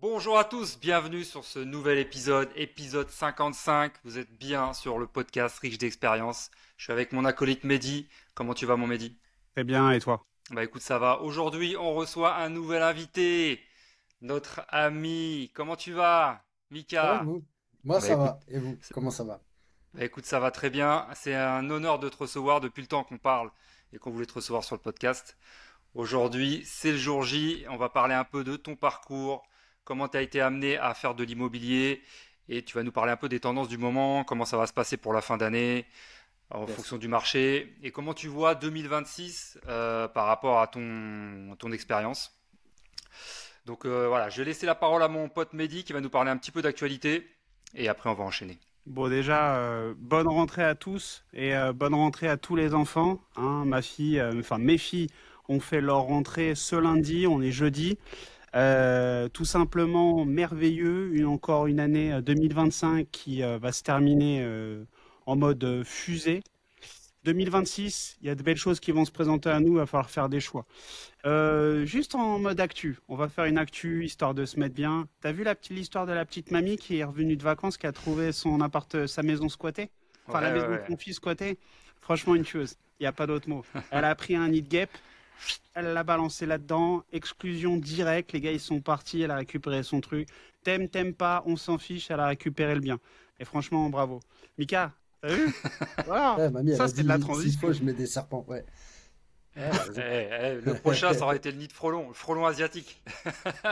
Bonjour à tous, bienvenue sur ce nouvel épisode 55. Vous êtes bien sur le podcast riche d'expérience. Je suis avec mon acolyte Mehdi. Comment tu vas mon Mehdi? Très bien, et toi? Bah écoute, ça va. Aujourd'hui, on reçoit un nouvel invité, notre ami. Comment tu vas, Ça va et Mika? vous? Moi, Bah ça écoute, va. Et vous? Comment ça va? bah écoute, ça va très bien. C'est un honneur de te recevoir depuis le temps qu'on parle et qu'on voulait te recevoir sur le podcast. Aujourd'hui, c'est le jour J. On va parler un peu de ton parcours, comment tu as été amené à faire de l'immobilier et tu vas nous parler un peu des tendances du moment, comment ça va se passer pour la fin d'année en Yes. fonction du marché et comment tu vois 2026 par rapport à ton expérience. Donc voilà, je vais laisser la parole à mon pote Mehdi qui va nous parler un petit peu d'actualité et après on va enchaîner. Bon, déjà, bonne rentrée à tous et bonne rentrée à tous les enfants, hein. Ma fille, enfin mes filles ont fait leur rentrée ce lundi, on est jeudi. Tout simplement merveilleux, encore une année 2025 qui va se terminer en mode fusée. 2026, il y a de belles choses qui vont se présenter à nous, il va falloir faire des choix. Juste en mode actu, on va faire une actu histoire de se mettre bien. T'as vu l'histoire de la petite mamie qui est revenue de vacances, qui a trouvé son appart, sa maison squattée? Ouais, Enfin, la ouais, maison de ouais. son fils squattée. Franchement, une chose, il n'y a pas d'autre mot. Elle a pris un nid de guêpe, elle l'a balancé là-dedans, exclusion directe, les gars ils sont partis, elle a récupéré son truc. T'aimes pas, on s'en fiche, elle a récupéré le bien. Et franchement, bravo. Mika, t'as vu? Voilà, Ouais, mamie, elle ça a c'est de la dit s'il faut, transition. je mets des serpents. Ouais, ouais, elle a raison. Le prochain, ça aurait été le frelon asiatique.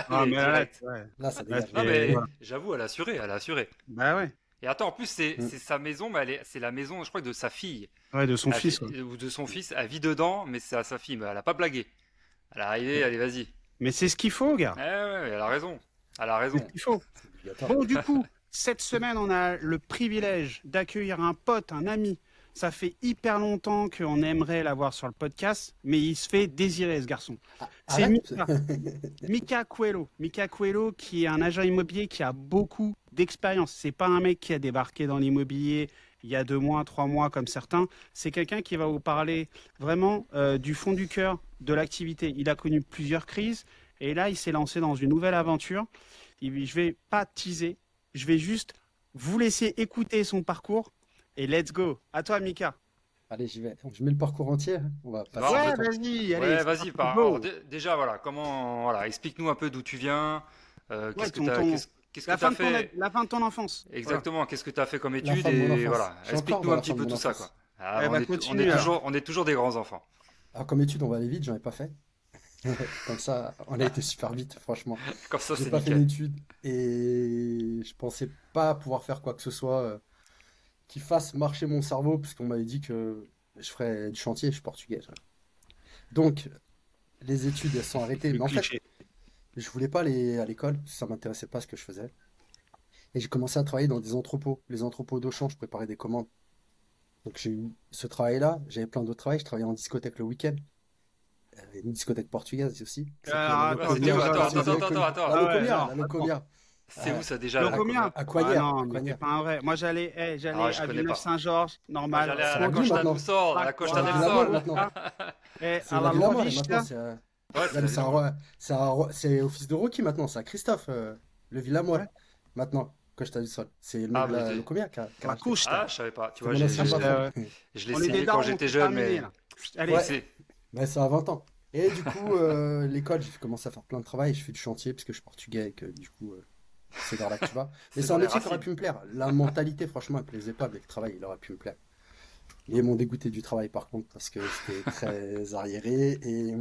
Ah, Allez, mais là, direct. ouais. Là, ça Là, dégage. Non, Ouais. mais voilà. j'avoue, elle a assuré, elle a assuré. Bah ouais. Et attends, en plus, c'est Mm. c'est sa maison, mais c'est la maison, je crois, de sa fille. Ouais, de son fils, ouais. Ou de son fils. Elle vit dedans, mais c'est à sa fille. Mais elle a pas blagué. Elle est arrivée, Ouais. allez, vas-y. Mais c'est ce qu'il faut, gars. Ouais, ouais, ouais, elle a raison. Elle a C'est ce raison. qu'il faut. C'est obligatoire. Bon, du coup, cette semaine, on a le privilège d'accueillir un pote, un ami. Ça fait hyper longtemps qu'on aimerait l'avoir sur le podcast, mais il se fait désirer, ce garçon. Ah, C'est arrête. Mika. Mika Coelho. Mika Coelho, qui est un agent immobilier qui a beaucoup d'expérience. C'est pas un mec qui a débarqué dans l'immobilier il y a 2 mois, 3 mois, comme certains. C'est quelqu'un qui va vous parler vraiment du fond du cœur de l'activité. Il a connu plusieurs crises et là, il s'est lancé dans une nouvelle aventure. Je vais pas teaser, je vais juste vous laisser écouter son parcours et let's go. À toi, Mika. Allez, j'y vais. Je mets le parcours entier. On va Bah, passer en du Ouais, fait, temps. vas-y, allez, ouais, c'est vas-y. parti, Alors, go. déjà, voilà, voilà, explique-nous un peu d'où tu viens. Ouais, Qu'est-ce que la t'as fin de fait la fin de ton enfance. Voilà. exactement? Qu'est-ce que t'as fait comme La études fin de mon et enfance. voilà. Je suis encore Explique-nous dans un la petit fin de peu mon tout ça, quoi. enfance. Ah, Eh ben, continue alors. on est toujours des grands enfants. Alors, comme étude, on va aller vite. J'en ai pas fait. Comme ça, on a été super vite, franchement. Comme ça, J'ai c'est pas fait nickel. d'études et je pensais pas pouvoir faire quoi que ce soit qui fasse marcher mon cerveau, parce qu'on m'avait dit que je ferais du chantier. Je suis portugais. Donc, les études, elles sont arrêtées. Le Mais en fait, cliché. je voulais pas aller à l'école, ça m'intéressait pas ce que je faisais. Et j'ai commencé à travailler dans des entrepôts, les entrepôts d'Auchan, je préparais des commandes. Donc j'ai eu ce travail-là, j'avais plein d'autres travails, je travaillais en discothèque le week-end. Il y avait une discothèque portugaise aussi, qui s'appelait Alors, la Ouais, attends, c'était où? Locomia, je sais pas Attends, si attends, vous avez attends, attends, connu. attends. La ah ouais, Locomia, non, la attends. Locomia. C'est où ça déjà Le la combien? À Ah Coignères, non, à mais c'est Coignères. pas un vrai. Moi, Ah, j'allais je à connais pas. Villeneuve-Saint-Georges, Moi, normal. j'allais C'est à la vendu Costa del maintenant. Sol, à La la C'est Costa la del Villa Mall Sol. maintenant. à C'est la la Villa Mall et maintenant Lovista. Ouais, c'est la c'est Villa Mall. c'est au fils de Rocky maintenant, c'est à Christophe, le Villa Mall. Ouais, Maintenant, Costa du Sol. C'est le mec Ah, de la Locomia qui a la racheté. Costa. ah, je savais pas. Tu C'est vois, mon ancien patron. je l'ai On est des saigné quand darons, j'étais c'est jeune, terminé, mais là. Allez. tu Ouais, sais. mais ça a 20 ans. Et du coup, l'école, j'ai commencé à faire plein de travail. Je fais du chantier parce que je suis portugais et que du coup, c'est vers là que tu vas. Mais C'est c'est dans un les métier qui aurait racines. pu me plaire. La mentalité, franchement, elle me plaisait pas, mais le travail, il aurait pu me plaire. Ils m'ont dégoûté du travail par contre parce que c'était très arriéré. Et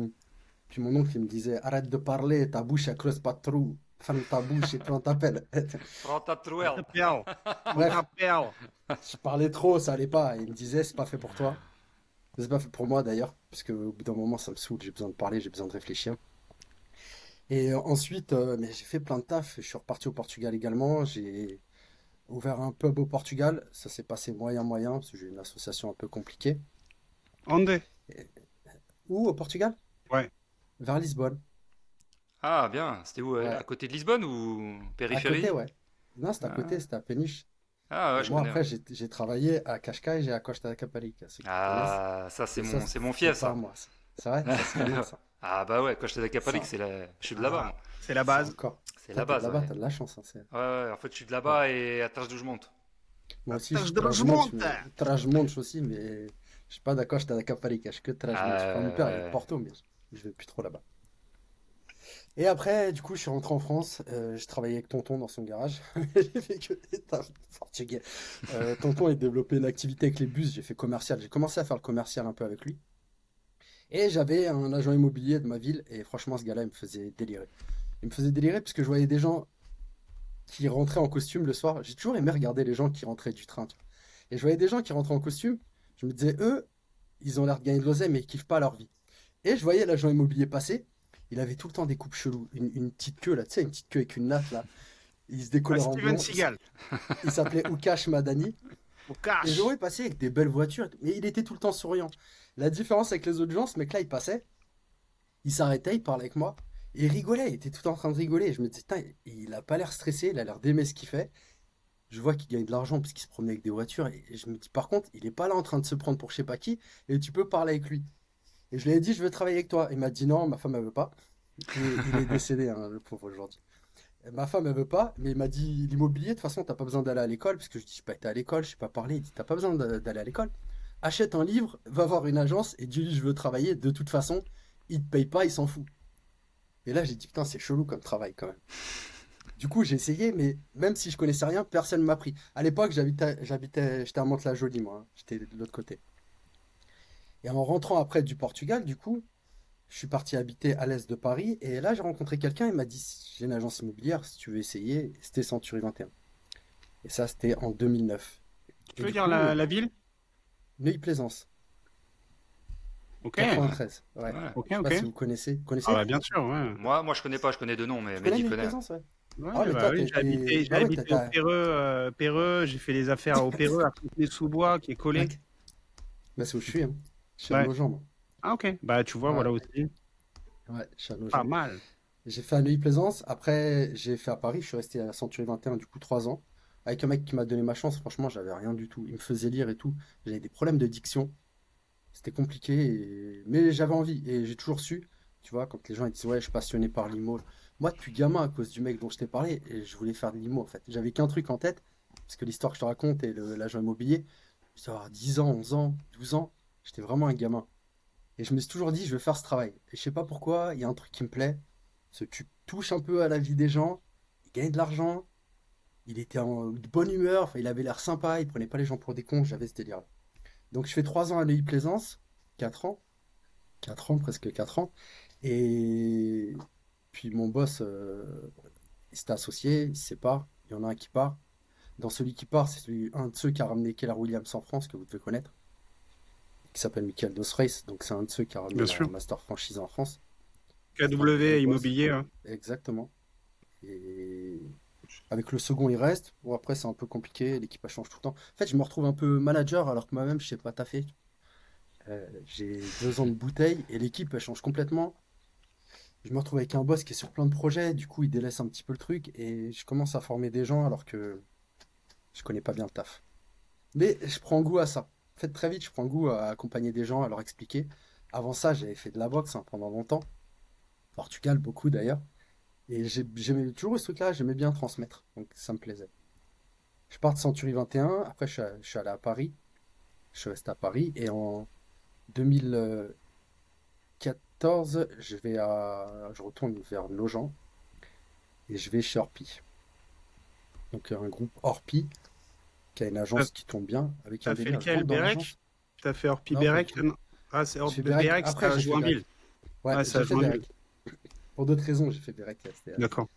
puis mon oncle, il me disait, arrête de parler, ta bouche, elle creuse pas de trou. Ferme ta bouche et puis on t'appelle. Prends ta On truelle. t'appelle. On Bref, t'appelle. je parlais trop, ça allait pas. Il me disait, c'est pas fait pour toi. C'est pas fait pour moi d'ailleurs, parce qu'au bout d'un moment, ça me saoule, j'ai besoin de parler, j'ai besoin de réfléchir. Et ensuite, mais j'ai fait plein de taf. Je suis reparti au Portugal également. J'ai ouvert un pub au Portugal. Ça s'est passé moyen moyen, parce que j'ai une association un peu compliquée. Onde? Et- Où au Portugal? Ouais. Vers Lisbonne. Ah, bien. C'était où? À Ouais. côté de Lisbonne ou À côté, périphérie? ouais. Non, c'était à côté, Ah, c'était à Péniche. ah, ouais, Et je moi, connais. Ouais. après, j'ai travaillé à Cascais et à Costa da Caparica, ceux qui connaissent. Ah, ça, Et ça, c'est mon c'est fief, pas à ça. moi, ça. C'est vrai? Ça, c'est pas mal, ça. Ah, bah ouais, quand j'étais à Caparic, Ça, je suis de là-bas, Ah, moi. c'est la ça base. encore. C'est Toi, la t'es de base, là-bas, ouais. t'as de la chance, hein, Ouais, ouais, en fait, je suis de là-bas et à tâche d'où je monte. Moi aussi, Atrás je de trash monte, monte. trash monte aussi, mais je suis pas d'accord, j'étais à la Caparica, je suis que trash monte. Enfin, mon père, il est de Euh, Porto, mais je vais plus trop là-bas. Et après, du coup, je suis rentré en France, je travaillais avec Tonton dans son garage. J'ai fait que des tafs portugais. Tonton, il développait une activité avec les bus, j'ai fait commercial. J'ai commencé à faire le commercial un peu avec lui. Et j'avais un agent immobilier de ma ville, et franchement, ce gars-là, il me faisait délirer. Il me faisait délirer parce que je voyais des gens qui rentraient en costume le soir. J'ai toujours aimé regarder les gens qui rentraient du train, tu vois. Et je voyais des gens qui rentraient en costume, je me disais, eux, ils ont l'air de gagner de l'oseille, mais ils kiffent pas leur vie. Et je voyais l'agent immobilier passer, il avait tout le temps des coupes cheloues, une petite queue là, tu sais, une petite queue avec une natte là. Il se Ah, décolore en Steven blond, Seagal. il s'appelait Oukash Madani. Au Et je le cash. voyais passer avec des belles voitures, et tout. Mais il était tout le temps souriant. La différence avec les autres gens, ce mec-là, il passait, il s'arrêtait, il parlait avec moi, et il rigolait, il était tout en train de rigoler. Et je me disais, putain, il a pas l'air stressé, il a l'air d'aimer ce qu'il fait. Je vois qu'il gagne de l'argent parce qu'il se promenait avec des voitures. Et je me dis, par contre, il est pas là en train de se prendre pour je sais pas qui, et tu peux parler avec lui. Et je lui ai dit, je veux travailler avec toi. Il m'a dit non, ma femme, elle veut pas. Il est décédé, hein, le pauvre, aujourd'hui. Ma femme, elle veut pas, mais il m'a dit, l'immobilier, de toute façon, t'as pas besoin d'aller à l'école, parce que je dis, j'ai pas été à l'école, je sais pas parler. Il dit, t'as pas besoin d'aller à l'école. Achète un livre, va voir une agence, et dis-lui, je veux travailler. De toute façon, il te paye pas, il s'en fout. Et là, j'ai dit, putain, c'est chelou comme travail, quand même. Du coup, j'ai essayé, mais même si je connaissais rien, personne ne m'a pris. À l'époque, j'étais à Mantes-la-Jolie, moi, hein. J'étais de l'autre côté. Et en rentrant après du Portugal, du coup, je suis parti habiter à l'est de Paris. Et là, j'ai rencontré quelqu'un. Il m'a dit, j'ai une agence immobilière, si tu veux essayer. C'était Century 21. Et ça, c'était en 2009. Tu Et peux du dire coup, la ville? Neuilly-Plaisance, Ok, 93. Ouais. Ouais. ok, Je sais pas ok. si vous connaissez. Vous Ah connaissez? bah bien sûr, ouais. Moi, je connais pas, je connais deux noms, mais Tu connais Mehdi connaît. Neuilly-Plaisance, ouais. Ah, Ouais, mais bah toi, oui, j'ai bah ouais, habité au Péreux, Péreux, j'ai fait les affaires au Péreux, à Fontenay-sous-Bois, qui est collé. Ok. Bah, c'est où je suis, hein. Je suis à Ouais. Nogent, moi. Ah ok, bah tu vois, Ouais, voilà aussi. ouais, je suis à Pas Nogent. mal. J'ai fait à Neuilly-Plaisance. Après, j'ai fait à Paris. Je suis resté à Century 21, du coup, 3 ans. Avec un mec qui m'a donné ma chance. Franchement, j'avais rien du tout. Il me faisait lire et tout. J'avais des problèmes de diction. C'était compliqué, mais j'avais envie. Et j'ai toujours su, tu vois, quand les gens ils disent, ouais, je suis passionné par l'IMO. Moi, depuis gamin, à cause du mec dont je t'ai parlé, et je voulais faire de l'IMO, en fait. J'avais qu'un truc en tête, parce que l'histoire que je te raconte et l'agent immobilier, je devais avoir 10 ans, 11 ans, 12 ans. J'étais vraiment un gamin. Et je me suis toujours dit, je veux faire ce travail. Et je sais pas pourquoi, il y a un truc qui me plaît. C'est que tu touches un peu à la vie des gens, il gagne de l'argent, il était de bonne humeur, enfin, il avait l'air sympa, il prenait pas les gens pour des cons, j'avais ce délire. Donc je fais 3 ans à Neuilly-Plaisance, 4 ans, 4 ans, presque 4 ans. Et puis mon boss, il s'était associé, il se sépare, il y en a un qui part. Dans celui qui part, c'est un de ceux qui a ramené Keller Williams en France, que vous devez connaître, qui s'appelle Michael Dosreis. Donc c'est un de ceux qui a ramené Bien la sûr. Master Franchise en France. C'était un gros KW boss. Immobilier, hein. Exactement. Et avec le second, il reste. Bon, après, c'est un peu compliqué, l'équipe elle change tout le temps. En fait, je me retrouve un peu manager alors que moi-même, je sais pas taffer. J'ai 2 ans de bouteille et l'équipe elle change complètement. Je me retrouve avec un boss qui est sur plein de projets, du coup il délaisse un petit peu le truc et je commence à former des gens alors que je connais pas bien le taf. Mais je prends goût à ça. En fait, très vite, je prends goût à accompagner des gens, à leur expliquer. Avant ça, j'avais fait de la boxe hein, pendant longtemps, Portugal beaucoup d'ailleurs, et j'aimais toujours eu ce truc-là, j'aimais bien transmettre, donc ça me plaisait. Je pars de Century 21, après je suis allé à Paris, je suis resté à Paris et en 2014, je retourne vers Nogent et je vais chez Orpi. Donc un groupe Orpi qui a une T'as agence qui tombe bien avec un t'as fait délire. Je lequel, rentre dans Berek? l'agence. T'as fait Orpi Non, pas du Berek? tout. Non. Ah, c'est Je fais Bérec. Berek, c'était Après, à j'ai fait Bérec. Joinville. Ouais, Ouais, c'est j'ai à fait Joinville. Bérec. Pour d'autres raisons, j'ai fait Bérec. D'accord.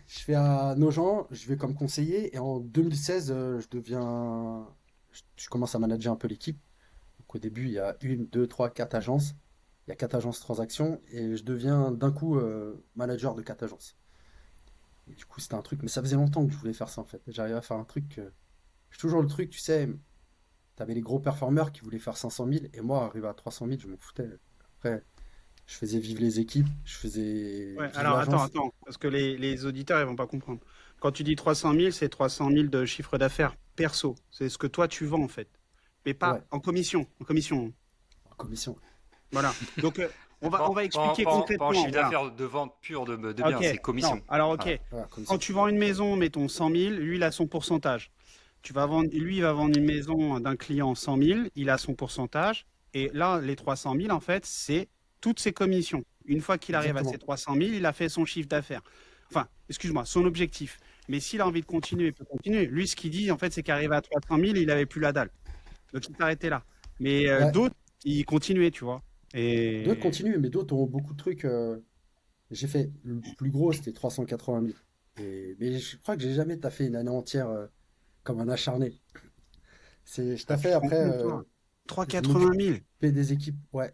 Je vais à Nogent, je vais comme conseiller et en 2016, je commence à manager un peu l'équipe. Donc au début, il y a une, deux, trois, quatre agences. Il y a quatre agences transactions et je deviens d'un coup manager de quatre agences. Et du coup, c'était un truc, mais ça faisait longtemps que je voulais faire ça en fait. J'arrivais à faire un truc. J'ai toujours le truc, tu sais, t'avais les gros performeurs qui voulaient faire 500 000 et moi, arrivé à 300 000, je m'en foutais. Après, je faisais vivre les équipes, je faisais Ouais, vivre alors l'agence. attends, parce que les auditeurs, ils vont pas comprendre. Quand tu dis 300 000, c'est 300 000 de chiffre d'affaires perso. C'est ce que toi, tu vends, en fait. Mais pas Ouais, en commission. En commission. en commission. Voilà. Donc, On va expliquer Pas en concrètement. chiffre Voilà. d'affaires de vente pure de Ah, biens, ok. c'est commission. Non. Alors, ok. Voilà. Voilà, comme Quand ça. tu vends une maison, mettons 100 000, lui, il a son pourcentage. Lui, il va vendre une maison d'un client 100 000, il a son pourcentage. Et là, les 300 000, en fait, c'est toutes ses commissions. Une fois qu'il arrive à Exactement. ses 300 000, il a fait son chiffre d'affaires. Enfin, excuse-moi, son objectif. Mais s'il a envie de continuer, il peut continuer. Lui, ce qu'il dit, en fait, c'est qu'arrivé à 300 000, il n'avait plus la dalle. Donc, il s'arrêtait là. Mais Ouais. d'autres, ils continuaient, tu vois. D'autres Et continuent, mais d'autres ont beaucoup de trucs. J'ai fait le plus gros, c'était 380 000. Mais je crois que j'ai jamais taffé une année entière comme un acharné. Je ah, tu taffais te rends après, compte, toi. je 380 m'occupais 000. des équipes. Ouais.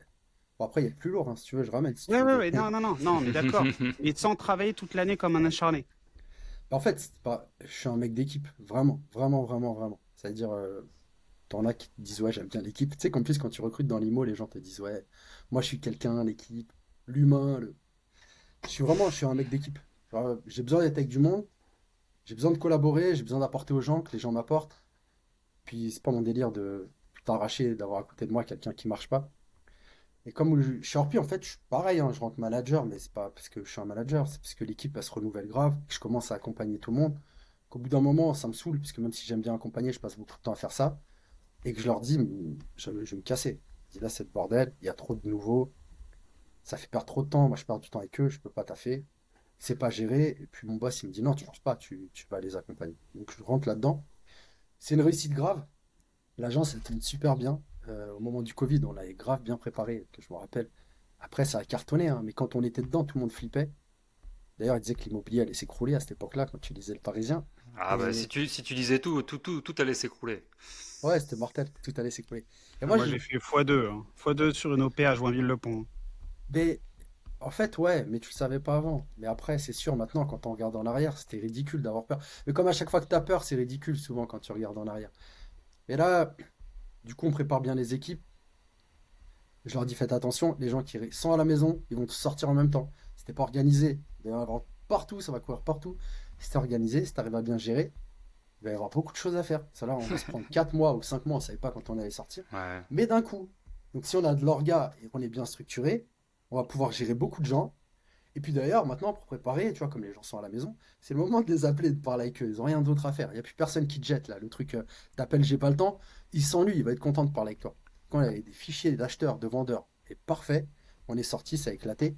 Bon, après, il y a plus lourd, hein, si tu veux, je ramène si tu Ouais, veux. ouais, Mais ouais. Non, mais d'accord. Et sans travailler toute l'année comme un acharné. en fait, je suis un mec d'équipe, vraiment, vraiment, vraiment, vraiment. C'est-à-dire, t'en as qui te disent, ouais, j'aime bien l'équipe. Tu sais qu'en plus, quand tu recrutes dans l'IMO, les gens te disent, ouais, moi, je suis quelqu'un, l'équipe, l'humain. Je suis un mec d'équipe. Genre, j'ai besoin d'être avec du monde, j'ai besoin de collaborer, j'ai besoin d'apporter aux gens, que les gens m'apportent. Puis, c'est pas mon délire de t'arracher, d'avoir à côté de moi quelqu'un qui marche pas. Et comme je suis Orpi, en fait, je suis pareil, hein, je rentre manager, mais c'est pas parce que je suis un manager, c'est parce que l'équipe, elle se renouvelle grave, que je commence à accompagner tout le monde, qu'au bout d'un moment, ça me saoule, puisque même si j'aime bien accompagner, je passe beaucoup de temps à faire ça, et que je leur dis, je vais me casser. Je dis là, c'est le bordel, il y a trop de nouveaux, ça fait perdre trop de temps, moi je perds du temps avec eux, je peux pas taffer, c'est pas géré, et puis mon boss, il me dit non, tu forces pas, tu vas les accompagner. Donc je rentre là-dedans. C'est une réussite grave, l'agence, elle tourne super bien. Au moment du Covid, on l'avait grave bien préparé, que je me rappelle. Après, ça a cartonné, hein, mais quand on était dedans, tout le monde flippait. D'ailleurs, il disait que l'immobilier allait s'écrouler à cette époque-là, quand tu lisais Le Parisien. Ah bah Et si tu disais tout allait s'écrouler. ouais, c'était mortel, tout allait s'écrouler. Et Ah, moi, moi, j'ai fait x2. Hein. x2 sur une OP à Joinville-le-Pont. mais en fait, ouais, mais tu le savais pas avant. Mais après, c'est sûr, maintenant, quand on regarde en arrière, c'était ridicule d'avoir peur. Mais comme à chaque fois que tu as peur, c'est ridicule souvent quand tu regardes en arrière. Mais là, du coup, on prépare bien les équipes. Je leur dis, faites attention, les gens qui sont à la maison, ils vont tous sortir en même temps. C'était pas organisé. Il va y avoir partout, ça va courir partout. Si c'est organisé, si tu arrives à bien gérer, il va y avoir beaucoup de choses à faire. Ça là, on va se prendre 4 mois ou 5 mois, on ne savait pas quand on allait sortir. Ouais. Mais d'un coup. Donc si on a de l'orga et qu'on est bien structuré, on va pouvoir gérer beaucoup de gens. Et puis d'ailleurs, maintenant, pour préparer, tu vois, comme les gens sont à la maison, c'est le moment de les appeler, de parler avec eux. Ils n'ont rien d'autre à faire. Il n'y a plus personne qui te jette là. Le truc, t'appelles, j'ai pas le temps. Il s'ennuie, il va être content de parler avec toi. Quand il y avait des fichiers d'acheteurs, de vendeurs, et parfait, on est sorti, ça a éclaté.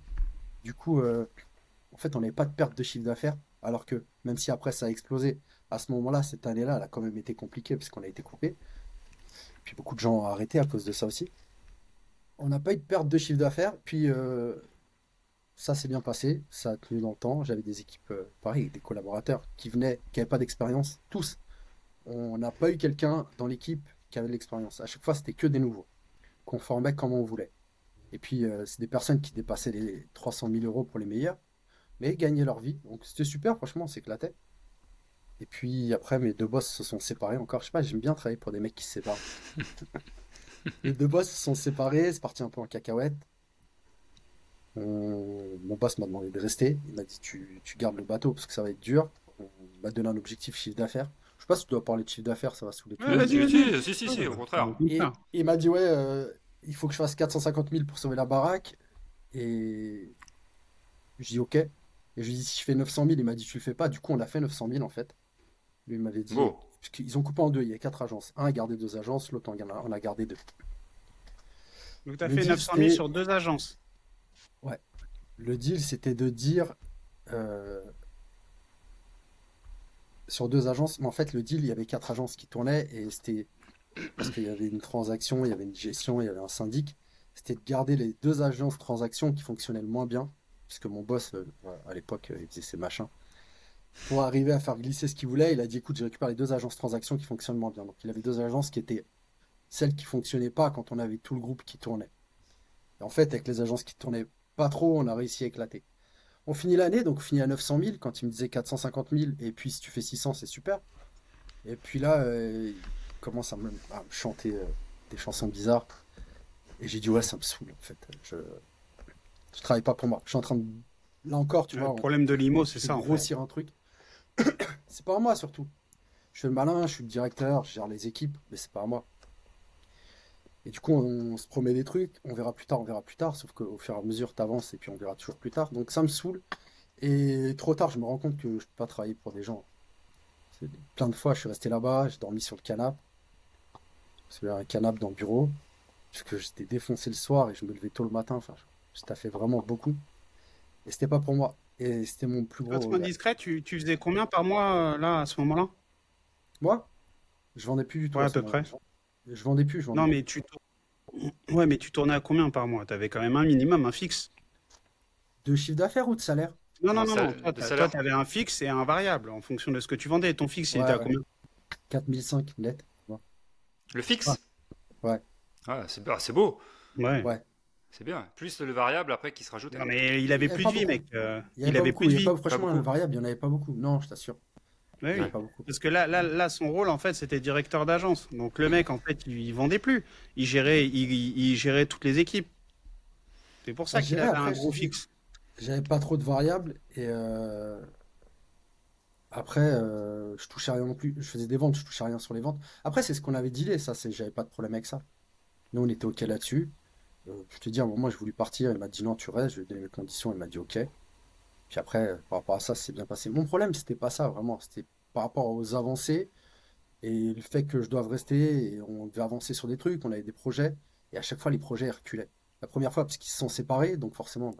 Du coup, en fait, on n'avait pas de perte de chiffre d'affaires. Alors que même si après ça a explosé, à ce moment-là, cette année-là, elle a quand même été compliquée puisqu'on a été coupé. Puis beaucoup de gens ont arrêté à cause de ça aussi. On n'a pas eu de perte de chiffre d'affaires. Puis ça s'est bien passé, ça a tenu dans le temps. J'avais des équipes, pareil, des collaborateurs qui venaient, qui n'avaient pas d'expérience, tous. On n'a pas eu quelqu'un dans l'équipe qui avait de l'expérience. À chaque fois, c'était que des nouveaux, qu'on formait comme on voulait. Et puis, c'est des personnes qui dépassaient les 300 000 euros pour les meilleurs, mais gagnaient leur vie. Donc, c'était super, franchement, on s'éclatait. Et puis, après, mes deux boss se sont séparés encore. Je sais pas, j'aime bien travailler pour des mecs qui se séparent. Les deux boss se sont séparés, c'est parti un peu en cacahuète. Mon boss m'a demandé de rester. Il m'a dit tu gardes le bateau parce que ça va être dur. On m'a donné un objectif chiffre d'affaires. Je sais pas si tu dois parler de chiffre d'affaires, ça va saouler tout Ouais, le monde. vas-y. Si, au contraire. Et il m'a dit ouais, il faut que je fasse 450 000 pour sauver la baraque. Et je dis ok. Et je lui dis si je fais 900 000, il m'a dit tu le fais pas. Du coup, on a fait 900 000 en fait. Lui, il m'avait dit. Bon. Parce qu'ils ont coupé en deux, il y a quatre agences. Un a gardé deux agences, l'autre en a gardé deux. Donc, tu as Le fait deal, 900 000 c'était. sur 2 agences. Ouais. Le deal, c'était de dire euh, sur deux agences, mais en fait, le deal, il y avait quatre agences qui tournaient et c'était parce qu'il y avait une transaction, il y avait une gestion, il y avait un syndic. C'était de garder les deux agences transactions qui fonctionnaient le moins bien, puisque mon boss, voilà, à l'époque, il faisait ses machins. Pour arriver à faire glisser ce qu'il voulait, il a dit écoute, je récupère les deux agences transactions qui fonctionnent moins bien. Donc, il avait deux agences qui étaient celles qui fonctionnaient pas quand on avait tout le groupe qui tournait. Et en fait, avec les agences qui tournaient pas trop, on a réussi à éclater. On finit l'année, donc on finit à 900 000. Quand il me disait 450 000, et puis si tu fais 600, c'est super. Et puis là, il commence à me chanter des chansons bizarres. Et j'ai dit, ouais, ça me saoule en fait. Je travaille pas pour moi. Je suis en train de. Là encore, tu vois, Le problème de l'IMO, c'est je fais ça, en fait. grossir un truc. C'est pas à moi surtout. Je fais le malin, je suis le directeur, je gère les équipes, mais c'est pas à moi. Et du coup, on se promet des trucs, on verra plus tard, sauf qu'au fur et à mesure, t'avances et puis on verra toujours plus tard. Donc ça me saoule. Et trop tard, je me rends compte que je peux pas travailler pour des gens. Plein de fois, je suis resté là-bas, j'ai dormi sur le canapé, parce qu'il y avait un canapé dans le bureau, parce que j'étais défoncé le soir et je me levais tôt le matin. Enfin, je taffais vraiment beaucoup. Et c'était pas pour moi. Et c'était mon plus Sans gros être regret. indiscret, tu faisais combien par mois là à ce moment-là? Moi, je vendais plus du tout Ouais, à à ce peu moment-là. près. Je vendais plus, je vendais Non, plus. mais ouais, mais tu tournais à combien par mois? T'avais quand même un minimum, un fixe. De chiffre d'affaires ou de salaire? Non, non, Non, non, non. Toi, de toi, salaire. t'avais un fixe et un variable en fonction de ce que tu vendais. Ton fixe, il était Ouais, à ouais. combien? 4005 net. Ouais. Le Ah, fixe? Ouais. Ah, c'est beau. ouais. Ouais. C'est bien. Plus le variable après qui se rajoutait. Non, mais il Il avait n'y avait plus de pas vie, beaucoup. mec. Il n'y avait Il pas avait beaucoup. plus Il de y avait vie. pas, Pas franchement, le beaucoup. variable, il n'y en avait pas beaucoup. Non, je t'assure. Ouais, Il n'y oui. avait pas beaucoup. Parce que là, son rôle, en fait, c'était directeur d'agence. Donc le mec, en fait, il vendait plus. Il gérait toutes les équipes. C'est pour Bah, ça je qu'il dirais, avait un après, je te gros dis, fixe. j'avais pas trop de variables. Et après, je touchais rien non plus. Je faisais des ventes, je touchais rien sur les ventes. Après, c'est ce qu'on avait dealé, ça. J'avais pas de problème avec ça. Nous, on était OK là-dessus. Je te dis, à un moment, j'ai voulu partir. Il m'a dit non, tu restes. Je lui ai donné mes conditions. Il m'a dit OK. Puis après, par rapport à ça, c'est bien passé. Mon problème, c'était pas ça, vraiment. C'était par rapport aux avancées et le fait que je doive rester. Et on devait avancer sur des trucs. On avait des projets. Et à chaque fois, les projets ils reculaient. La première fois, parce qu'ils se sont séparés. Donc forcément,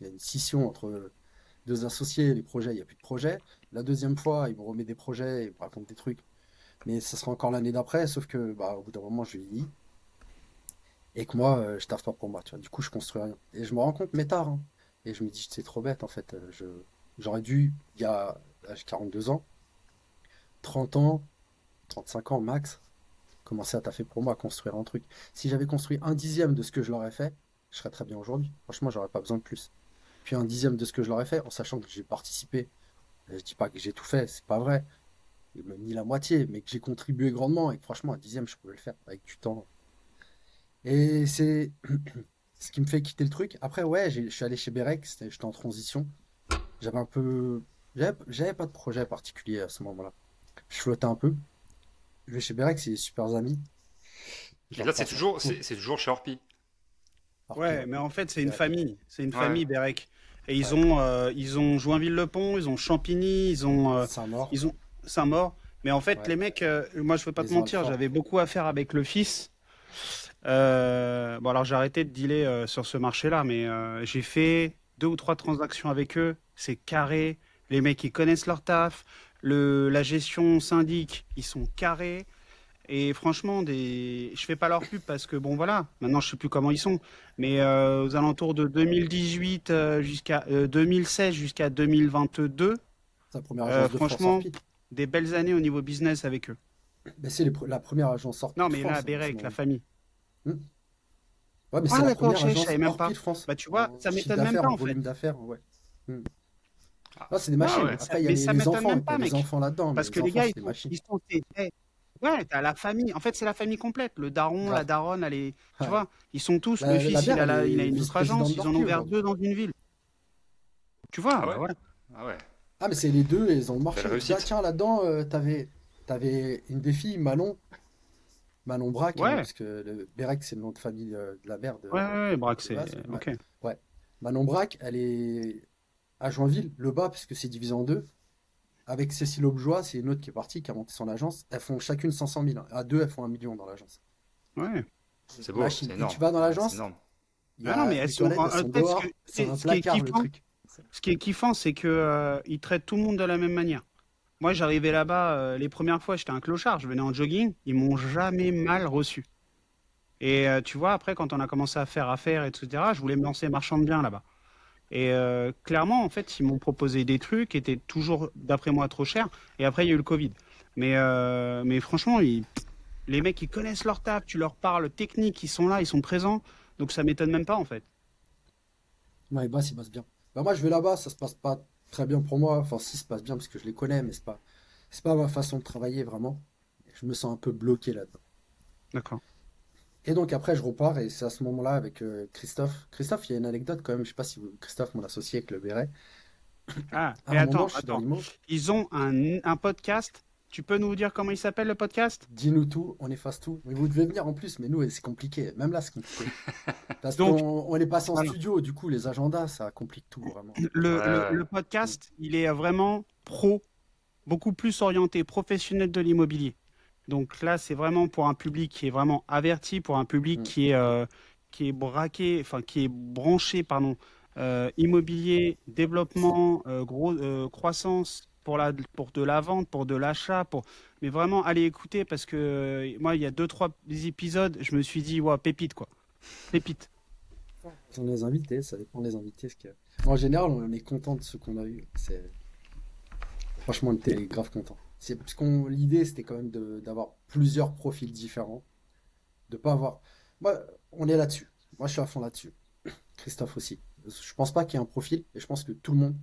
il y a une scission entre deux associés, les projets, il n'y a plus de projets. La deuxième fois, ils me remettent des projets, ils me racontent des trucs. Mais ça sera encore l'année d'après. Sauf que bah, au bout d'un moment, je vieillis. Et que moi, je taffe pas pour moi, tu vois. Du coup, je construis rien. Et je me rends compte, mais tard, hein. Et je me dis, c'est trop bête, en fait. J'aurais dû, là, j'ai 42 ans, 30 ans, 35 ans max, commencer à taffer pour moi, construire un truc. Si j'avais construit un dixième de ce que je l'aurais fait, je serais très bien aujourd'hui. Franchement, j'aurais pas besoin de plus. Puis un dixième de ce que je l'aurais fait, en sachant que j'ai participé. Je dis pas que j'ai tout fait, c'est pas vrai. Même ni la moitié, mais que j'ai contribué grandement. Et que franchement, un dixième, je pouvais le faire avec du temps. Et c'est ce qui me fait quitter le truc. Après, ouais, je suis allé chez Berek, j'étais en transition. J'avais un peu. J'avais pas de projet particulier à ce moment-là. Je flottais un peu. Je vais chez Berek, c'est des super amis. Je Et leur là, c'est passe un toujours, coup. c'est toujours chez Orpi. Harpie, Ouais, ouais. mais en fait, c'est une Berek. famille. C'est une Ouais. famille, Berek. Et Ouais. ils ont Joinville-le-Pont, ils ont Champigny, Saint-Maur. ils ont Saint-Maur. Mais en fait, Ouais. les mecs, moi, je veux pas te Maison mentir, Alfort. j'avais beaucoup à faire avec le fils. Bon, alors j'ai arrêté de dealer sur ce marché-là, mais j'ai fait deux ou trois transactions avec eux. C'est carré. Les mecs, ils connaissent leur taf. La gestion syndic, ils sont carrés. Et franchement, je fais pas leur pub parce que bon, voilà, maintenant je sais plus comment ils sont. Mais aux alentours de 2018 jusqu'à 2016 jusqu'à 2022, C'est la première agence de France franchement, Harpie. des belles années au niveau business avec eux. Mais c'est la première agence Harpie Non, de mais là, France, hein, à ce Bérec, la moment. famille. Hmm. Ouais, mais c'est Ah la d'accord, première ok, je agence savais même Harpie pas. de France. Bah tu vois, En ça chiffre m'étonne même d'affaires, pas en en fait. volume d'affaires, ouais. Hmm. Ah, Non, c'est des Ah machines. ouais. Après, il y a Mais ça les m'étonne enfants. même T'as pas, les mec. enfants là-dedans, mais Parce les que les enfants, gars, c'est des machines. ouais, t'as la famille. En fait, c'est la famille complète. Le daron, la Grave. daronne, elle est, tu Ouais. vois, ils sont tous. Le La fils, mère, elle il a est une autre agence. vice-présidente Ils en ont d'Orpi ouvert aujourd'hui. deux dans une ville. Tu vois, Ah bah ouais. voilà. Ah ouais. Ah, mais c'est les deux, ils ont le Belle marché. Ah, réussite. tiens, là-dedans, t'avais une des filles, Manon Braque, hein, Ouais, parce que le Bérec, c'est le nom de famille de la mère ouais, Braque, de c'est base. Ouais. ok. Ouais. Manon Braque, elle est à Joinville, le bas, puisque c'est divisé en deux. Avec Cécile Aubejoie, c'est une autre qui est partie, qui a monté son agence. Elles font chacune 500 000. À deux, elles font 1 million dans l'agence. Ouais. C'est beau, Machine. c'est Et tu énorme. vas dans Ouais, c'est l'agence, énorme. Ah non, mais elles les sont. toilettes, elles sont Peut-être dehors. C'est un ce qui est placard, le kiffant, truc. ce qui est kiffant, c'est que ils traitent tout le monde de la même manière. Moi, j'arrivais là-bas les premières fois, j'étais un clochard. Je venais en jogging, ils m'ont jamais mal reçu. Et tu vois, après, quand on a commencé à faire affaire, etc., je voulais me lancer marchand de biens là-bas. Et clairement, en fait, ils m'ont proposé des trucs qui étaient toujours, d'après moi, trop chers. Et après, il y a eu le Covid. Mais franchement, les mecs, ils connaissent leur taf, tu leur parles technique, ils sont là, ils sont présents. Donc ça m'étonne même pas, en fait. Ouais, bah, il passe bien. Bah, moi, je vais là-bas, ça se passe pas très bien pour moi. Enfin, si, ça se passe bien parce que je les connais, mais c'est pas ma façon de travailler vraiment. Je me sens un peu bloqué là-dedans. D'accord. Et donc après, je repars et c'est à ce moment-là avec Christophe. Christophe, il y a une anecdote quand même. Je sais pas si Christophe, mon associé avec le Béret. Ah, À et un moment, attends, je suis dans attends. l'IMO. Ils ont un podcast. tu peux nous dire comment il s'appelle le podcast? Dis-nous tout, on efface tout. Mais vous devez venir en plus, mais nous, c'est compliqué. Même là, c'est compliqué. Parce qu'on Donc, on est passé en voilà. studio, du coup, les agendas, ça complique tout, vraiment. Le, Ouais, le, ouais. le podcast, il est vraiment pro, beaucoup plus orienté professionnel de l'immobilier. Donc là, c'est vraiment pour un public qui est vraiment averti, pour un public Mm. qui est braqué, enfin qui est branché, pardon, immobilier, développement, croissance pour de la vente, pour de l'achat, mais vraiment allez écouter parce que moi, il y a deux, trois épisodes, je me suis dit, ouais, pépite quoi, pépite. Ce sont les invités, ça dépend des invités. En général, on est content de ce qu'on a eu. Franchement, on était grave content. Parce l'idée, c'était quand même d'avoir plusieurs profils différents. De pas avoir. Moi, on est là-dessus. Moi, je suis à fond là-dessus. Christophe aussi. Je pense pas qu'il y ait un profil, et je pense que tout le monde,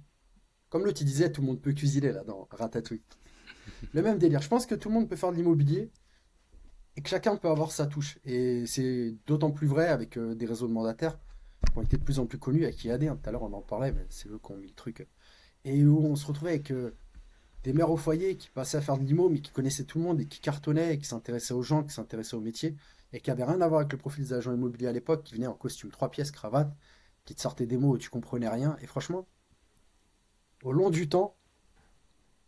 comme l'autre il disait, tout le monde peut cuisiner là dans Ratatouille. Le même délire. Je pense que tout le monde peut faire de l'immobilier et que chacun peut avoir sa touche. Et c'est d'autant plus vrai avec des réseaux de mandataires qui ont été de plus en plus connus avec IAD, hein. Tout à l'heure, on en parlait, mais c'est eux qui ont mis le truc. Et où on se retrouvait avec des mères au foyer qui passaient à faire de l'IMO, mais qui connaissaient tout le monde et qui cartonnaient, et qui s'intéressaient aux gens, qui s'intéressaient au métier, et qui n'avaient rien à voir avec le profil des agents immobiliers à l'époque, qui venaient en costume 3 pièces, cravate, qui te sortaient des mots où tu comprenais rien. Et franchement, au long du temps,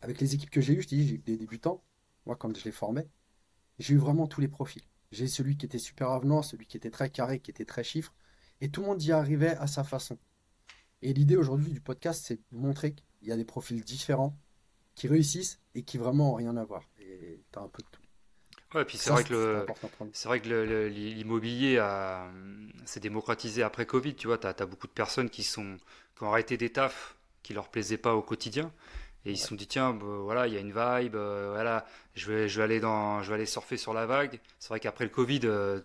avec les équipes que j'ai eues, je te dis, j'ai eu des débutants, moi, quand je les formais, j'ai eu vraiment tous les profils. J'ai celui qui était super avenant, celui qui était très carré, qui était très chiffre, et tout le monde y arrivait à sa façon. Et l'idée aujourd'hui du podcast, c'est de montrer qu'il y a des profils différents qui réussissent et qui vraiment ont rien à voir. Et t'as un peu de tout. Ouais, puis c'est Ça, vrai que c'est important pour nous. c'est vrai que l'immobilier s'est démocratisé après Covid. Tu vois, t'as beaucoup de personnes qui ont arrêté des tafs qui leur plaisaient pas au quotidien. Et ils se Ouais. sont dit, tiens, bah, voilà, il y a une vibe, voilà, je vais aller surfer sur la vague. C'est vrai qu'après le Covid,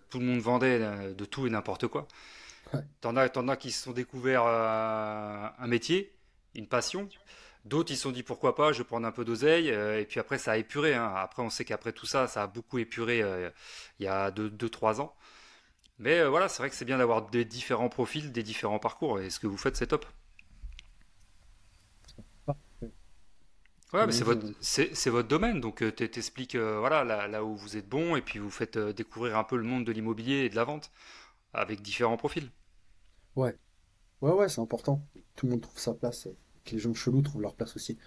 tout le monde vendait de tout et n'importe quoi. Ouais. T'en as qui se sont découverts un métier, une passion. D'autres, ils se sont dit pourquoi pas, je vais prendre un peu d'oseille. Et puis après, ça a épuré, hein. Après, on sait qu'après tout ça, ça a beaucoup épuré il y a 3 ans. Mais voilà, c'est vrai que c'est bien d'avoir des différents profils, des différents parcours. Et ce que vous faites, c'est top. Parfait. Ouais, mais Donc, c'est votre domaine. Donc, t'expliques voilà, là où vous êtes bon. Et puis, vous faites découvrir un peu le monde de l'immobilier et de la vente avec différents profils. ouais, ouais, c'est important. Tout le monde trouve sa place. Que les gens chelous trouvent leur place aussi.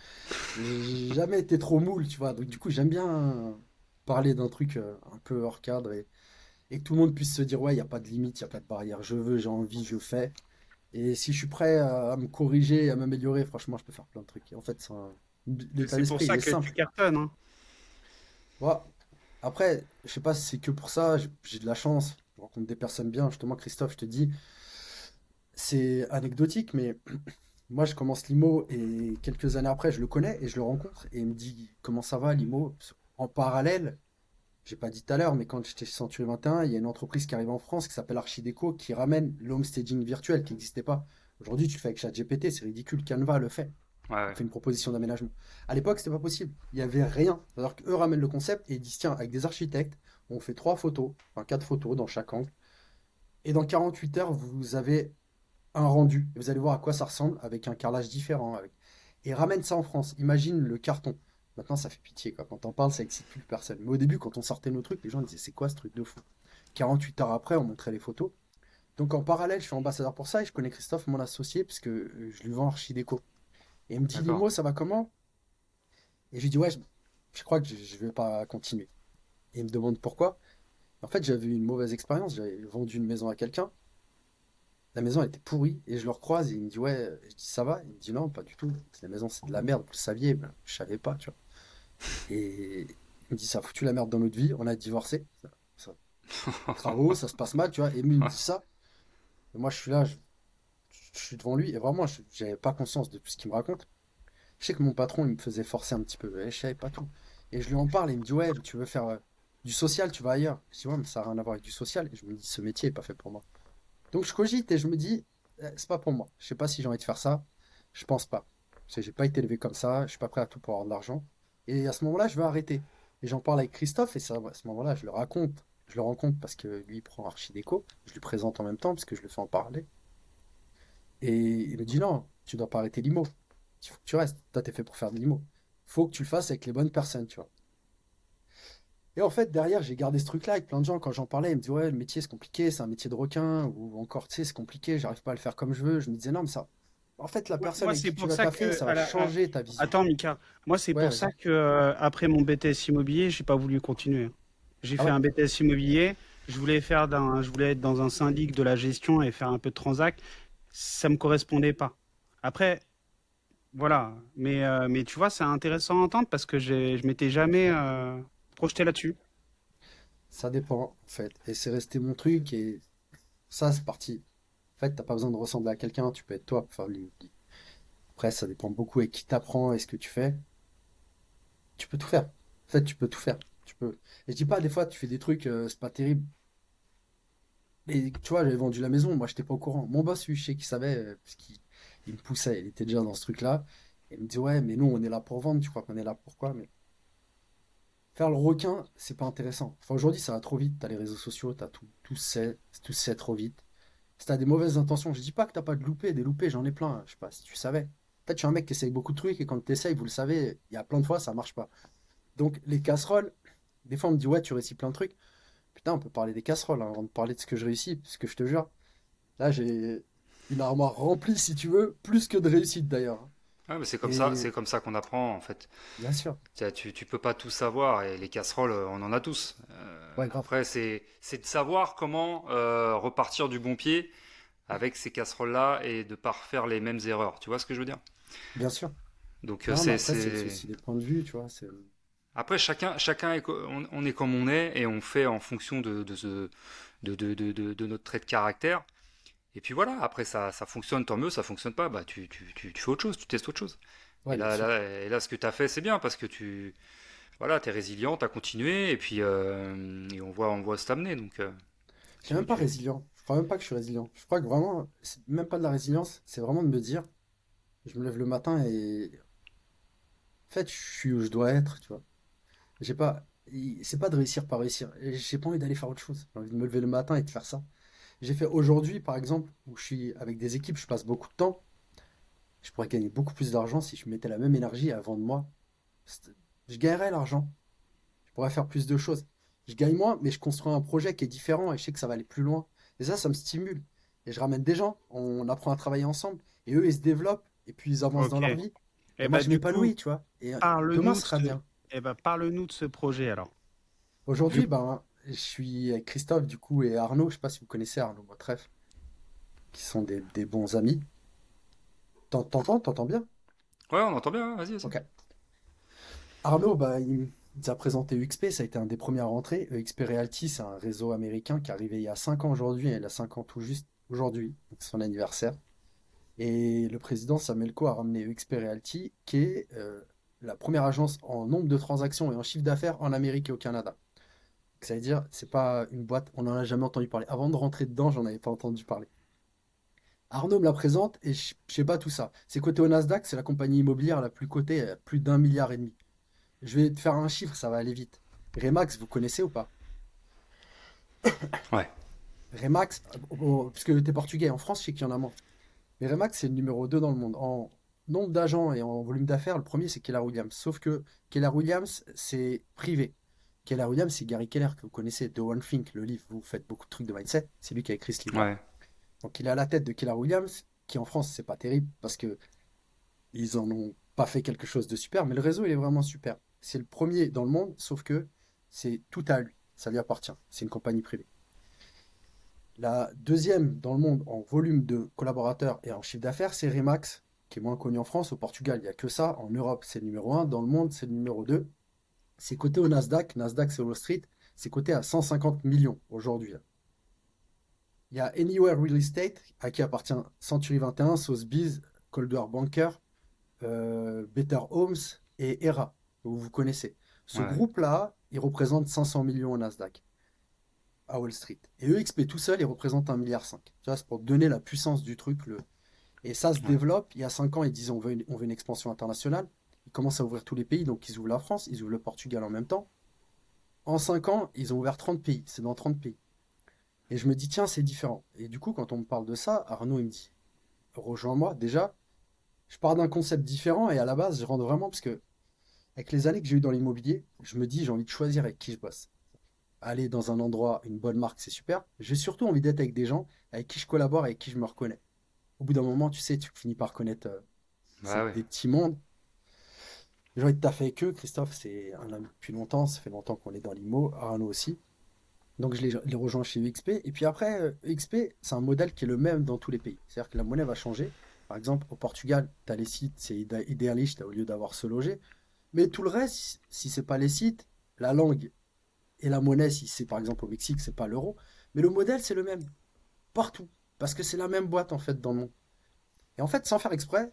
J'ai jamais été trop moule, tu vois. Donc, du coup, j'aime bien parler d'un truc un peu hors cadre et que tout le monde puisse se dire, ouais, il n'y a pas de limite, il n'y a pas de barrière. Je veux, j'ai envie, je fais. Et si je suis prêt à me corriger, à m'améliorer, franchement, je peux faire plein de trucs. Et en fait, l'état C'est pour d'esprit, il ça est que tu simple. cartonnes, hein. Ouais. Après, je sais pas si c'est que pour ça, j'ai de la chance. Je rencontre des personnes bien. Justement, Christophe, je te dis, c'est anecdotique, mais moi, je commence l'IMO et quelques années après, je le connais et je le rencontre et il me dit comment ça va l'IMO. En parallèle, j'ai pas dit tout à l'heure, mais quand j'étais chez Century 21, il y a une entreprise qui arrive en France qui s'appelle Archideco qui ramène le homestaging virtuel qui n'existait pas. Aujourd'hui, tu le fais avec ChatGPT, c'est ridicule. Canva le fait. Ouais, On ouais. fait une proposition d'aménagement. À l'époque, c'était pas possible. Il n'y avait rien. Alors qu'eux ramènent le concept et ils disent tiens, avec des architectes, on fait 3 photos, enfin 4 photos dans chaque angle. Et dans 48 heures, vous avez un rendu. Et vous allez voir à quoi ça ressemble avec un carrelage différent. Et ramène ça en France. Imagine le carton. Maintenant, ça fait pitié, quoi. Quand on parle, ça excite plus personne. Mais au début, quand on sortait nos trucs, les gens disaient c'est quoi ce truc de fou? 48 heures après, on montrait les photos. Donc en parallèle, je suis ambassadeur pour ça et je connais Christophe, mon associé, parce que je lui vends Archideco. Et il me dit D'accord. Limo, ça va comment? Et je lui dis ouais, je crois que je vais pas continuer. Et il me demande pourquoi. En fait, j'avais eu une mauvaise expérience. J'avais vendu une maison à quelqu'un. La maison elle était pourrie et je le recroise et il me dit ouais, je dis ça va? Il me dit non, pas du tout. La maison c'est de la merde, vous le saviez, ben, je savais pas, tu vois. Et il me dit ça a foutu la merde dans notre vie, on a divorcé. Travaux, ça se passe mal, tu vois. Et lui, il me dit ça. Et moi je suis là, je suis devant lui et vraiment, j'avais pas conscience de tout ce qu'il me raconte. Je sais que mon patron, il me faisait forcer un petit peu. Je savais pas tout. Et je lui en parle et il me dit ouais, tu veux faire du social, tu vas ailleurs. Je dis ouais, mais ça n'a rien à voir avec du social. Et je me dis ce métier est pas fait pour moi. Donc je cogite et je me dis, c'est pas pour moi. Je sais pas si j'ai envie de faire ça. Je pense pas. Parce que j'ai pas été élevé comme ça. Je suis pas prêt à tout pour avoir de l'argent. Et à ce moment-là, je vais arrêter. Et j'en parle avec Christophe et ça, à ce moment-là, je le raconte. Je le rencontre parce que lui, il prend Archideco. Je lui présente en même temps parce que je le fais en parler. Et il me dit non, tu dois pas arrêter l'IMO. Il faut que tu restes. Toi, t'es fait pour faire de l'IMO. Faut que tu le fasses avec les bonnes personnes, tu vois. Et en fait, derrière, j'ai gardé ce truc-là avec plein de gens. Quand j'en parlais, ils me disaient, ouais, le métier, c'est compliqué, c'est un métier de requin. Ou encore, tu sais, c'est compliqué, j'arrive pas à le faire comme je veux. Je me disais, non, mais ça. En fait, la personne Moi, avec c'est qui tu pour vas ça taffer, que, ça va changer ta vision. attends, Mika, moi, c'est Ouais, pour ça vas-y. que après mon BTS immobilier, j'ai pas voulu continuer. J'ai Ah fait ouais? un BTS immobilier. Je voulais être dans un syndic de la gestion et faire un peu de transac. Ça me correspondait pas. Après, voilà. Mais tu vois, c'est intéressant à entendre parce que je m'étais jamais projeté là-dessus. Ça dépend, en fait. Et c'est resté mon truc. Et ça, c'est parti. En fait, t'as pas besoin de ressembler à quelqu'un. Tu peux être toi pour faire de l'immobilier. Après, ça dépend beaucoup avec qui t'apprends et ce que tu fais. Tu peux tout faire. En fait, tu peux tout faire. Tu peux. Et je dis pas, des fois, tu fais des trucs, c'est pas terrible. Et tu vois, j'avais vendu la maison, moi, j'étais pas au courant. Mon boss, lui, je sais qu'il savait, parce qu'il me poussait, il était déjà dans ce truc-là. Et il me dit, ouais, mais nous, on est là pour vendre, tu crois qu'on est là pour quoi? Mais faire le requin, c'est pas intéressant. Enfin, aujourd'hui, ça va trop vite, t'as les réseaux sociaux, t'as tout, tout se sait trop vite. Si t'as des mauvaises intentions, je dis pas que t'as pas de loupés, des loupés, j'en ai plein, hein, je sais pas si tu savais. Peut-être je suis un mec qui essaye beaucoup de trucs et quand t'essayes, vous le savez, il y a plein de fois, ça marche pas. Donc, les casseroles, des fois, on me dit, ouais, tu réussis plein de trucs. Putain, on peut parler des casseroles, hein, avant de parler de ce que je réussis, parce que je te jure, là, j'ai une armoire remplie, si tu veux, plus que de réussite d'ailleurs. Ah, mais Et c'est comme ça qu'on apprend en fait. bien sûr, Tu peux pas tout savoir et les casseroles, on en a tous. ouais, grave, Après, c'est de savoir comment repartir du bon pied avec ces casseroles-là et de pas refaire les mêmes erreurs. Tu vois ce que je veux dire? bien sûr. Donc Non, mais après, c'est aussi des points de vue, tu vois. après chacun on est comme on est et on fait en fonction de notre trait de caractère. Et puis voilà, après ça fonctionne, tant mieux, ça fonctionne pas, bah tu fais autre chose, tu testes autre chose. Ouais, bien sûr. Et là, ce que tu as fait, c'est bien parce que voilà, t'es résilient, t'as continué et puis et on voit se t'amener. Donc Je suis même pas tu... résilient. Je crois même pas que je suis résilient. Je crois que vraiment, c'est même pas de la résilience, c'est vraiment de me dire, je me lève le matin et en fait, je suis où je dois être, tu vois. J'ai pas, c'est pas de réussir par réussir. Et j'ai pas envie d'aller faire autre chose. J'ai envie de me lever le matin et de faire ça. J'ai fait aujourd'hui, par exemple, où je suis avec des équipes, je passe beaucoup de temps. Je pourrais gagner beaucoup plus d'argent si je mettais la même énergie à vendre moi. Je gagnerais l'argent. Je pourrais faire plus de choses. Je gagne moins, mais je construis un projet qui est différent et je sais que ça va aller plus loin. Et ça me stimule. Et je ramène des gens, on apprend à travailler ensemble. Et eux, ils se développent et puis ils avancent dans Ok. leur vie. Et Et moi, bah je du coup, m'épanouis, tu vois. Et demain parle-nous de sera ce, bien. parle-nous de ce projet alors. Aujourd'hui, Du ben, je suis avec Christophe, du coup, et Arnaud. Je sais pas si vous connaissez Arnaud Motref, qui sont des bons amis. T'entends bien? Ouais, on entend bien, hein, vas-y, vas-y. Ok. Arnaud, bah, il nous a présenté EXP, ça a été un des premiers à rentrer. EXP Realty, c'est un réseau américain qui est arrivé il y a 5 ans aujourd'hui, et il a 5 ans tout juste aujourd'hui, donc c'est son anniversaire. Et le président Samuel Coe a ramené EXP Realty, qui est la première agence en nombre de transactions et en chiffre d'affaires en Amérique et au Canada. Donc, ça veut dire, c'est pas une boîte, on n'en a jamais entendu parler. Avant de rentrer dedans, j'en avais pas entendu parler. Arnaud me la présente et je sais pas tout ça. C'est coté au Nasdaq, c'est la compagnie immobilière la plus cotée, à plus d'un milliard et demi. Je vais te faire un chiffre, ça va aller vite. Remax, vous connaissez ou pas? Ouais, Remax, parce que t'es portugais, en France, je sais qu'il y en a moins. Mais Remax, c'est le numéro 2 dans le monde. En nombre d'agents et en volume d'affaires, le premier, c'est Keller Williams. Sauf que Keller Williams, c'est privé. Keller Williams, c'est Gary Keller, que vous connaissez, de One Think, le livre, vous faites beaucoup de trucs de mindset. C'est lui qui a écrit ce livre-là. ouais, Donc il est à la tête de Keller Williams, qui en France, c'est pas terrible, parce que ils en ont pas fait quelque chose de super, mais le réseau, il est vraiment super. C'est le premier dans le monde, sauf que c'est tout à lui. Ça lui appartient. C'est une compagnie privée. La deuxième dans le monde en volume de collaborateurs et en chiffre d'affaires, c'est Remax, qui est moins connu en France. Au Portugal, il n'y a que ça. En Europe, c'est le numéro un. Dans le monde, c'est le numéro 2. C'est coté au Nasdaq. Nasdaq, c'est Wall Street. C'est coté à 150 millions aujourd'hui. Il y a Anywhere Real Estate, à qui appartient Century 21, Sotheby's, Coldwell Banker, Better Homes et ERA, que vous connaissez. Ce ouais, groupe-là, il représente 500 millions au Nasdaq, à Wall Street. Et EXP tout seul, il représente 1,5 milliard. Tu vois, c'est pour donner la puissance du truc. Et ça se ouais, développe. Il y a 5 ans, ils disent on veut une expansion internationale. Ils commencent à ouvrir tous les pays, donc ils ouvrent la France, ils ouvrent le Portugal en même temps. En 5 ans, ils ont ouvert 30 pays. C'est dans 30 pays. Et je me dis, tiens, c'est différent. Et du coup, quand on me parle de ça, Arnaud, il me dit, rejoins-moi. Déjà, je pars d'un concept différent et à la base, je rentre vraiment parce que avec les années que j'ai eues dans l'immobilier, je me dis, j'ai envie de choisir avec qui je bosse. Aller dans un endroit, une bonne marque, c'est super. J'ai surtout envie d'être avec des gens avec qui je collabore, avec qui je me reconnais. Au bout d'un moment, tu sais, tu finis par connaître Bah ouais. des petits mondes. J'ai envie de taffer avec eux. Christophe, c'est un ami depuis longtemps. Ça fait longtemps qu'on est dans l'IMO. Arnaud aussi. Donc je les rejoins chez UXP. Et puis après, UXP, c'est un modèle qui est le même dans tous les pays. C'est-à-dire que la monnaie va changer. Par exemple, au Portugal, tu as les sites, c'est idéaliste au lieu d'avoir se loger. Mais tout le reste, si c'est pas les sites, la langue et la monnaie, si c'est par exemple au Mexique, c'est pas l'euro. Mais le modèle, c'est le même. Partout. Parce que c'est la même boîte en fait dans le monde. Et en fait, sans faire exprès,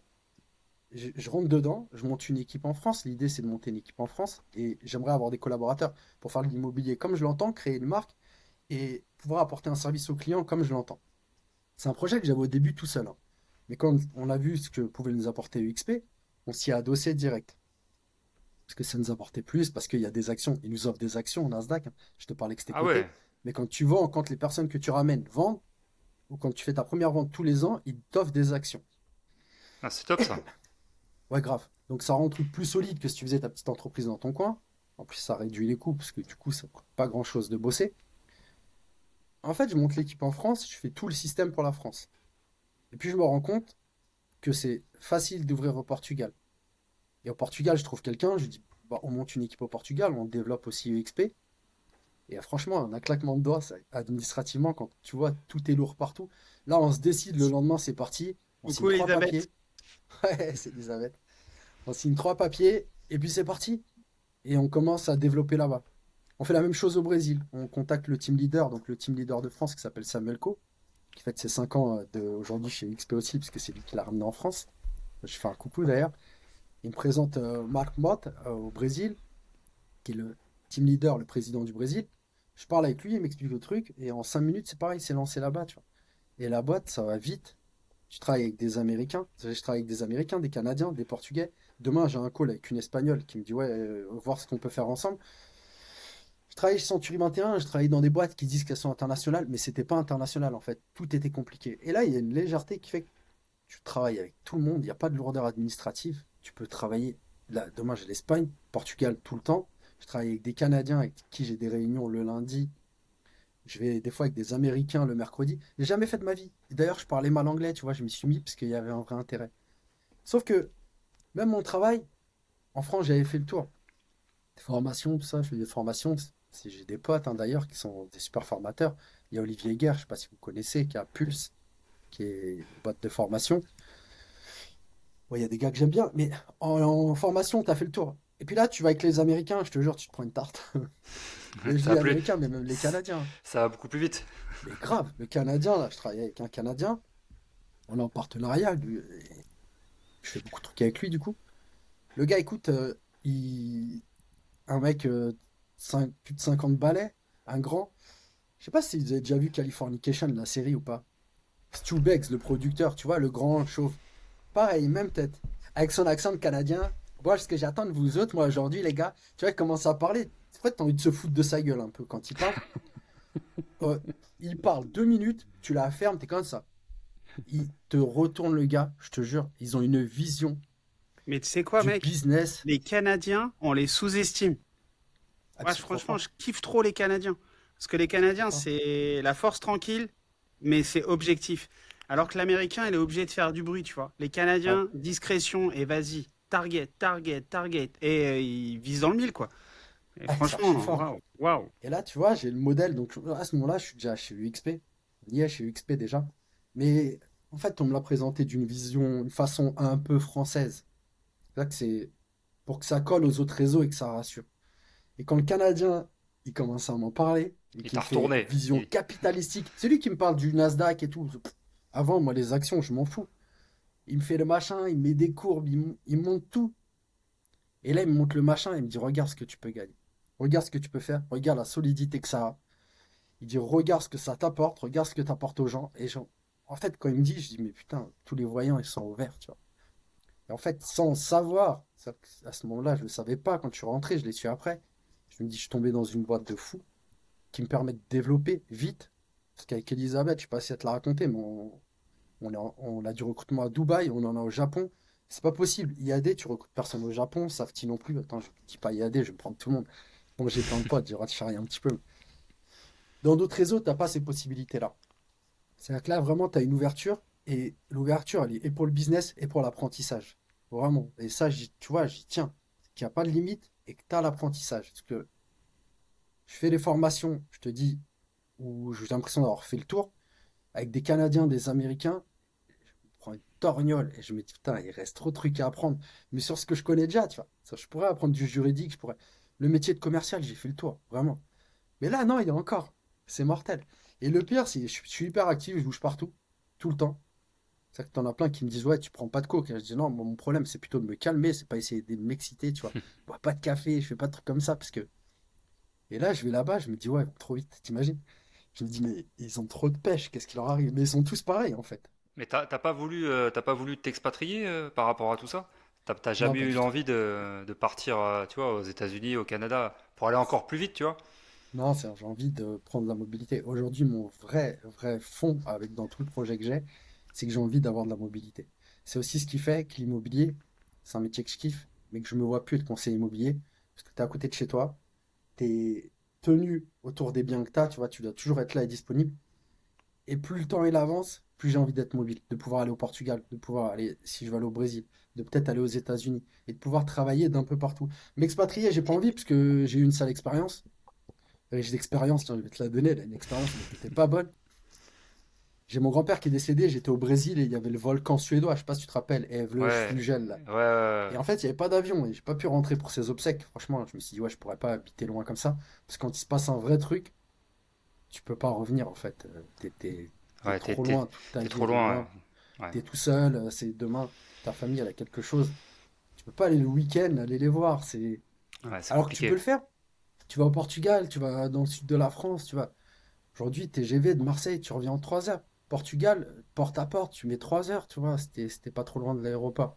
je rentre dedans, je monte une équipe en France. L'idée, c'est de monter une équipe en France. Et j'aimerais avoir des collaborateurs pour faire de l'immobilier comme je l'entends, créer une marque et pouvoir apporter un service aux clients comme je l'entends. C'est un projet que j'avais au début tout seul, hein. Mais quand on a vu ce que pouvait nous apporter UXP, on s'y a adossé direct. Parce que ça nous apportait plus, parce qu'il y a des actions. Ils nous offrent des actions au Nasdaq, hein. Je te parlais que c'était Ah ouais. coté. Mais quand tu vends, quand les personnes que tu ramènes vendent, ou quand tu fais ta première vente tous les ans, ils t'offrent des actions. Ah, c'est top ça. Ouais, grave. Donc ça rend le truc plus solide que si tu faisais ta petite entreprise dans ton coin. En plus, ça réduit les coûts, parce que du coup, ça coûte pas grand-chose de bosser. En fait, je monte l'équipe en France, je fais tout le système pour la France. Et puis je me rends compte que c'est facile d'ouvrir au Portugal. Et au Portugal, je trouve quelqu'un, je dis, bah, on monte une équipe au Portugal, on développe aussi UXP. Et franchement, un claquement de doigts, administrativement, quand tu vois, tout est lourd partout. Là, on se décide, le lendemain, c'est parti. On signe Coucou trois Elisabeth. papiers. Ouais, c'est Elisabeth. On signe trois papiers, et puis c'est parti. Et on commence à développer là-bas. On fait la même chose au Brésil. On contacte le team leader, donc le team leader de France qui s'appelle Samuel Co, qui fête ses 5 ans aujourd'hui chez XP aussi, parce que c'est lui qui l'a ramené en France. Je fais un coucou d'ailleurs. Il me présente Marc Mott au Brésil, qui est le team leader, le président du Brésil. Je parle avec lui, il m'explique le truc, et en 5 minutes, c'est pareil, il s'est lancé là-bas, tu vois. Et la boîte, ça va vite. Tu travailles avec des Américains, je travaille avec des Américains, des Canadiens, des Portugais. Demain, j'ai un call avec une Espagnole qui me dit, ouais, voir ce qu'on peut faire ensemble. Je travaillais chez Century 21, je travaillais dans des boîtes qui disent qu'elles sont internationales, mais c'était pas international en fait. Tout était compliqué. Et là, il y a une légèreté qui fait que tu travailles avec tout le monde, il n'y a pas de lourdeur administrative. Tu peux travailler. Là, demain, j'ai l'Espagne, Portugal tout le temps. Je travaille avec des Canadiens avec qui j'ai des réunions le lundi. Je vais des fois avec des Américains le mercredi. J'ai jamais fait de ma vie. Et d'ailleurs, je parlais mal anglais, tu vois, je m'y suis mis parce qu'il y avait un vrai intérêt. Sauf que même mon travail, en France, j'avais fait le tour. Des formations, tout ça, je fais des formations. J'ai des potes hein, d'ailleurs qui sont des super formateurs. Il y a Olivier Guerre, je ne sais pas si vous connaissez, qui a Pulse, qui est une boîte de formation. Ouais, il y a des gars que j'aime bien, mais en formation, tu as fait le tour. Et puis là, tu vas avec les Américains, je te jure, tu te prends une tarte. Mais je Ça dis va plus. Américains, mais même les Canadiens. Ça va beaucoup plus vite. Mais grave, le Canadien, là, je travaillais avec un Canadien, on est en partenariat, je fais beaucoup de trucs avec lui du coup. Le gars, écoute, un mec, plus de 50 balais, un grand. Je sais pas si vous avez déjà vu Californication, la série ou pas. Stu Beggs, le producteur, tu vois, le grand chauve. Pareil, même tête. Avec son accent de canadien. Moi, ce que j'attends de vous autres, moi, aujourd'hui, les gars, tu vois, il commence à parler. C'est vrai que t'as envie de se foutre de sa gueule un peu quand il parle. Euh, il parle 2 minutes, tu la fermes, t'es comme ça. Il te retourne le gars, je te jure. Ils ont une vision Mais tu sais quoi, du mec? business. Les Canadiens, on les sous-estime. Ah, Moi, tu crois franchement, pas? je kiffe trop les Canadiens. Parce que les Tu crois Canadiens, pas? c'est la force tranquille, mais c'est objectif. Alors que l'Américain, il est obligé de faire du bruit, tu vois. Les Ouais. Canadiens, discrétion et vas-y. Target, target, target. Et ils visent dans le mille, quoi. Et Ah, c'est franchement, archi fort. waouh, waouh. Et là, tu vois, j'ai le modèle. Donc, à ce moment-là, je suis déjà chez UXP. On y est chez UXP déjà. Mais en fait, on me l'a présenté d'une vision, une façon un peu française. C'est-à-dire que c'est pour que ça colle aux autres réseaux et que ça rassure. Et quand le Canadien, il commence à m'en parler, et Il qu'il t'a me fait retourné. vision capitalistique, c'est lui qui me parle du Nasdaq et tout. Avant, moi, les actions, je m'en fous. Il me fait le machin, il me met des courbes, il me montre tout. Et là, il me montre le machin, il me dit, regarde ce que tu peux gagner. Regarde ce que tu peux faire. Regarde la solidité que ça a. Il dit, regarde ce que ça t'apporte, regarde ce que t'apportes aux gens. Et en fait, quand il me dit, je dis, mais putain, tous les voyants, ils sont ouverts, tu vois. Et en fait, sans savoir, à ce moment-là, je ne le savais pas. Quand je suis rentré, je l'ai su après. Je me dis, je suis tombé dans une boîte de fou qui me permet de développer vite. Parce qu'avec Elisabeth, je ne sais pas si elle te l'a raconté, mais on a du recrutement à Dubaï, on en a au Japon. C'est pas possible. IAD, tu recrutes personne au Japon, Safety non plus. Attends, je dis pas IAD, je vais prendre tout le monde. Bon, j'ai plein de potes, j'ai raté un petit peu. Dans d'autres réseaux, t'as pas ces possibilités-là. C'est-à-dire que là, vraiment, tu as une ouverture, et l'ouverture, elle est et pour le business et pour l'apprentissage. Vraiment. Et ça, tu vois, j'y tiens. Qu'il n'y a pas de limite et que tu as l'apprentissage. Parce que je fais des formations, je te dis, où j'ai l'impression d'avoir fait le tour, avec des Canadiens, des Américains, je prends une torgnole et je me dis, putain, il reste trop de trucs à apprendre. Mais sur ce que je connais déjà, tu vois. Je pourrais apprendre du juridique, je pourrais. Le métier de commercial, j'ai fait le tour, vraiment. Mais là, non, il y a encore. C'est mortel. Et le pire, c'est que je suis hyper actif, je bouge partout, tout le temps. C'est-à-dire que t'en as plein qui me disent, ouais, tu prends pas de coke. Et je dis, non, moi, mon problème, c'est plutôt de me calmer, c'est pas essayer de m'exciter, tu vois. Je bois pas de café, je fais pas de trucs comme ça, parce que. Et là, je vais là-bas, je me dis, ouais, ils vont trop vite, t'imagines? Je me dis, mais ils ont trop de pêche, qu'est-ce qui leur arrive? Mais ils sont tous pareils, en fait. Mais t'as pas voulu t'expatrier par rapport à tout ça? T'as Non, jamais pas eu du tout. l'envie de partir, tu vois, aux États-Unis, au Canada, pour aller encore plus vite, tu vois? Non, j'ai envie de prendre la mobilité. Aujourd'hui, mon vrai fond avec dans tout le projet que j'ai, c'est que j'ai envie d'avoir de la mobilité. C'est aussi ce qui fait que l'immobilier, c'est un métier que je kiffe, mais que je me vois plus être conseiller immobilier, parce que tu es à côté de chez toi, tu es tenu autour des biens que tu as, tu vois, tu dois toujours être là et disponible. Et plus le temps il avance, plus j'ai envie d'être mobile, de pouvoir aller au Portugal, de pouvoir aller, si je veux aller au Brésil, de peut-être aller aux États-Unis, et de pouvoir travailler d'un peu partout. M'expatrier, j'ai pas envie, parce que j'ai eu une sale expérience. J'ai l'expérience, tiens, je vais te la donner, là, une expérience, mais qui n'était pas bonne. J'ai mon grand-père qui est décédé, j'étais au Brésil et il y avait le volcan suédois, je sais pas si tu te rappelles, Ouais, Flugel, là. ouais, ouais. Et en fait, il n'y avait pas d'avion et j'ai pas pu rentrer pour ses obsèques. Franchement, je me suis dit, ouais, je pourrais pas habiter loin comme ça. Parce que quand il se passe un vrai truc, tu peux pas revenir en fait. T'es Ouais, trop loin, toute ta t'es vie trop elle est loin. loin. Ouais, ouais, T'es tout seul, c'est demain, ta famille elle a quelque chose. Tu peux pas aller le week-end, aller les voir. ouais, c'est Alors que tu peux compliqué. le faire. Tu vas au Portugal, tu vas dans le sud de la France, tu vas. Aujourd'hui, TGV de Marseille, tu reviens en 3 heures. Portugal, porte à porte, tu mets 3 heures, tu vois, c'était pas trop loin de l'aéroport.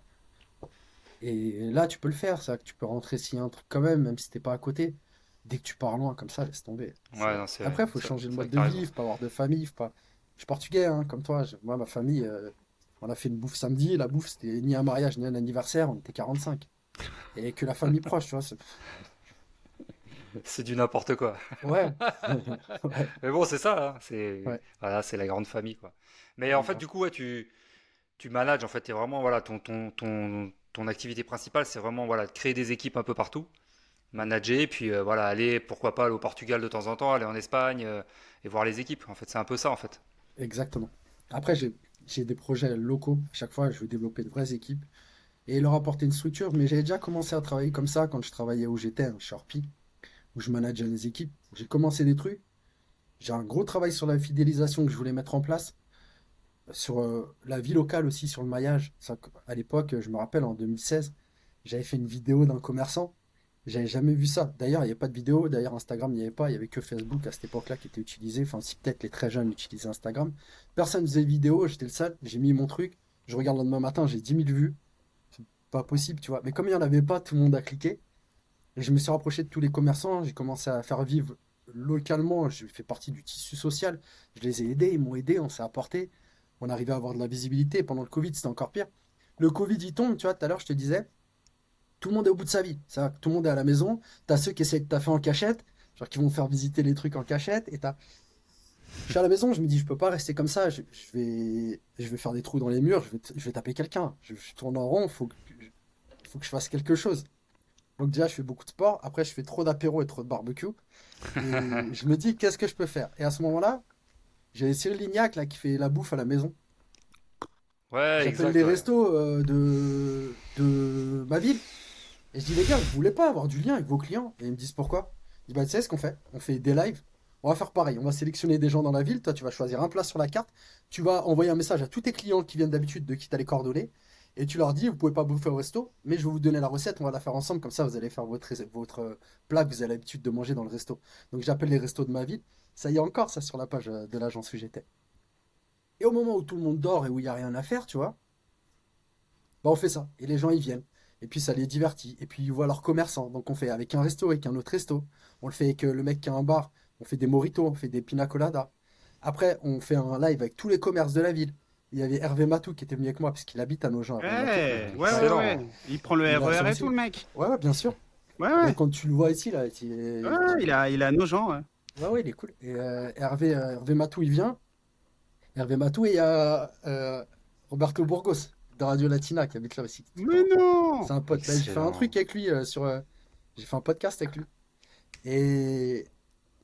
Et là, tu peux le faire, ça, que tu peux rentrer s'il y a un truc quand même, même si t'es pas à côté. Dès que tu pars loin comme ça, laisse tomber. Ouais, non, Après, il faut changer le c'est vrai mode que de t'as vie, raison. faut pas avoir de famille, faut pas. Je suis portugais, hein, comme toi. Moi, ma famille, on a fait une bouffe samedi. La bouffe, c'était ni un mariage ni un anniversaire, on était 45. Et que la famille proche, tu vois. C'est du n'importe quoi. Ouais. Ouais. Mais bon, c'est ça, hein, c'est Ouais. voilà, c'est la grande famille, quoi. Mais en Ouais, fait, grave. du coup, ouais, tu manages, en fait, t'es vraiment, voilà, ton activité principale, c'est vraiment, voilà, de créer des équipes un peu partout, manager, et puis voilà, aller, pourquoi pas, aller au Portugal de temps en temps, aller en Espagne et voir les équipes. En fait, c'est un peu ça, en fait. Exactement. Après, j'ai des projets locaux. À chaque fois, je veux développer de vraies équipes et leur apporter une structure. Mais j'avais déjà commencé à travailler comme ça quand je travaillais où j'étais, hein, chez Orpi, où je manageais les équipes. J'ai commencé des trucs. J'ai un gros travail sur la fidélisation que je voulais mettre en place, sur la vie locale aussi, sur le maillage. À l'époque, je me rappelle, en 2016, j'avais fait une vidéo d'un commerçant. J'avais jamais vu ça. D'ailleurs, il n'y avait pas de vidéo. D'ailleurs, Instagram, il n'y avait pas. Il n'y avait que Facebook à cette époque-là qui était utilisé. Enfin, si peut-être les très jeunes utilisaient Instagram. Personne ne faisait de vidéo. J'étais le seul. J'ai mis mon truc. Je regarde le lendemain matin, j'ai 10 000 vues. C'est pas possible, tu vois. Mais comme il n'y en avait pas, tout le monde a cliqué. Et je me suis rapproché de tous les commerçants. J'ai commencé à faire vivre localement. Je fais partie du tissu social. Je les ai aidés. Ils m'ont aidé. On s'est apporté. On arrivait à avoir de la visibilité. Pendant le Covid, c'était encore pire. Le Covid, il tombe. Tu vois, tout à l'heure, je te disais tout le monde est au bout de sa vie. Ça, tout le monde est à la maison. T'as ceux qui essaient de taffer en cachette, genre qui vont faire visiter les trucs en cachette. Je suis à la maison, je me dis, je peux pas rester comme ça. Je vais faire des trous dans les murs. Je vais taper quelqu'un. Je tourne en rond. Faut que je fasse quelque chose. Donc déjà, je fais beaucoup de sport. Après, je fais trop d'apéro et trop de barbecue. Et je me dis, qu'est-ce que je peux faire? Et à ce moment-là, j'ai Cyril Lignac là qui fait la bouffe à la maison. Ouais, J'appelle exact, les ouais. restos de ma ville. Et je dis, les gars, vous voulez pas avoir du lien avec vos clients? Et ils me disent pourquoi? Je dis, bah, tu sais ce qu'on fait? On fait des lives. On va faire pareil. On va sélectionner des gens dans la ville. Toi, tu vas choisir un plat sur la carte. Tu vas envoyer un message à tous tes clients qui viennent d'habitude de qui t'as les coordonnées. Et tu leur dis, vous pouvez pas bouffer au resto, mais je vais vous donner la recette. On va la faire ensemble. Comme ça, vous allez faire votre plat que vous avez l'habitude de manger dans le resto. Donc, j'appelle les restos de ma ville. Ça y est encore, ça, sur la page de l'agence où j'étais. Et au moment où tout le monde dort et où il n'y a rien à faire, tu vois, bah on fait ça. Et les gens, ils viennent. Et puis ça les divertit. Et puis ils voient leurs commerçants. Donc on fait avec un resto, avec un autre resto. On le fait avec le mec qui a un bar. On fait des mojitos, on fait des pina coladas. Après, on fait un live avec tous les commerces de la ville. il y avait Hervé Matou qui était venu avec moi, parce qu'il habite à Nogent, Hervé Matou. Ouais, ouais, ouais, Excellent. ouais. Il prend le Il a RER et sorti. tout, le mec. Ouais, ouais, bien sûr. Ouais, Bah, ouais. quand tu le vois ici, là, Ouais, il a nos gens, ouais. ouais, ouais, il est cool. Et Hervé Matou, il vient. Hervé Matou et il y a Roberto Burgos de Radio Latina qui habite là aussi. Mais non! C'est un pote. Bah, j'ai fait un Excellent. truc avec lui j'ai fait un podcast avec lui. Et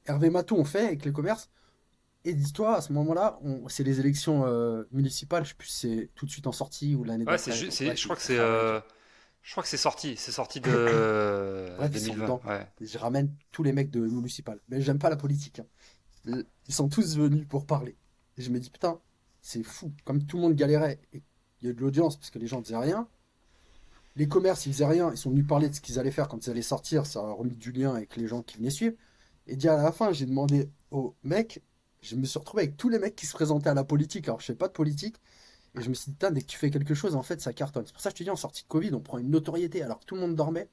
Hervé Matou, on fait avec les commerces. Et dis-toi, à ce moment-là, c'est les élections municipales. Je sais plus si c'est tout de suite en sortie ou l'année Ouais, d'après. Donc, je bref, crois il que travaille, tu vois. je crois que c'est sorti de Bref, ils sont 2020. dedans. Ouais. Et je ramène tous les mecs de municipal. Mais j'aime pas la politique, hein. Ils sont tous venus pour parler. Et je me dis, putain, c'est fou. Comme tout le monde galérait et il y a eu de l'audience parce que les gens disaient rien. Les commerces, ils faisaient rien. Ils sont venus parler de ce qu'ils allaient faire quand ils allaient sortir. Ça a remis du lien avec les gens qui venaient suivre. Et dire à la fin, j'ai demandé aux mecs, je me suis retrouvé avec tous les mecs qui se présentaient à la politique. Alors, je fais pas de politique. Et je me suis dit, putain, dès que tu fais quelque chose, en fait, ça cartonne. C'est pour ça que je te dis, en sortie de Covid, on prend une notoriété alors que tout le monde dormait.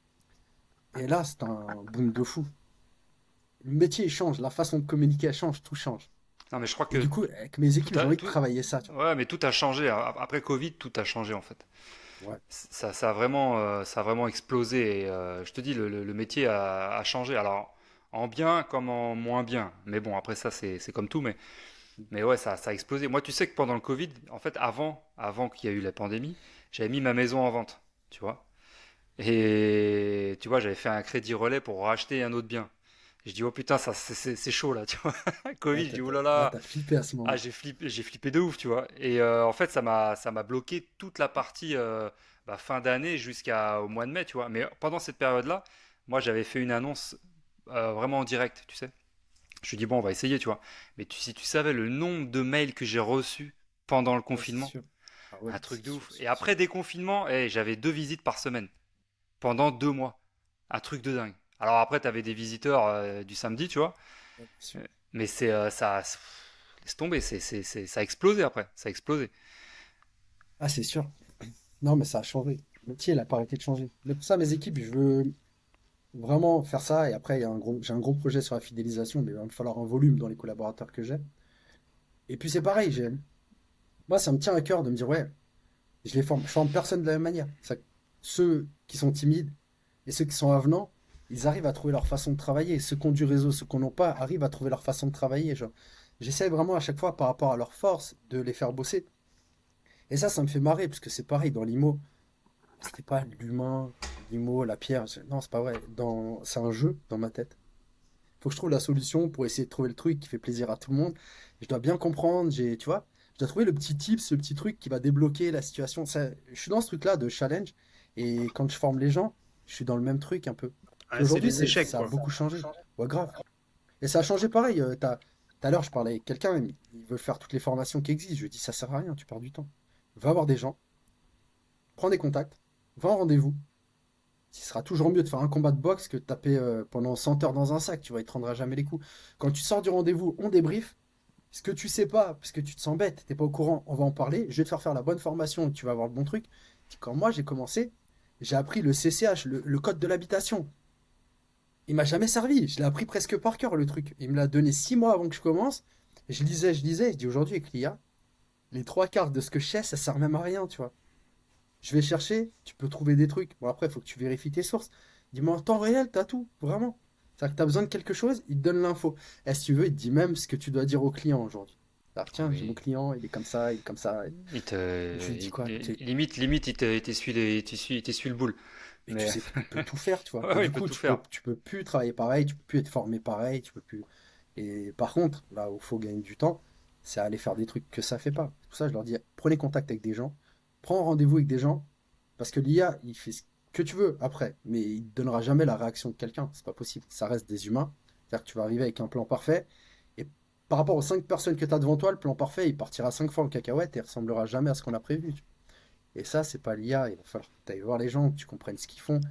Et là, c'est un boom de fou. Le métier il change, la façon de communiquer elle change, tout change. Non, mais je crois Et que du coup, avec mes équipes, j'ai envie de tout, travailler ça, tu ouais, mais tout a changé. Après Covid, tout a changé en fait. vois. Ouais, Ça a vraiment explosé. Et, je te dis, le métier a changé. Alors, en bien comme en moins bien. Mais bon, après ça, c'est comme tout. Mais ouais, ça a explosé. Moi, tu sais que pendant le Covid, en fait, avant qu'il y ait eu la pandémie, j'avais mis ma maison en vente. Tu vois? Et tu vois, j'avais fait un crédit relais pour racheter un autre bien. Je dis, oh putain, ça, c'est chaud là, tu vois. ouais, Covid, je dis, oh là là. t'as flippé à ce Ah, moment. j'ai flippé de ouf, tu vois. Et en fait, ça m'a bloqué toute la partie fin d'année jusqu'au mois de mai, tu vois. Mais pendant cette période-là, moi, j'avais fait une annonce vraiment en direct, tu sais. Je me dis, bon, on va essayer, tu vois. Mais si tu savais le nombre de mails que j'ai reçus pendant le Ouais, c'est confinement, sûr. Ah ouais, un truc c'est de sûr, ouf. Et sûr, sûr. après déconfinement, j'avais 2 visites par semaine pendant 2 mois. Un truc de dingue. Alors après, tu avais des visiteurs du samedi, tu vois. Ouais, bien sûr. Mais laisse tomber, ça a explosé après. Ça a explosé. Ah, c'est sûr. Non, mais ça a changé. Le métier, il a pas arrêté de changer. Mais pour ça, mes équipes, je veux vraiment faire ça. Et après, j'ai un gros projet sur la fidélisation, mais il va me falloir un volume dans les collaborateurs que j'ai. Et puis, c'est pareil, moi, ça me tient à cœur de me dire, ouais, je forme personne de la même manière. Ceux qui sont timides et ceux qui sont avenants, ils arrivent à trouver leur façon de travailler. Ceux qui ont du réseau, ceux qui n'en ont pas, arrivent à trouver leur façon de travailler. Genre, j'essaie vraiment à chaque fois, par rapport à leurs forces, de les faire bosser. Et ça me fait marrer, parce que c'est pareil dans l'IMO. C'était pas l'humain, l'IMO, la pierre. Non, c'est pas vrai. C'est un jeu dans ma tête. Faut que je trouve la solution pour essayer de trouver le truc qui fait plaisir à tout le monde. Je dois bien comprendre, tu vois, je dois trouver le petit tip, ce petit truc qui va débloquer la situation. Je suis dans ce truc-là de challenge. Et quand je forme les gens, je suis dans le même truc un peu. Puis Ouais, c'est aujourd'hui, les échecs, ça a quoi. beaucoup changé. Ouais, grave. Et ça a changé pareil. Tout à l'heure, je parlais avec quelqu'un, il veut faire toutes les formations qui existent. Je lui dis, ça sert à rien, tu perds du temps. Va voir des gens, prends des contacts, va en rendez-vous. Ce sera toujours mieux de faire un combat de boxe que de taper pendant 100 heures dans un sac, tu vois, il te rendra jamais les coups. Quand tu sors du rendez-vous, on débrief. Ce que tu sais pas, parce que tu te sens bête, t'es pas au courant, on va en parler. Je vais te faire la bonne formation, tu vas avoir le bon truc. Quand moi j'ai commencé, j'ai appris le CCH, le code de l'habitation. Il m'a jamais servi. Je l'ai appris presque par cœur le truc. Il me l'a donné 6 mois avant que je commence. Je lisais. Je dis aujourd'hui avec l'IA, les trois quarts de ce que je sais, ça sert même à rien, tu vois. Je vais chercher, tu peux trouver des trucs. Bon, après, il faut que tu vérifies tes sources. Dis-moi en temps réel, t'as tout, vraiment. C'est-à-dire que t'as besoin de quelque chose, il te donne l'info. Et si tu veux, il te dit même ce que tu dois dire au client aujourd'hui. Alors, tiens, j'ai mon Oui. client, il est comme ça, il est comme ça. Je lui dis quoi? Limite, il t'essuie il t'essuie le boule. Mais tu Mais sais, il peut tout faire, tu vois. ouais, Et ouais, il du peut coup, tout faire. tu peux plus travailler pareil, tu peux plus être formé pareil, tu peux plus. Et par contre, là où il faut gagner du temps, c'est aller faire des trucs que ça fait pas. C'est pour ça que je leur dis, prenez contact avec des gens, prends rendez-vous avec des gens, parce que l'IA, il fait ce que tu veux après, mais il ne donnera jamais la réaction de quelqu'un. C'est pas possible. Ça reste des humains. C'est-à-dire que tu vas arriver avec un plan parfait, et par rapport aux 5 personnes que tu as devant toi, le plan parfait, il partira 5 fois en cacahuète et il ressemblera jamais à ce qu'on a prévu. Et ça, c'est pas l'IA. Il va falloir que tu ailles voir les gens, que tu comprennes ce qu'ils font, que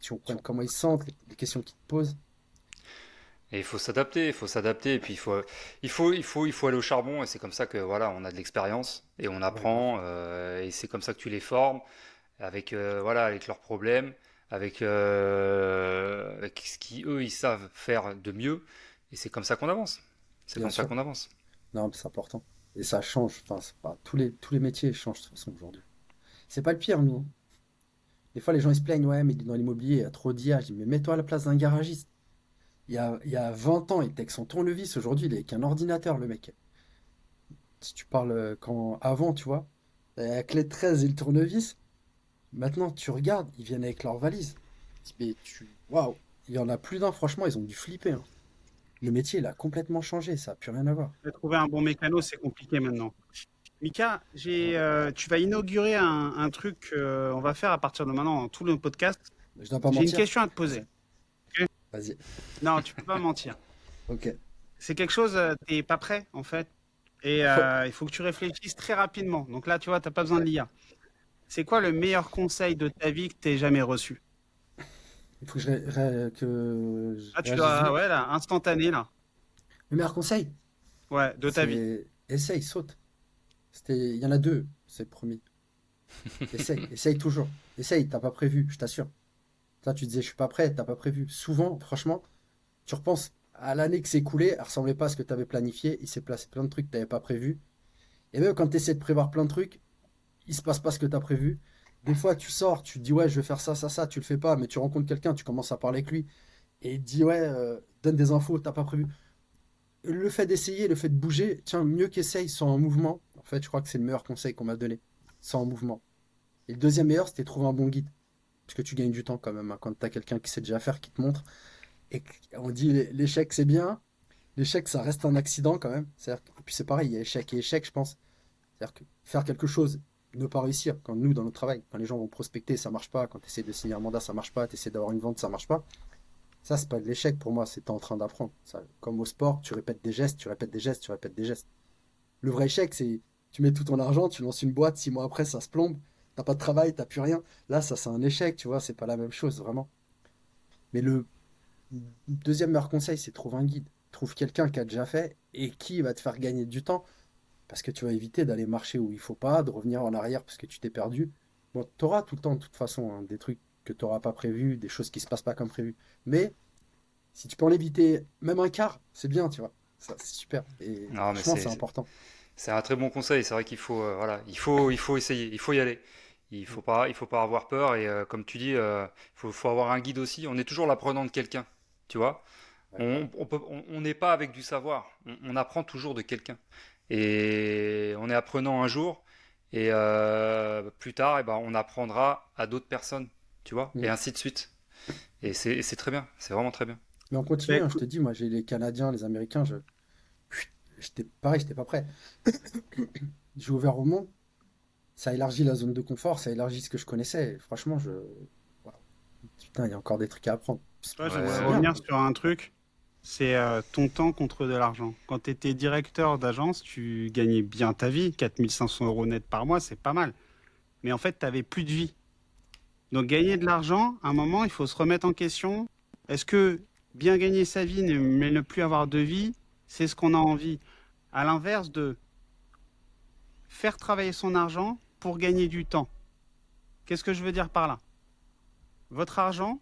tu comprennes comment ils se sentent, les questions qu'ils te posent. Et il faut s'adapter, et puis il faut aller au charbon, et c'est comme ça que voilà, on a de l'expérience et on Ouais, grave. apprend, et c'est comme ça que tu les formes, avec voilà, avec leurs problèmes, avec ce qui eux ils savent faire de mieux, et c'est comme ça qu'on avance. C'est Bien comme ça sûr. qu'on avance. Non, mais c'est important. Et ça change. Enfin, c'est pas, tous les métiers changent de toute façon aujourd'hui. C'est pas le pire, nous, hein. Des fois, les gens ils se plaignent, ouais, mais dans l'immobilier, il y a trop d'IA. Je dis, mais mets-toi à la place d'un garagiste. Il y a 20 ans, il était avec son tournevis. Aujourd'hui, il est avec un ordinateur, le mec. Si tu parles avant, tu vois, la clé de 13 et le tournevis. Maintenant, tu regardes, ils viennent avec leur valise. Mais waouh, il y en a plus d'un, franchement, ils ont dû flipper, hein. Le métier, il a complètement changé, ça n'a plus rien à voir. Trouver un bon mécano, c'est compliqué maintenant. Mika, tu vas inaugurer un truc on va faire à partir de maintenant dans tout le podcast. Je dois pas J'ai une mentir? question à te poser. Vas-y. Non, tu peux pas mentir. Ok. C'est quelque chose, t'es pas prêt en fait. Et il faut que tu réfléchisses très rapidement. Donc là, tu vois, t'as pas besoin de Ok. l'IA. C'est quoi le meilleur conseil de ta vie que t'aies jamais reçu? Il faut que je Ah, tu réagisse dois, vite. ouais, là, instantané, là. Le meilleur conseil, Ouais, de ta vie. c'est essaye, saute. Il y en a deux, c'est promis. Essaye toujours. Essaye, t'as pas prévu, je t'assure. Toi, tu disais, je suis pas prêt, t'as pas prévu. Souvent, franchement, tu repenses à l'année qui s'est écoulée, elle ressemblait pas à ce que tu avais planifié, il s'est passé plein de trucs que tu n'avais pas prévus. Et même quand tu essaies de prévoir plein de trucs, il se passe pas ce que tu as prévu. Des fois, tu sors, tu te dis, ouais, je vais faire ça, ça, ça, tu le fais pas, mais tu rencontres quelqu'un, tu commences à parler avec lui, et il te dit, ouais, donne des infos, t'as pas prévu. Le fait d'essayer, le fait de bouger, tiens, mieux qu'essaye, sans un mouvement. En fait, je crois que c'est le meilleur conseil qu'on m'a donné, sans un mouvement. Et le deuxième meilleur, c'était trouver un bon guide. Parce que tu gagnes du temps quand même, hein, quand tu as quelqu'un qui sait déjà faire, qui te montre. Et on dit l'échec c'est bien, l'échec ça reste un accident quand même. Et puis c'est pareil, il y a échec et échec, je pense. C'est-à-dire que faire quelque chose, ne pas réussir, quand nous dans notre travail, quand les gens vont prospecter, ça marche pas, quand tu essaies de signer un mandat, ça marche pas, tu essaies d'avoir une vente, ça marche pas. Ça, c'est pas de l'échec pour moi, c'est t'es en train d'apprendre. Ça, comme au sport, tu répètes des gestes, tu répètes des gestes, tu répètes des gestes. Le vrai échec, c'est tu mets tout ton argent, tu lances une boîte, 6 mois après, ça se plombe, t'as pas de travail, t'as plus rien. Là, ça, c'est un échec, tu vois, c'est pas la même chose, vraiment. Mais le deuxième meilleur conseil, c'est trouve un guide. Trouve quelqu'un qui a déjà fait et qui va te faire gagner du temps parce que tu vas éviter d'aller marcher où il faut pas, de revenir en arrière parce que tu t'es perdu. Bon, tu auras tout le temps, de toute façon, hein, des trucs que tu n'auras pas prévus, des choses qui se passent pas comme prévu. Mais si tu peux en éviter même un quart, c'est bien, tu vois. Ça, c'est super. Et Non, mais franchement, c'est important. c'est un très bon conseil. C'est vrai qu'il faut, voilà, il faut essayer, il faut y aller. Il faut pas avoir peur. Et comme tu dis, faut avoir un guide aussi. On est toujours l'apprenant de quelqu'un, tu vois. Ouais. On n'est pas avec du savoir. On apprend toujours de quelqu'un. Et on est apprenant un jour, et plus tard, eh ben, on apprendra à d'autres personnes, tu vois, et Mm. ainsi de suite. Et c'est très bien. C'est vraiment très bien. Mais on Bah, continue, hein, je te écoute, dis, moi j'ai les Canadiens, les Américains, j'étais pareil, j'étais pas prêt. J'ai ouvert au monde, ça élargit la zone de confort, ça élargit ce que je connaissais. Et franchement, waouh, putain, il y a encore des trucs à apprendre. toi, j'aimerais C'est Ouais. bien. revenir sur un truc. C'est ton temps contre de l'argent. Quand tu étais directeur d'agence, tu gagnais bien ta vie. 4 500 € net par mois, c'est pas mal. Mais en fait, tu n'avais plus de vie. Donc gagner de l'argent, à un moment, il faut se remettre en question. Est-ce que bien gagner sa vie, mais ne plus avoir de vie, c'est ce qu'on a envie? À l'inverse de faire travailler son argent pour gagner du temps. Qu'est-ce que je veux dire par là? Votre argent,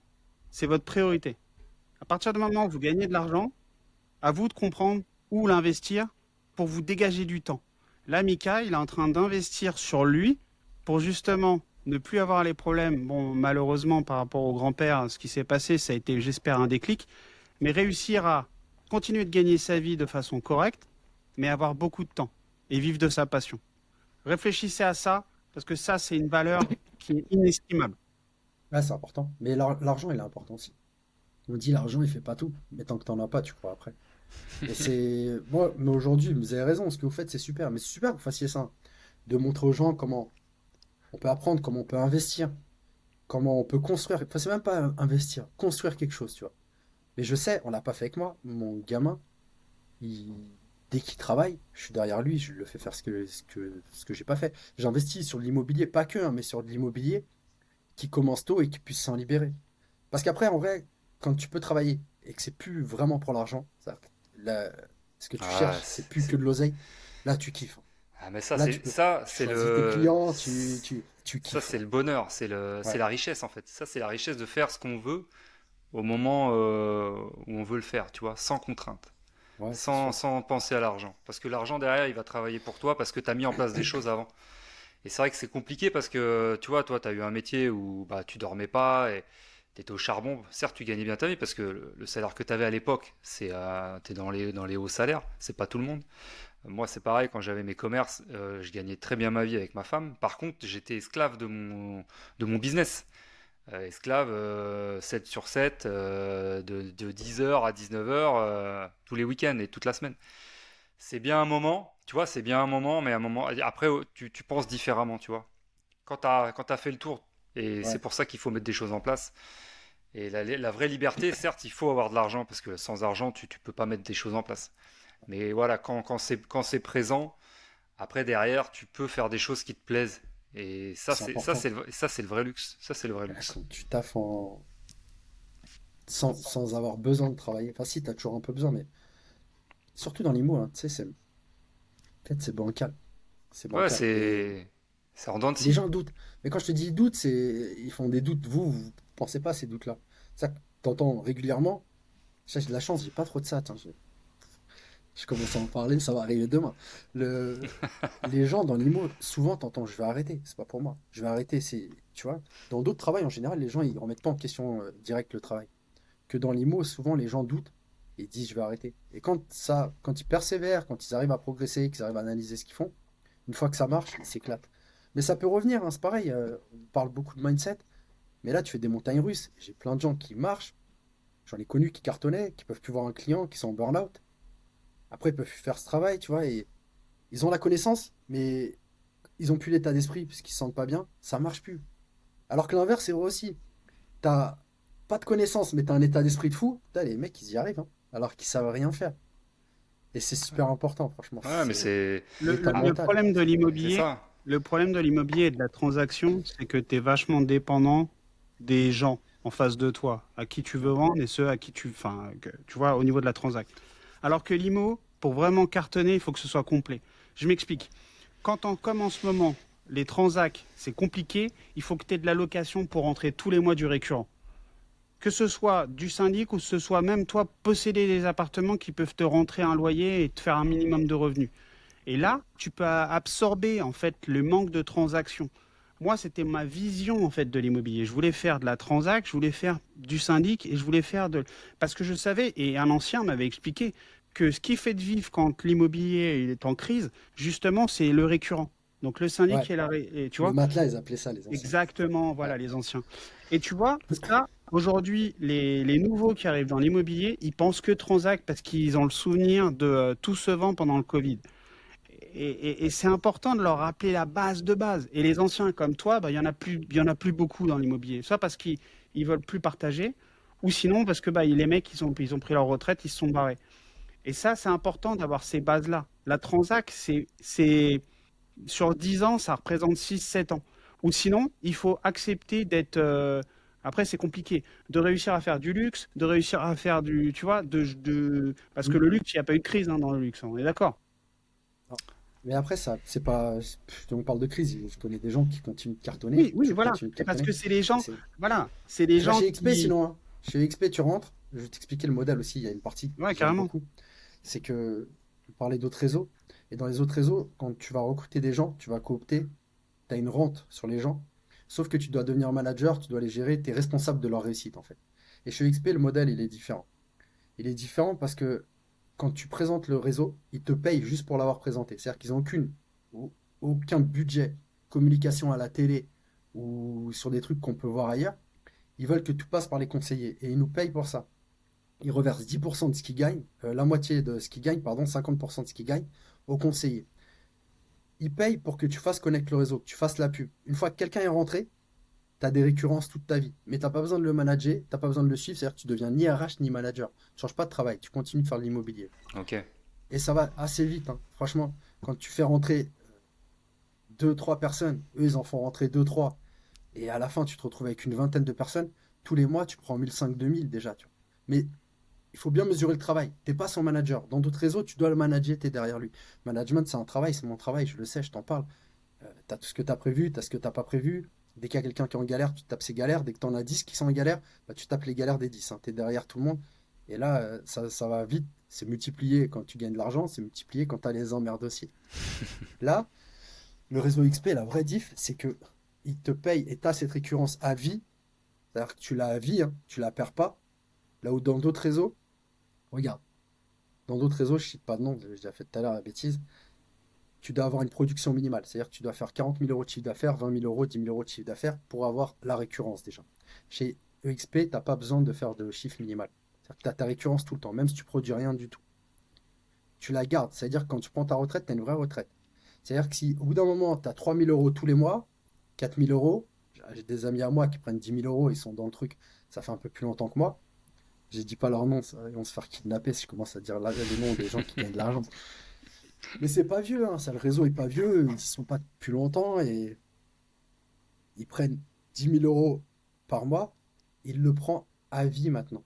c'est votre priorité. À partir du moment où vous gagnez de l'argent, à vous de comprendre où l'investir pour vous dégager du temps. Là, Mika, il est en train d'investir sur lui pour justement ne plus avoir les problèmes. Bon, malheureusement, par rapport au grand-père, ce qui s'est passé, ça a été, j'espère, un déclic, mais réussir à continuer de gagner sa vie de façon correcte, mais avoir beaucoup de temps et vivre de sa passion. Réfléchissez à ça, parce que ça, c'est une valeur qui est inestimable. Ouais, c'est important. Mais l'argent, il est important aussi. On dit l'argent, il fait pas tout. Mais tant que t'en as pas, tu crois après. Et c'est. Moi, mais aujourd'hui, vous avez raison, ce que vous faites, c'est super. Mais c'est super que vous fassiez ça. De montrer aux gens comment on peut apprendre, comment on peut investir, comment on peut construire. Enfin, c'est même pas investir, construire quelque chose, tu vois. Mais je sais, on l'a pas fait avec moi. Mon gamin, il- dès qu'il travaille, je suis derrière lui, je le fais faire ce que j'ai pas fait. J'investis sur de l'immobilier, pas que, hein, mais sur de l'immobilier qui commence tôt et qui puisse s'en libérer. Parce qu'après, en vrai, quand tu peux travailler et que c'est plus vraiment pour l'argent, ce que tu Ah, cherches, c'est plus que de l'oseille, là, tu kiffes. ah, mais Là, tu peux. ça, Tu c'est choisis tes le, clients, tu ça, kiffes. c'est le bonheur. C'est Ouais. la richesse, en fait. Ça, c'est la richesse de faire ce qu'on veut au moment où on veut le faire, tu vois, sans contrainte. Ouais, c'est sans, sûr. sans penser à l'argent. Parce que l'argent derrière, il va travailler pour toi parce que tu as mis en place des choses avant. Et c'est vrai que c'est compliqué parce que, tu vois, toi, tu as eu un métier où bah, tu dormais pas et tu étais au charbon. Certes, tu gagnais bien ta vie parce que le salaire que tu avais à l'époque, tu es dans les hauts salaires. C'est pas tout le monde. Moi, c'est pareil, quand j'avais mes commerces, je gagnais très bien ma vie avec ma femme. Par contre, j'étais esclave de mon business. Esclave 7 sur 7, de 10h à 19h, tous les week-ends et toute la semaine. C'est bien un moment, tu vois, c'est bien un moment, mais un moment. Après, tu penses différemment, tu vois. Quand t'as fait le tour, et c'est Ouais, pour ça qu'il faut mettre des choses en place. Et la vraie liberté, certes, il faut avoir de l'argent, parce que sans argent, tu peux pas mettre des choses en place. Mais voilà, quand c'est présent, après, derrière, tu peux faire des choses qui te plaisent. Et ça, c'est c'est ça, important. c'est le vrai luxe. Ça, c'est le vrai luxe. Quand tu taffes sans avoir besoin de travailler. Enfin, si, t'as toujours un peu besoin, mais surtout dans l'IMO, hein, tu sais, en fait, c'est bancal. C'est Ouais, bancal. c'est en dents de Et les scie. gens doutent. Mais quand je te dis doute, ils font des doutes. Vous pensez pas à ces doutes-là. Ça, t'entends régulièrement. Ça, j'ai de la chance, j'ai pas trop de ça. Tiens, je commence à en parler, ça va arriver demain. Le, les gens dans l'IMO, souvent, t'entends, je vais arrêter. C'est pas pour moi. Je vais arrêter. Tu vois, dans d'autres travails, en général, les gens, ils remettent pas en question direct le travail. Que dans l'IMO, souvent, les gens doutent et disent, je vais arrêter. Et quand ils persévèrent, quand ils arrivent à progresser, qu'ils arrivent à analyser ce qu'ils font, une fois que ça marche, ils s'éclatent. Mais ça peut revenir, hein, c'est pareil. On parle beaucoup de mindset, mais là, tu fais des montagnes russes. J'ai plein de gens qui marchent, j'en ai connu qui cartonnaient, qui peuvent plus voir un client, qui sont en burn-out. Après, ils peuvent plus faire ce travail, tu vois, et ils ont la connaissance, mais ils ont plus l'état d'esprit parce qu'ils se sentent pas bien. Ça marche plus. Alors que l'inverse, c'est vrai aussi. T'as pas de connaissances, mais t'as un état d'esprit de fou. Putain, les mecs, ils y arrivent, hein, alors qu'ils savent rien faire. Et c'est super important, franchement. Ouais, mais C'est c'est, l'état Le mental. problème de c'est l'immobilier, ça. et de la transaction, c'est que tu es vachement dépendant des gens en face de toi, à qui tu veux vendre et ceux à qui tu vois, au niveau de la transaction. Alors que l'IMO, pour vraiment cartonner, il faut que ce soit complet. Je m'explique. Comme en ce moment, les transacts, c'est compliqué, il faut que tu aies de la location pour rentrer tous les mois du récurrent. Que ce soit du syndic ou que ce soit même toi posséder des appartements qui peuvent te rentrer un loyer et te faire un minimum de revenus. Et là, tu peux absorber en fait le manque de transactions. Moi, c'était ma vision en fait de l'immobilier. Je voulais faire de la transac, je voulais faire du syndic et je voulais faire de parce que je savais et un ancien m'avait expliqué que ce qui fait de vivre quand l'immobilier est en crise, justement, c'est le récurrent. Donc le syndic Ouais, et tu le vois. matelas, ils appelaient ça, les anciens. Exactement, Ouais. voilà, les anciens. Et tu vois, ça, aujourd'hui, les nouveaux qui arrivent dans l'immobilier, ils pensent que Transact parce qu'ils ont le souvenir de tout se vend pendant le Covid. Et c'est important de leur rappeler la base de base. Et les anciens comme toi, bah, il y en a plus beaucoup dans l'immobilier. Soit parce qu'ils ne veulent plus partager, ou sinon parce que bah, les mecs, ils ont pris leur retraite, ils se sont barrés. Et ça, c'est important d'avoir ces bases-là. La Transact, sur 10 ans, ça représente 6, 7 ans. Ou sinon, il faut accepter d'être. Après, c'est compliqué. De réussir à faire du luxe, de réussir à faire du. Tu vois, parce que Mm. le luxe, il n'y a pas eu de crise dans le luxe, on est d'accord. Non. Mais après, ça, c'est pas. On parle de crise. Je connais des gens qui continuent de cartonner, Oui, oui, toujours voilà. continuent de C'est parce cartonner. que c'est les Et gens. c'est Voilà. C'est les Tu vas gens chez XP qui. sinon, hein. Chez XP, tu rentres. Je vais t'expliquer le modèle aussi. Il y a une partie Ouais, que j'aime carrément. beaucoup. C'est que on parlait d'autres réseaux. Et dans les autres réseaux, quand tu vas recruter des gens, tu vas coopter. Tu as une rente sur les gens. Sauf que tu dois devenir manager, tu dois les gérer. Tu es responsable de leur réussite, en fait. Et chez XP, le modèle, il est différent. Il est différent parce que quand tu présentes le réseau, ils te payent juste pour l'avoir présenté. C'est-à-dire qu'ils n'ont aucun budget communication à la télé ou sur des trucs qu'on peut voir ailleurs. Ils veulent que tout passe par les conseillers et ils nous payent pour ça. Ils reversent 10% de ce qu'ils gagnent, la moitié de ce qu'ils gagnent, pardon, 50% de ce qu'ils gagnent aux conseillers. Ils payent pour que tu fasses connecter le réseau, que tu fasses la pub. Une fois que quelqu'un est rentré, tu as des récurrences toute ta vie. Mais tu n'as pas besoin de le manager, tu n'as pas besoin de le suivre, c'est-à-dire que tu deviens ni RH ni manager. Tu ne changes pas de travail, tu continues de faire de l'immobilier. Ok. Et ça va assez vite, hein. Franchement, quand tu fais rentrer deux, trois personnes, eux ils en font rentrer deux, trois, et à la fin tu te retrouves avec une vingtaine de personnes, tous les mois tu prends 1500, 2000 déjà, tu vois. Mais il faut bien mesurer le travail. T'es pas son manager. Dans d'autres réseaux, tu dois le manager, tu es derrière lui. Management, c'est un travail, c'est mon travail, je le sais, je t'en parle. Tu as tout ce que tu as prévu, tu as ce que tu pas prévu. Dès qu'il y a quelqu'un qui est en galère, tu tapes ses galères. Dès que tu en as 10 qui sont en galère, bah, tu tapes les galères des 10, hein. Tu es derrière tout le monde. Et là, ça va vite. C'est multiplié quand tu gagnes de l'argent, c'est multiplié quand tu as les emmerdes aussi. Là, le réseau XP, la vraie diff, c'est que il te paye et tu as cette récurrence à vie. C'est-à-dire que tu l'as à vie, hein, tu la perds pas. Là où dans d'autres réseaux, regarde, dans d'autres réseaux, je cite pas de nom, j'ai déjà fait tout à l'heure la bêtise, tu dois avoir une production minimale. C'est-à-dire que tu dois faire 40 000 euros de chiffre d'affaires, 20 000 euros, 10 000 euros de chiffre d'affaires pour avoir la récurrence déjà. Chez EXP, tu n'as pas besoin de faire de chiffre minimal. C'est-à-dire que tu as ta récurrence tout le temps, même si tu produis rien du tout. Tu la gardes. C'est-à-dire que quand tu prends ta retraite, tu as une vraie retraite. C'est-à-dire que si au bout d'un moment, tu as 3 000 euros tous les mois, 4 000 euros, j'ai des amis à moi qui prennent 10 000 euros, ils sont dans le truc, ça fait un peu plus longtemps que moi. Je dis pas leur nom, ils vont se faire kidnapper si je commence à dire les noms des gens qui gagnent de l'argent. Mais c'est pas vieux, hein, ça, le réseau est pas vieux, ils sont pas depuis longtemps et ils prennent 10 000 euros par mois, il le prend à vie maintenant.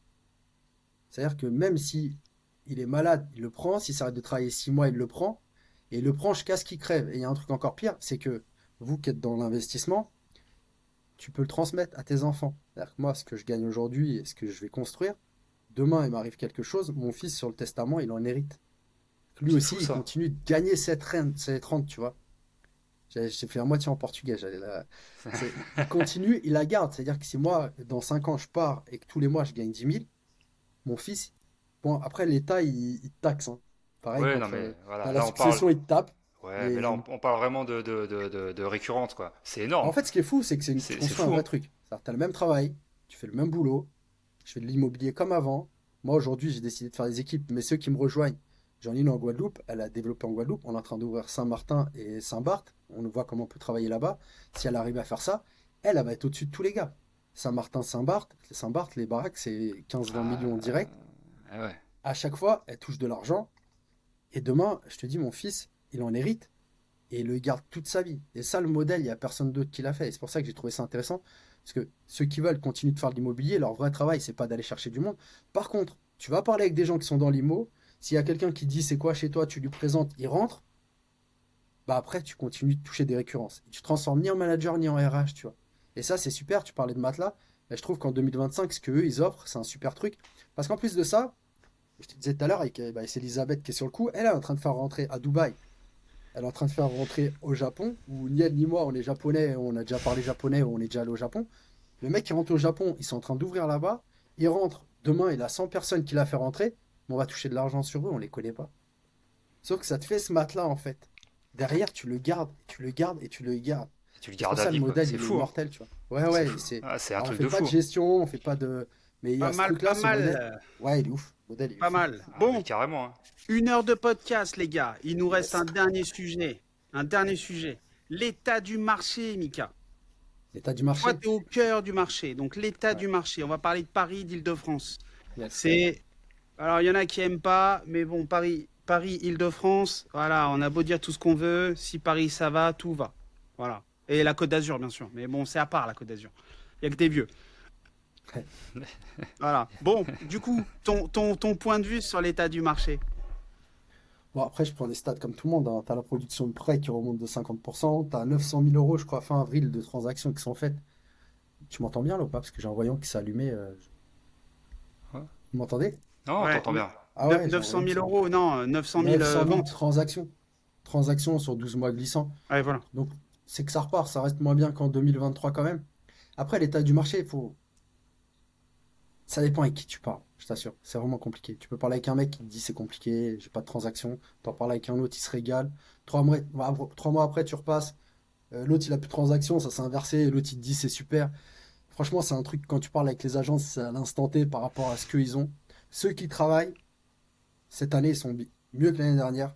C'est-à-dire que même si il est malade, il le prend, s'il s'arrête de travailler 6 mois, il le prend, et il le prend jusqu'à ce qu'il crève. Et il y a un truc encore pire, c'est que vous qui êtes dans l'investissement, tu peux le transmettre à tes enfants. C'est-à-dire que moi, ce que je gagne aujourd'hui et ce que je vais construire, demain il m'arrive quelque chose, mon fils sur le testament, il en hérite. Lui C'est aussi, fou il ça. continue de gagner cette rente, tu vois. J'ai fait à moitié en portugais. Il continue, il la garde. C'est-à-dire que si moi, dans 5 ans, je pars et que tous les mois, je gagne 10 000, mon fils, bon, après, l'État, il te taxe, hein. Pareil, Ouais, non quand mais t'as voilà, la là on parle. succession, il te tape. Ouais, mais là Mais on parle vraiment de récurrente quoi. C'est en énorme. fait, ce qui est fou, c'est que tu C'est construis un fou, vrai hein. truc. C'est-à-dire, t'as le même travail, tu fais le même boulot, je fais de l'immobilier comme avant. Moi, aujourd'hui, j'ai décidé de faire des équipes, mais ceux qui me rejoignent, j'en ai une en Guadeloupe, elle a développé en Guadeloupe. On est en train d'ouvrir Saint-Martin et Saint-Barth. On voit comment on peut travailler là-bas. Si elle arrive à faire ça, elle va être au-dessus de tous les gars. Saint-Martin, Saint-Barth, les baraques, c'est 15-20 millions Ah, direct. ouais. À chaque fois, elle touche de l'argent. Et demain, je te dis, mon fils, il en hérite et il le garde toute sa vie. Et ça, le modèle, il n'y a personne d'autre qui l'a fait. Et c'est pour ça que j'ai trouvé ça intéressant. Parce que ceux qui veulent continuer de faire de l'immobilier, leur vrai travail, c'est pas d'aller chercher du monde. Par contre, tu vas parler avec des gens qui sont dans l'IMO. S'il y a quelqu'un qui dit c'est quoi chez toi, tu lui présentes, il rentre. Bah après, tu continues de toucher des récurrences. Et tu te transformes ni en manager ni en RH, tu vois. Et ça, c'est super. Tu parlais de matelas. Mais je trouve qu'en 2025, ce qu'eux, ils offrent, c'est un super truc. Parce qu'en plus de ça, je te disais tout à l'heure, c'est Elisabeth qui est sur le coup. Elle est en train de faire rentrer à Dubaï. Elle est en train de faire rentrer au Japon, où ni elle ni moi, on est japonais, on a déjà parlé japonais, on est déjà allé au Japon. Le mec qui rentre au Japon, ils sont en train d'ouvrir là-bas. Il rentre, demain, il a 100 personnes qui l'a fait rentrer, mais on va toucher de l'argent sur eux, on les connaît pas. Sauf que ça te fait ce matelas, en fait. Derrière, tu le gardes, tu le gardes et tu le gardes. Tu le Et c'est pour gardes à ça le vie quoi. modèle, C'est il est fou, hein. mortel, tu vois. Ouais, C'est ouais, fou. c'est. Ah, c'est un Alors, on truc fait de pas de fou. gestion, on fait pas de. Mais il y Pas a ce mal, truc-là, pas ce modèle. mal, Ouais, il est ouf. Le modèle, il est pas fou. mal. Ah, mais Bon, carrément, hein. 1 heure de podcast, les gars. Il nous reste un Yes. dernier sujet. Un dernier sujet. L'état du marché, Mika. L'état du Toi, marché? tu es au cœur du marché. Donc, l'état Ouais. du marché. On va parler de Paris, d'Île-de-France. Yes. C'est. Alors, il y en a qui aiment pas, mais bon, Paris, Île-de-France, voilà, on a beau dire tout ce qu'on veut. Si Paris, ça va, tout va. Voilà. Et la Côte d'Azur, bien sûr. Mais bon, c'est à part la Côte d'Azur. Il n'y a que des vieux. Voilà. Bon, du coup, ton point de vue sur l'état du marché. Bon, après, je prends des stats comme tout le monde, hein. Tu as la production de prêts qui remonte de 50%. Tu as 900 000 euros, je crois, fin avril, de transactions qui sont faites. Tu m'entends bien là ou pas? Parce que j'ai un voyant qui s'est allumé. Ouais. Vous m'entendez? Non, Ouais, t'entends bien. Ah ouais, j'ai un 900 voyant qui 000 s'est allumé. euros, non, 900 000 900 000 ventes. transactions. Transactions sur 12 mois glissants. Ouais, voilà. Donc, c'est que ça repart. Ça reste moins bien qu'en 2023 quand même. Après, l'état du marché, ça dépend avec qui tu parles, je t'assure. C'est vraiment compliqué. Tu peux parler avec un mec qui te dit c'est compliqué, j'ai pas de transaction. T'en parles avec un autre, il se régale. 3 mois après, tu repasses. L'autre, il a plus de transaction, ça s'est inversé. Et l'autre, il te dit c'est super. Franchement, c'est un truc, quand tu parles avec les agences, c'est à l'instant T par rapport à ce qu'ils ont. Ceux qui travaillent, cette année, ils sont mieux que l'année dernière.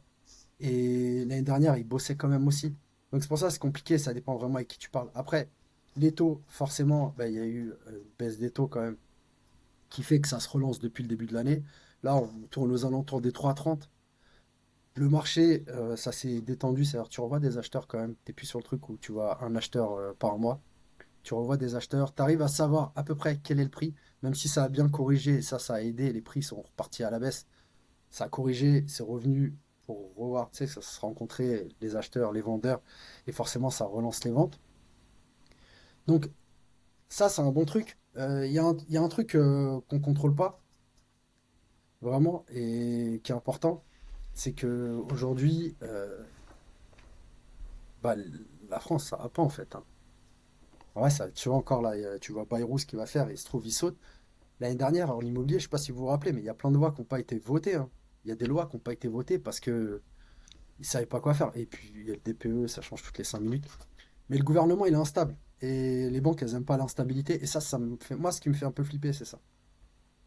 Et l'année dernière, ils bossaient quand même aussi. Donc c'est pour ça que c'est compliqué, ça dépend vraiment avec qui tu parles. Après, les taux, forcément, bah, il y a eu une baisse des taux quand même, qui fait que ça se relance depuis le début de l'année. Là, on tourne aux alentours des 3,30. Le marché, ça s'est détendu, c'est-à-dire tu revois des acheteurs quand même. T'es plus sur le truc où tu vois un acheteur par mois. Tu revois des acheteurs, tu arrives à savoir à peu près quel est le prix, même si ça a bien corrigé, et ça a aidé, les prix sont repartis à la baisse. Ça a corrigé, c'est revenu pour revoir, tu sais, ça se rencontrer les acheteurs, les vendeurs, et forcément ça relance les ventes. Donc ça, c'est un bon truc. Il y a un truc qu'on contrôle pas, vraiment, et qui est important, c'est que aujourd'hui, bah, la France, ça va pas en fait, hein. Ouais, ça, tu vois encore là, tu vois Bayrou ce qu'il va faire, il se trouve, il saute. L'année dernière, en immobilier, je sais pas si vous vous rappelez, mais il y a plein de lois qui n'ont pas été votées, hein. Il y a des lois qui n'ont pas été votées parce que ils savaient pas quoi faire. Et puis il y a le DPE, ça change toutes les 5 minutes. Mais le gouvernement, il est instable. Et les banques, elles aiment pas l'instabilité. Et ça me fait, moi, ce qui me fait un peu flipper, c'est ça.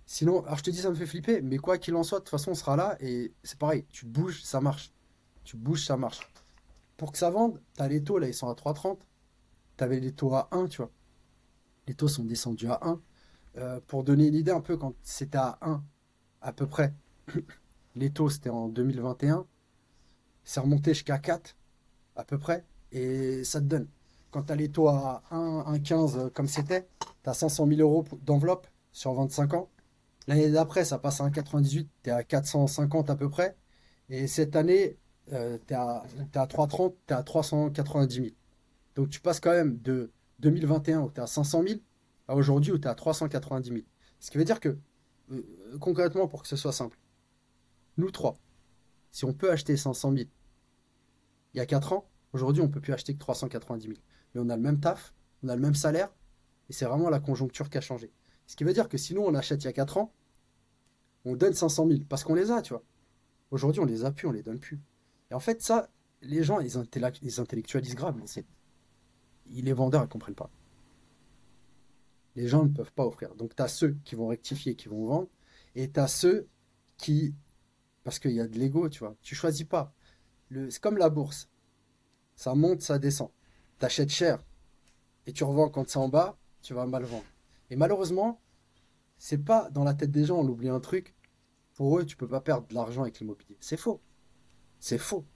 Sinon, alors je te dis, ça me fait flipper, mais quoi qu'il en soit, de toute façon, on sera là et c'est pareil. Tu bouges, ça marche. Tu bouges, ça marche. Pour que ça vende, t'as les taux, là, ils sont à 3,30. T'avais les taux à 1, tu vois. Les taux sont descendus à 1. Pour donner une idée un peu, quand c'était à 1, à peu près, les taux, c'était en 2021, c'est remonté jusqu'à 4, à peu près, et ça te donne. Quand tu as les taux à 1, 1,15 comme c'était, tu as 500 000 euros d'enveloppe sur 25 ans. L'année d'après, ça passe à 1,98, tu es à 450 à peu près. Et cette année, t'es à 3,30, tu es à 390 000. Donc tu passes quand même de 2021 où tu es à 500 000 à aujourd'hui où tu es à 390 000. Ce qui veut dire que, concrètement, pour que ce soit simple, nous trois, si on peut acheter 500 000 il y a 4 ans, aujourd'hui on ne peut plus acheter que 390 000. Mais on a le même taf, on a le même salaire, et c'est vraiment la conjoncture qui a changé. Ce qui veut dire que si nous on achète il y a 4 ans, on donne 500 000 parce qu'on les a, tu vois. Aujourd'hui on les a plus, on les donne plus. Et en fait ça, les gens ils intellectualisent grave, mais les vendeurs ils comprennent pas. Les gens ne peuvent pas offrir. Donc tu as ceux qui vont rectifier, qui vont vendre, et tu as ceux qui, parce qu'il y a de l'ego, tu vois, tu choisis pas. C'est comme la bourse, ça monte, ça descend. Tu achètes cher et tu revends quand c'est en bas, tu vas mal vendre. Et malheureusement, c'est pas dans la tête des gens, on oublie un truc. Pour eux, tu peux pas perdre de l'argent avec l'immobilier. C'est faux. C'est faux.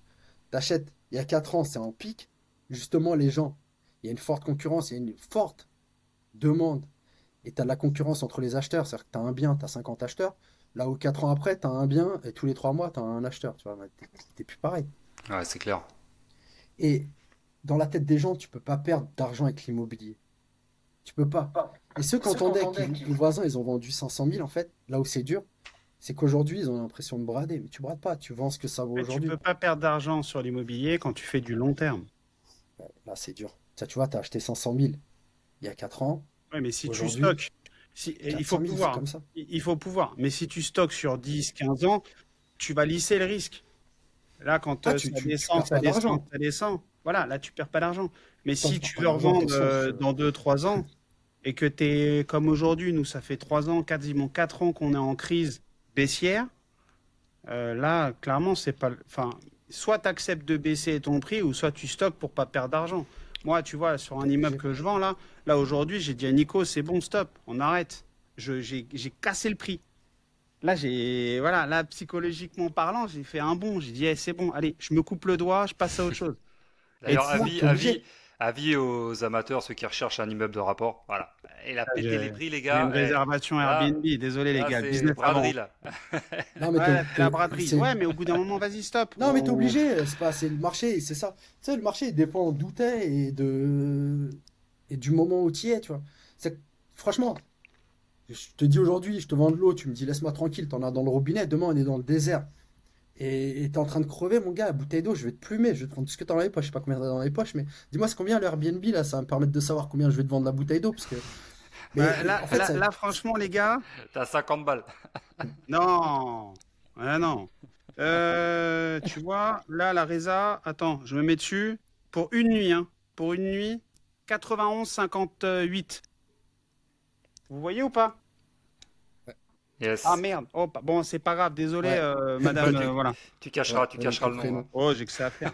T'achètes, il y a 4 ans, c'est en pic. Justement, les gens, il y a une forte concurrence, il y a une forte demande. Et tu as de la concurrence entre les acheteurs. C'est-à-dire que tu as un bien, tu as 50 acheteurs. Là où 4 ans après, tu as un bien et tous les 3 mois, tu as un acheteur. Tu vois, t'es plus pareil. Ouais, c'est clair. Et dans la tête des gens, tu peux pas perdre d'argent avec l'immobilier. Tu peux pas. Et ceux qui entendaient que les voisins, ils ont vendu 500 000, en fait, là où c'est dur, c'est qu'aujourd'hui, ils ont l'impression de brader. Mais tu brades pas, tu vends ce que ça vaut Mais tu aujourd'hui. peux pas perdre d'argent sur l'immobilier quand tu fais du long terme. Ouais, là, c'est dur. Ça, tu vois, tu as acheté 500 000 il y a 4 ans. Ouais, mais si tu Aujourd'hui, stockes, et il faut 400 000, c'est pouvoir. comme ça. Il faut pouvoir. Mais si tu stockes sur 10, 15 ans, tu vas lisser le risque. Là, quand Ah, ça tu descend, perds ça pas descend, d'argent. ça descend. Voilà, là, tu perds pas d'argent. Mais Toi, si tu perds tu pas veux d'argent, t'es revendre sûr. dans 2, 3 ans et que tu es comme aujourd'hui, nous, ça fait 3 ans, quasiment 4 ans qu'on est en crise baissière, là, clairement, c'est pas. Enfin, soit tu acceptes de baisser ton prix ou soit tu stockes pour pas perdre d'argent. Moi, tu vois, sur T'es un immeuble obligé. que je vends, là aujourd'hui, j'ai dit à Nico, c'est bon, stop, on arrête. J'ai cassé le prix. Là, voilà, là, psychologiquement parlant, j'ai fait un bond. J'ai dit, eh, c'est bon, allez, je me coupe le doigt, je passe à autre chose. Et D'ailleurs, Sinon, t'es obligé. avis aux amateurs, ceux qui recherchent un immeuble de rapport. Voilà. Il a pété les j'ai prix, les j'ai une gars. réservation Là, Airbnb. Désolé, les là, gars, c'est business braderie, avant. là. Non, mais Ouais, c'est la braderie. c'est. Ouais, mais au bout d'un moment, vas-y, stop. Non, mais t'es obligé. C'est pas, c'est le marché, c'est ça. Tu sais, le marché, il dépend d'où t'es et du moment où t'y es, tu vois. Franchement, je te dis aujourd'hui, je te vends de l'eau, tu me dis laisse-moi tranquille, t'en as dans le robinet, demain on est dans le désert. Et t'es en train de crever, mon gars, la bouteille d'eau, je vais te plumer, je vais te prendre tout ce que t'as dans les poches. Je sais pas combien t'as dans les poches, mais dis-moi c'est combien le Airbnb là, ça va me permettre de savoir combien je vais te vendre la bouteille d'eau, parce que. Mais Bah, là, en fait, là, ça. là, franchement, les gars, T'as 50 balles. non. Ah, non. Tu vois, là, la Reza, attends, je me mets dessus. Pour une nuit, hein. Pour une nuit, 91,58. Vous voyez ou pas? Ah Yes. merde. Oh, bon, c'est pas grave. Désolé, Ouais, Bah, madame. Voilà. tu ouais, cacheras ton le nom, prénom. hein. Oh, j'ai que ça à faire.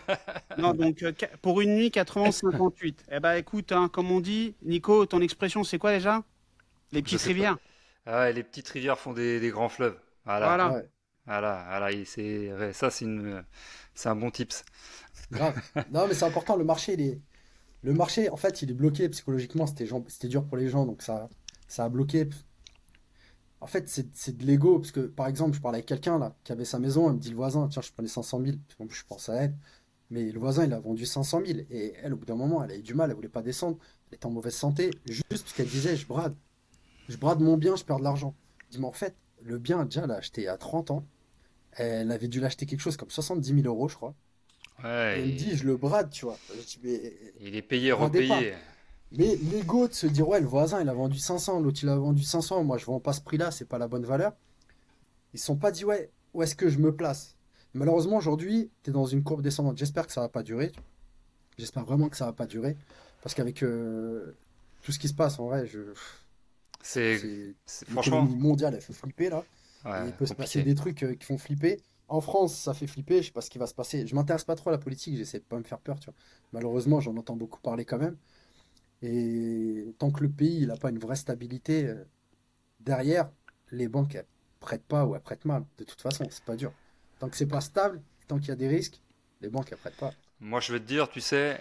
Non, donc pour une nuit, 91,58. Eh ben écoute, hein, comme on dit, Nico, ton expression, c'est quoi déjà? Les Je petites sais pas. rivières. Ah ouais, les petites rivières font des grands fleuves. Voilà. Voilà. Ouais, Voilà. Ouais, ça, c'est un bon tips. grave. Non, mais c'est important, le marché, le marché, en fait, il est bloqué psychologiquement, c'était dur pour les gens, donc ça a bloqué. En fait, c'est de l'ego, parce que par exemple, je parlais avec quelqu'un là, qui avait sa maison, elle me dit le voisin, tiens, je prenais 500 000, bon, je pense à elle, mais le voisin, il a vendu 500 000, et elle, au bout d'un moment, elle a eu du mal, elle voulait pas descendre, elle était en mauvaise santé, juste parce qu'elle disait, je brade mon bien, je perds de l'argent. Je dis, mais en fait, Le bien, déjà, elle l'a acheté il y a 30 ans. Elle avait dû l'acheter quelque chose comme 70 000 euros, je crois. Et Ouais, elle me dit, je le brade, tu vois. Je dis, mais il est payé, bradez pas. repayé. Mais l'ego de se dire, ouais, le voisin, il a vendu 500, l'autre, il a vendu 500, moi, je vends pas ce prix-là, c'est pas la bonne valeur. Ils se sont pas dit, ouais, où est-ce que je me place? Malheureusement, aujourd'hui, tu es dans une courbe descendante. J'espère que ça va pas durer. J'espère vraiment que ça va pas durer. Parce qu'avec tout ce qui se passe, en vrai, C'est, c'est franchement, l'économie mondiale, elle fait flipper là. Et ouais, il peut se passer compliqué. des trucs qui font flipper. En France, ça fait flipper. Je sais pas ce qui va se passer. Je m'intéresse pas trop à la politique. J'essaie de pas me faire peur, tu vois. Malheureusement, j'en entends beaucoup parler quand même. Et tant que le pays il a pas une vraie stabilité derrière, les banques elles prêtent pas ou elles prêtent mal. De toute façon, c'est pas dur. Tant que c'est pas stable, tant qu'il y a des risques, les banques elles prêtent pas. Moi, je vais te dire, tu sais,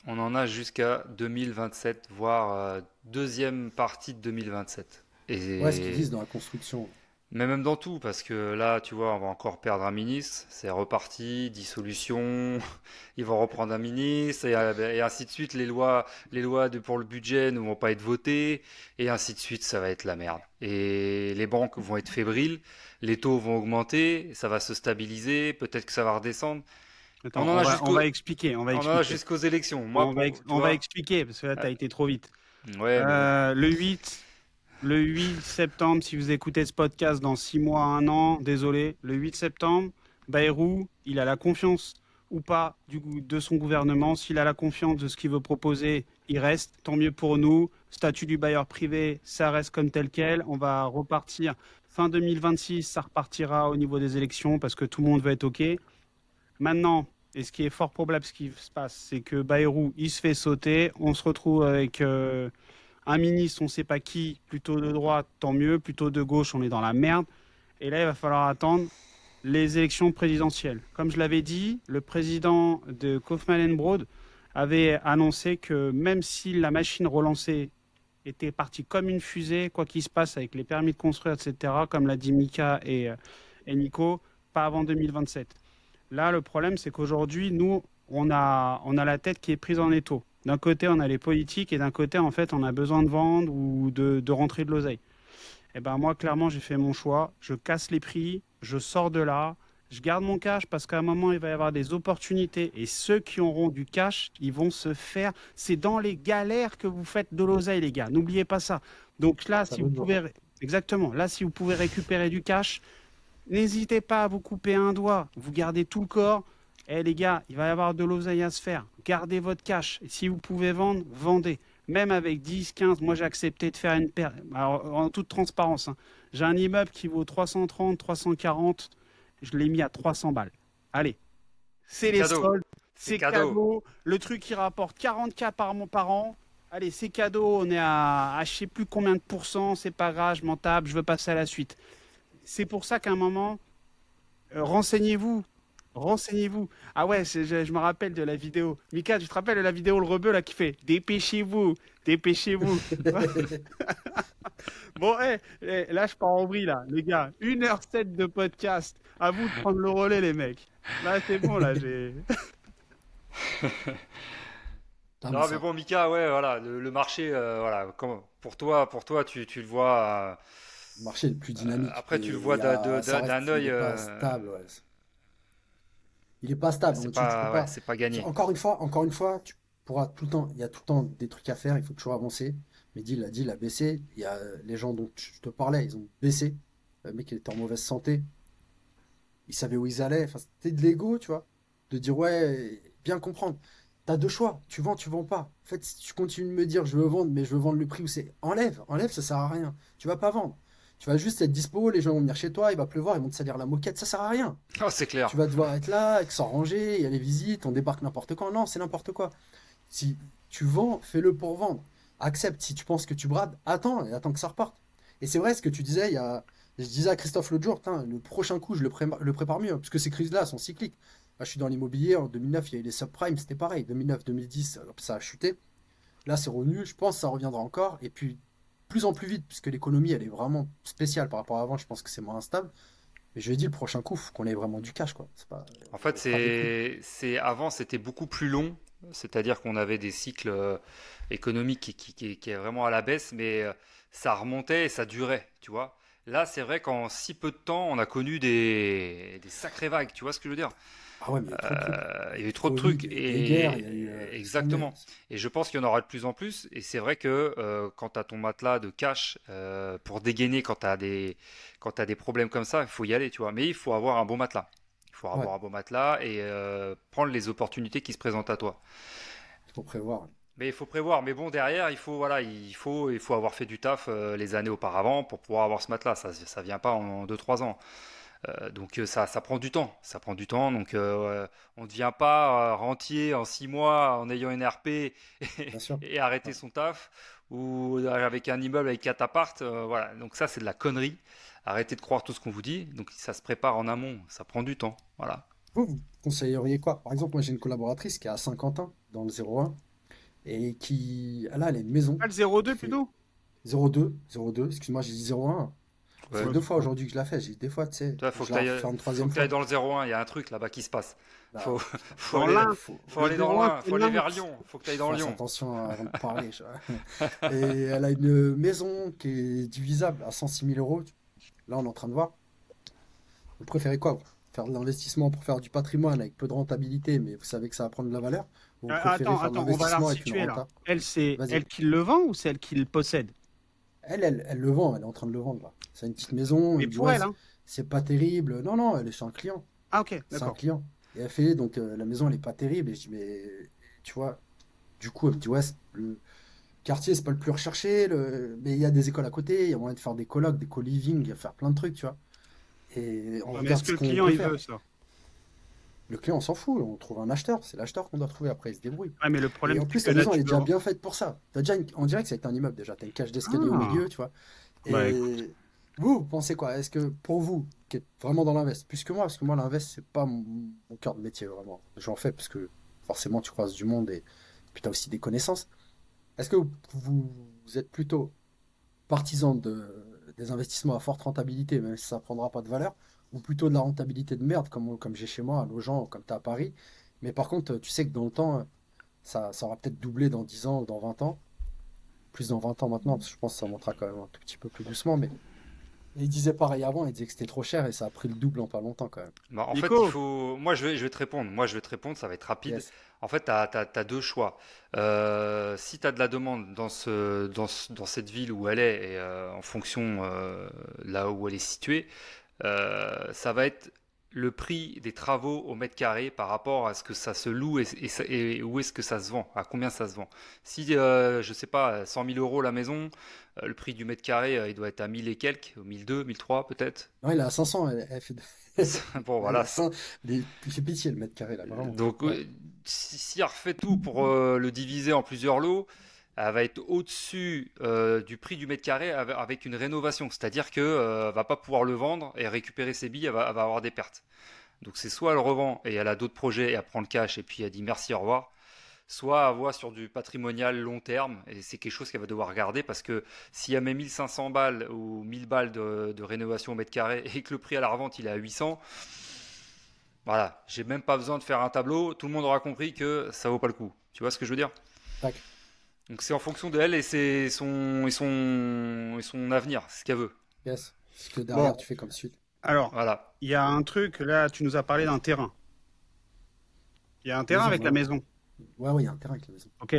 on en a jusqu'à 2027, voire deuxième partie de 2027. Ouais, ce qu'ils Et disent dans la construction. mais même dans tout, parce que là, tu vois, on va encore perdre un ministre, c'est reparti, dissolution, ils vont reprendre un ministre, et ainsi de suite. Pour le budget ne vont pas être votées, et ainsi de suite, ça va être la merde. Et les banques vont être fébriles, les taux vont augmenter, ça va se stabiliser, peut-être que ça va redescendre. On Attends, en a on va jusqu'au, expliquer, on va on en a expliquer. jusqu'aux élections. Moi, tu On va vois, expliquer, parce que là, tu as été trop vite. ouais, mais bon. Le 8, le 8 septembre, si vous écoutez ce podcast dans 6 mois, 1 an, désolé, le 8 septembre, Bayrou, il a la confiance ou pas de son gouvernement. S'il a la confiance de ce qu'il veut proposer, il reste. Tant mieux pour nous. Statut du bailleur privé, ça reste comme tel quel. On va repartir. Fin 2026, ça repartira au niveau des élections parce que tout le monde va être OK. Maintenant, et ce qui est fort probable, ce qui se passe, c'est que Bayrou, il se fait sauter. On se retrouve avec un ministre, on ne sait pas qui, plutôt de droite, tant mieux, plutôt de gauche, on est dans la merde. Et là, il va falloir attendre les élections présidentielles. Comme je l'avais dit, le président de Kaufmann Broad avait annoncé que même si la machine relancée était partie comme une fusée, quoi qu'il se passe avec les permis de construire, etc., comme l'a dit Mika et Nico, pas avant 2027. Là, le problème, c'est qu'aujourd'hui, nous, on a la tête qui est prise en étau. D'un côté, on a les politiques et d'un côté, en fait, on a besoin de vendre ou de rentrer de l'oseille. Et ben moi, clairement, j'ai fait mon choix. Je casse les prix, je sors de là, je garde mon cash parce qu'à un moment, il va y avoir des opportunités. Et ceux qui auront du cash, ils vont se faire. C'est dans les galères que vous faites de l'oseille, les gars. N'oubliez pas ça. Donc là, Ça si vous veut dire. pouvez. Exactement. Là, si vous pouvez récupérer du cash, n'hésitez pas à vous couper un doigt. Vous gardez tout le corps. Eh les gars, il va y avoir de l'oseille à se faire. Gardez votre cash. Et si vous pouvez vendre, vendez. Même avec 10, 15, moi j'ai accepté de faire une paire. Alors, en toute transparence, hein. J'ai un immeuble qui vaut 330, 340. Je l'ai mis à 300 balles. Allez, c'est C'est les cadeau. soldes, C'est c'est cadeau. cadeau. Le truc qui rapporte 40K par an. Allez, c'est cadeau. On est à je sais plus combien de pourcents. C'est pas grave, je m'en tape. Je veux passer à la suite. C'est pour ça qu'à un moment, renseignez-vous. Renseignez-vous. Ah ouais, je me rappelle de la vidéo. Mika, tu te rappelles de la vidéo le rebeu là qui fait dépêchez-vous, dépêchez-vous. Bon, là je pars en vrille là, les gars. 1h07 de podcast. À vous de prendre le relais, les mecs. Là, c'est bon, là, j'ai. Ah, mais Non, mais ça. bon, Mika, ouais, voilà, le marché, voilà, pour toi, tu le vois. Le marché est le plus dynamique, Après, mais tu le vois ça reste, d'un il œil. n'est pas stable. Ouais. Il est pas stable, C'est donc tu peux pas, ouais, pas. c'est pas gagné. Encore une fois, tu pourras tout le temps. Il y a tout le temps des trucs à faire. Il faut toujours avancer. Mehdi l'a dit, il a baissé. Il y a les gens dont je te parlais, ils ont baissé. Le mec, il était en mauvaise santé. Ils savaient où ils allaient. Enfin, c'était de l'ego, tu vois. De dire ouais, bien comprendre. T'as deux choix. Tu vends pas. En fait, si tu continues de me dire je veux vendre, mais je veux vendre le prix où c'est. Enlève, ça sert à rien. Tu vas pas vendre. Tu vas juste être dispo, les gens vont venir chez toi, il va pleuvoir, ils vont te salir la moquette, ça sert à rien. Oh, c'est clair. Tu vas devoir être là, avec sans ranger, il y a les visites, on débarque n'importe quand. Non, c'est n'importe quoi. Si tu vends, fais-le pour vendre. Accepte. Si tu penses que tu brades, attends, et attends que ça reparte. Et c'est vrai ce que tu disais, je disais à Christophe l'autre jour, putain, le prochain coup, je le prépare mieux, parce que ces crises-là sont cycliques. Là, je suis dans l'immobilier, en 2009, il y a eu les subprimes, c'était pareil. 2009, 2010, ça a chuté. Là, c'est revenu, je pense que ça reviendra encore. Et puis, plus en plus vite, puisque l'économie, elle est vraiment spéciale par rapport à avant, je pense que c'est moins instable. Mais je lui ai dit, le prochain coup, faut qu'on ait vraiment du cash, quoi. C'est pas, En fait, faut faire des coups. avant, c'était beaucoup plus long. C'est-à-dire qu'on avait des cycles économiques qui est vraiment à la baisse, mais ça remontait et ça durait, tu vois. Là, c'est vrai qu'en si peu de temps, on a connu des sacrées vagues. Tu vois ce que je veux dire? Ah ouais, mais il y a eu trop de trucs. Il y a eu trop de Covid, trucs il y a eu des guerres, il y a eu et jamais. exactement. Et je pense qu'il y en aura de plus en plus. Et c'est vrai que quand tu as ton matelas de cash pour dégainer quand tu des problèmes comme ça, il faut y aller, tu vois. Mais il faut avoir un bon matelas. Il faut Ouais, avoir un bon matelas et prendre les opportunités qui se présentent à toi. il faut prévoir. Mais il faut prévoir. Mais bon, derrière, voilà, il faut avoir fait du taf les années auparavant pour pouvoir avoir ce matelas. Ça vient pas en 2 3 ans. Donc ça prend du temps, ça prend du temps. Donc on ne devient pas rentier en 6 mois en ayant une RP Bien sûr. et arrêter Ouais. son taf ou avec un immeuble avec 4 appartes. Voilà. Donc ça c'est de la connerie. Arrêtez de croire tout ce qu'on vous dit. Donc ça se prépare en amont, ça prend du temps. Voilà. Vous conseilleriez quoi? Par exemple, moi j'ai une collaboratrice qui est à Saint-Quentin, dans le 01, et qui, là, elle a une maison Ah, le 02 qui fait plutôt? 02, excuse-moi, j'ai dit 01. Ça fait Ouais. Ouais, deux c'est fois bon. aujourd'hui que je la fais. J'ai dit des fois, tu sais, Toi, je la refais une faut troisième que t'ailles fois. dans le 01. Il y a un truc là-bas qui se passe. Bah, Faut, putain, faut Dans aller, l'un, faut le aller dans 01, l'un. c'est Faut aller vers Nantes. Lyon. Faut que tu ailles je dans fasse Lyon. attention avant de parler. Et elle a une maison qui est divisable à 106 000 euros. Là, on est en train de voir. Vous préférez quoi? Faire de l'investissement pour faire du patrimoine avec peu de rentabilité, mais vous savez que ça va prendre de la valeur? Ou vous préférez faire de Attends, on va la l'investissement avec une resituer là. renta? Elle, c'est Vas-y. elle qui le vend ou c'est elle qui le possède? Elle le vend, elle est en train de le vendre là. C'est une petite maison, Mais elle me dit pour ouais, elle, hein? c'est pas terrible. Non, non, elle est chez un client. Ah, ok, C'est un d'accord. client. Et elle fait donc la maison elle est pas terrible. Et je dis mais tu vois, du coup elle me dit ouais, le quartier c'est pas le plus recherché, mais il y a des écoles à côté, il y a moyen de faire des colocs, des co-living, il y a faire plein de trucs, tu vois. Et on Ouais, mais est-ce regarde que ce le qu'on client peut il faire. veut ça? Le client on s'en fout, on trouve un acheteur, c'est l'acheteur qu'on doit trouver après, il se débrouille. Ouais, mais le Et problème en c'est plus que la là maison elle tu est peux déjà vendre. bien faite pour ça. On dirait que c'est un immeuble déjà, t'as une cage d'escalier au Ah, milieu, tu vois. bah écoute. Et vous pensez quoi? Est-ce que pour vous, qui êtes vraiment dans l'invest, plus que moi, parce que moi l'invest c'est pas mon cœur de métier vraiment. J'en fais parce que forcément tu croises du monde et puis tu as aussi des connaissances. Est-ce que vous êtes plutôt partisan des investissements à forte rentabilité, même si ça prendra pas de valeur, ou plutôt de la rentabilité de merde comme j'ai chez moi à Nogent ou comme tu as à Paris, mais par contre tu sais que dans le temps ça aura peut-être doublé dans 10 ans ou dans 20 ans, plus dans 20 ans maintenant, parce que je pense que ça montera quand même un tout petit peu plus doucement, mais il disait pareil avant, il disait que c'était trop cher et ça a pris le double en pas longtemps quand même. Bah, en fait, il Nico, faut. Moi, je vais te répondre. Moi, je vais te répondre. Ça va être rapide. Yes. En fait, tu as deux choix. Si tu as de la demande dans cette ville où elle est, et en fonction là où elle est située, ça va être le prix des travaux au mètre carré par rapport à ce que ça se loue et où est-ce que ça se vend, à combien ça se vend. Si, je sais pas, 100 000 euros la maison, le prix du mètre carré, il doit être à 1000 et quelques, 1002, 1003 peut-être. Non, il est à 500, elle fait... Bon, elle est voilà. à 5... Il fait pitié le mètre carré là, vraiment. Donc, Ouais. si elle refait tout pour le diviser en plusieurs lots, elle va être au-dessus du prix du mètre carré avec une rénovation. C'est-à-dire que va pas pouvoir le vendre et récupérer ses billes, elle va avoir des pertes. Donc, c'est soit elle revend et elle a d'autres projets et elle prend le cash et puis elle dit merci, au revoir. Soit elle voit sur du patrimonial long terme et c'est quelque chose qu'elle va devoir regarder parce que si elle met 1500 balles ou 1000 balles de rénovation au mètre carré et que le prix à la revente il est à 800, voilà, j'ai même pas besoin de faire un tableau, tout le monde aura compris que ça vaut pas le coup. Tu vois ce que je veux dire? Tac. Donc c'est en fonction de elle et et son avenir, ce qu'elle veut. Yes. Ce que derrière bon, tu fais comme suite. alors, Voilà. il y a un truc, là, tu nous as parlé d'un terrain. Il y a un terrain Maison, avec ouais, la ouais. maison. Ouais, ouais, il y a un terrain avec la maison. Ok.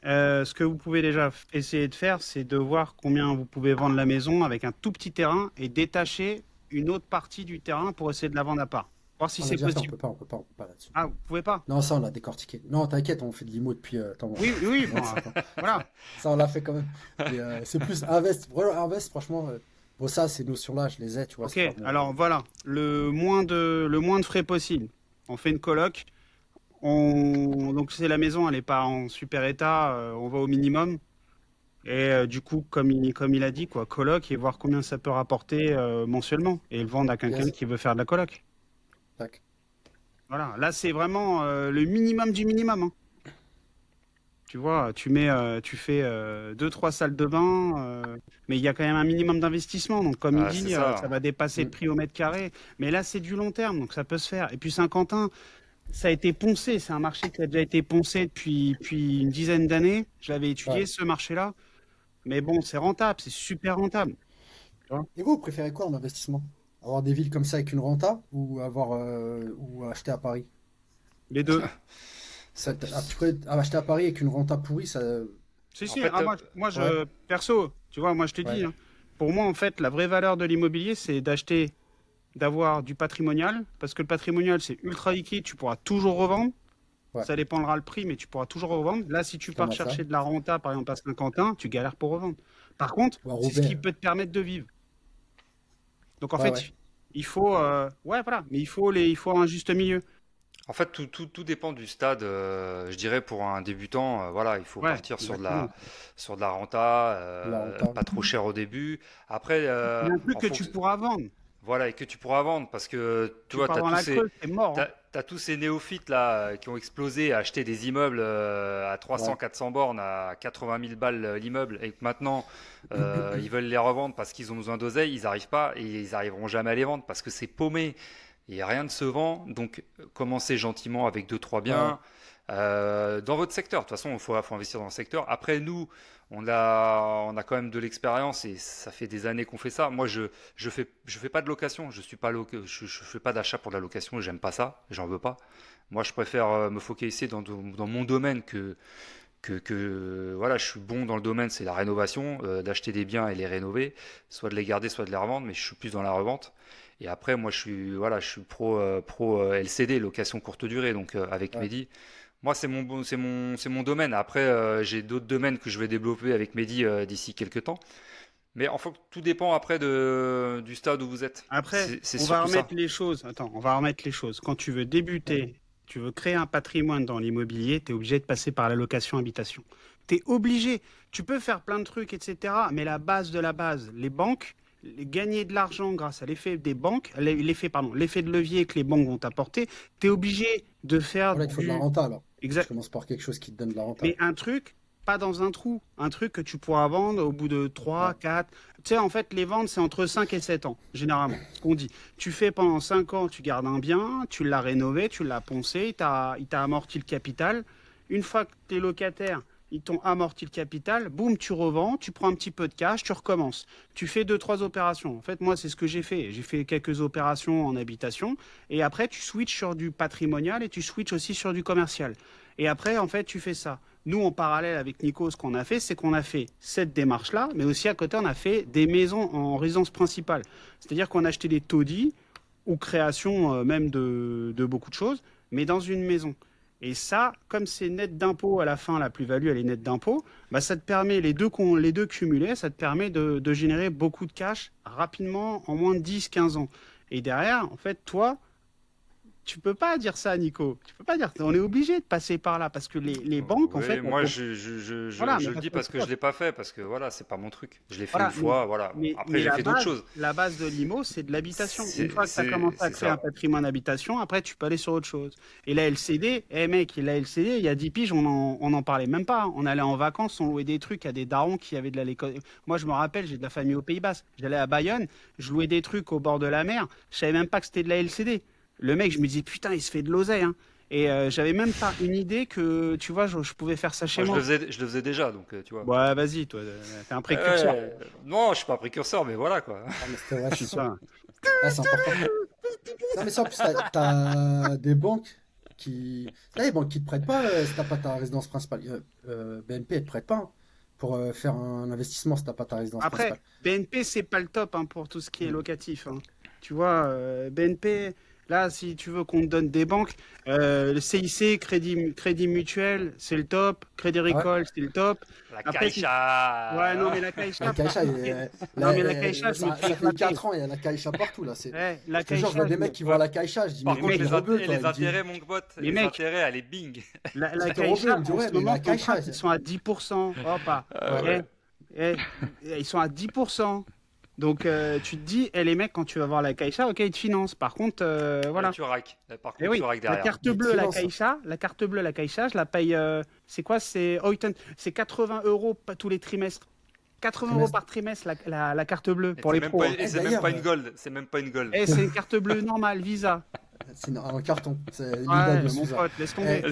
Ce que vous pouvez déjà essayer de faire, c'est de voir combien vous pouvez vendre la maison avec un tout petit terrain et détacher une autre partie du terrain pour essayer de la vendre à part. Voir si On l'a c'est déjà fait, possible. on peut pas là-dessus. Ah, vous pouvez pas? Non, ça on l'a décortiqué. Non, t'inquiète, on fait de l'IMO depuis attends, Oui, oui, oui, bon, 25 ans. voilà. Ça on l'a fait quand même. Mais, c'est plus invest. Vraiment, invest, franchement. Bon, ça, ces notions-là, je les ai, tu vois. Ok, C'est pas bon. alors voilà, le moins de frais possible. On fait une coloc. Donc c'est la maison, elle n'est pas en super état, on va au minimum. Et du coup, comme il a dit, quoi, coloc et voir combien ça peut rapporter mensuellement. Et le vendre à quelqu'un Yes. qui veut faire de la coloc. Tac. Voilà, là c'est vraiment le minimum du minimum, hein. Tu vois, tu fais 2, 3 salles de bain, mais il y a quand même un minimum d'investissement. Donc, comme il Ah, c'est dit, ça ça. va dépasser le Mm. prix au mètre carré. Mais là, c'est du long terme, donc ça peut se faire. Et puis, Saint-Quentin, ça a été poncé. C'est un marché qui a déjà été poncé depuis une dizaine d'années. Je l'avais étudié, Ouais. ce marché-là. Mais bon, c'est rentable, c'est super rentable. Et vous préférez quoi en investissement? Avoir des villes comme ça avec une renta ou ou acheter à Paris? Les deux. Ça, Tu peux acheter à Paris avec une renta pourrie, ça. Si, en si, fait, Ouais, perso, tu vois, moi je te dis, ouais, hein, pour moi, en fait, la vraie valeur de l'immobilier, c'est d'avoir du patrimonial, parce que le patrimonial, c'est ultra liquide, tu pourras toujours revendre. ouais, Ça dépendra le prix, mais tu pourras toujours revendre. Là, si tu comme pars à ça. chercher de la renta, par exemple à Saint-Quentin, tu galères pour revendre. Par contre, Ou à c'est ce qui Roubaix. peut te permettre de vivre. Donc en Ouais, fait, ouais. il faut, ouais, voilà, mais il faut un juste milieu. En fait, tout dépend du stade. Je dirais pour un débutant, voilà, il faut Ouais, partir exactement. sur de la renta, La renta. pas trop cher au début. Après, Il y a un truc en que tu fonction, pourras vendre. voilà, et que tu pourras vendre parce que tu Tu vois, pars dans la Creuse, c'est mort, hein. t'as tous ces néophytes là qui ont explosé à acheter des immeubles à Ouais. 300, 400 bornes à 80 000 balles l'immeuble et que maintenant ils veulent les revendre parce qu'ils ont besoin d'oseille, ils n'arrivent pas et ils arriveront jamais à les vendre parce que c'est paumé. Et rien ne se vend, donc commencez gentiment avec deux trois Ouais, biens dans votre secteur. De toute façon, faut investir dans le secteur. Après, nous, on a quand même de l'expérience et ça fait des années qu'on fait ça. Moi, je fais pas de location. Je suis pas je fais pas d'achat pour de la location. J'aime pas ça. J'en veux pas. Moi, je préfère me focaliser dans mon domaine voilà, je suis bon dans le domaine, c'est la rénovation, d'acheter des biens et les rénover, soit de les garder, soit de les revendre, mais je suis plus dans la revente. Et après, moi, je suis pro LCD, location courte durée, donc avec ouais. Mehdi. Moi, c'est mon domaine. Après, j'ai d'autres domaines que je vais développer avec Mehdi d'ici quelques temps. Mais en fait, tout dépend après du stade où vous êtes. Après, C'est on va surtout ça. remettre les choses. Attends, on va remettre les choses. Quand tu veux débuter, tu veux créer un patrimoine dans l'immobilier, tu es obligé de passer par la location habitation. Tu es obligé. Tu peux faire plein de trucs, etc. Mais la base de la base, les banques, gagner de l'argent grâce à l'effet des banques, l'effet de levier que les banques vont t'apporter, tu es obligé de faire Voilà, il te faut de la du. renta alors. Tu Exact. commences par quelque chose qui te donne de la renta. Mais un truc, pas dans un trou. Un truc que tu pourras vendre au bout de trois, Ouais, 4. Tu sais, en fait, les ventes, c'est entre 5 et 7 ans, généralement, ce qu'on dit. Tu fais pendant 5 ans, tu gardes un bien, tu l'as rénové, tu l'as poncé, il t'a amorti le capital. Une fois que tu es locataire, ils t'ont amorti le capital, boum, tu revends, tu prends un petit peu de cash, tu recommences. Tu fais deux, trois opérations. En fait, moi, c'est ce que j'ai fait. J'ai fait quelques opérations en habitation et après, tu switches sur du patrimonial et tu switches aussi sur du commercial. Et après, en fait, tu fais ça. Nous, en parallèle avec Nico, ce qu'on a fait, c'est qu'on a fait cette démarche-là, mais aussi à côté, on a fait des maisons en résidence principale. C'est-à-dire qu'on a acheté des taudis ou création même de beaucoup de choses, mais dans une maison. Et ça, comme c'est net d'impôt à la fin, la plus-value, elle est nette d'impôt, bah, ça te permet, les deux cumulés, ça te permet de générer beaucoup de cash rapidement en moins de 10, 15 ans. Et derrière, en fait, toi, tu peux pas dire ça, Nico. Tu peux pas dire. On est obligé de passer par là parce que les banques, en fait, Oui, moi voilà, je mais le parce dis qu'on parce que je stop. l'ai pas fait, parce que voilà, c'est pas mon truc. Je l'ai fait une Voilà, fois, voilà. Bon, après mais j'ai fait d'autres choses. la base de l'IMO, c'est de l'habitation. Une fois que tu as commencé à C'est créer un ça. patrimoine d'habitation, après, tu peux aller sur autre chose. Et la LCD, mec, la LCD, il y a 10 piges, on en parlait même pas. On allait en vacances, on louait des trucs à des darons qui avaient de la. Moi, je me rappelle, j'ai de la famille au Pays Basque. J'allais à Bayonne, je louais des trucs au bord de la mer. Je savais même pas que c'était de la LCD. Le mec, je me disais, putain, il se fait de l'oseille, hein. Et j'avais même pas une idée que, tu vois, je pouvais faire ça chez Moi, moi. je le faisais déjà, donc tu vois. Ouais, vas-y, toi, t'es un précurseur. Ouais, non, je suis pas précurseur, mais voilà quoi. ah, mais c'était, ouais, je suis sûr. Putain. Ah, c'est important. Non, mais ça, en plus, t'as des banques t'as des banques qui te prêtent pas si t'as pas ta résidence principale. BNP, elle te prête pas hein, pour faire un investissement si t'as pas ta résidence Après, principale. BNP, c'est pas le top hein, pour tout ce qui est locatif, hein. Tu vois, BNP, là, si tu veux qu'on te donne des banques, le CIC, Crédit Mutuel, c'est le top. Crédit Ah ouais? Agricole, c'est le top. La Après, ouais, non, Caixa. mais la La Caixa, Caixa, non, mais la Caixa, je me ça, fais ça fait éclater. 4 ans, il y a la Caixa partout là. La Je te jure, je vois Caixa, des mecs qui vont Ouais. à la Caixa, je dis, mais Par contre, gros, t'es rebeu, toi. les Il me dit, intérêts, mon pote, mais les mec, intérêts, allez, bing. la t'es rebeu, il Caixa, me dit, en ouais, ce mais moment, la ton Caixa, ils sont à 10%. Hop, ah. ouais. Eh, Ouais. eh, ils sont à 10%. Donc, tu te dis, les mecs, quand tu vas voir la Caixa, ok, ils te financent. Par contre, Là, voilà. tu raques. Là, par Et contre, tu oui, raques derrière. Il te finance. La carte bleue, la Caixa, je la paye. C'est quoi? C'est Oyton. C'est 80 euros tous les trimestres. 80 euros Trimestre. par trimestre, la carte bleue Et pour les pros, hein. c'est même D'ailleurs, pas une gold. C'est même pas une gold. C'est une carte bleue normale, Visa. c'est un carton, c'est Linda Ouais, de mon Souza. pote, laisse Eh, tomber.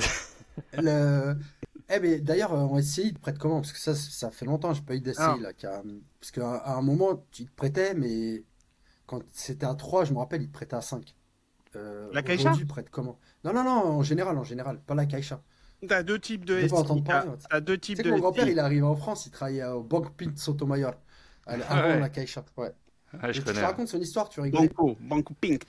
le... mais d'ailleurs, en SCI, ils te prêtent comment? Parce que ça fait longtemps, j'ai pas eu d'SCI Alors, là. Parce qu'à un moment, ils te prêtaient, mais quand c'était à 3 je me rappelle, ils te prêtaient à 5. la Caixa, Aujourd'hui, ils prêtent comment? Non, non, non, en général, pas la Caixa. tu as deux types Je de veux pas SCI. entendre Tu parler, as, moi. deux Tu types sais que de mon grand-père, SCI. il est arrivé en France, il travaillait au Banque Pint Sotomayor, Ah avant ouais, la Caixa. Ouais. ouais, je Je te connais. raconte son histoire, tu rigolais. Banco Pink.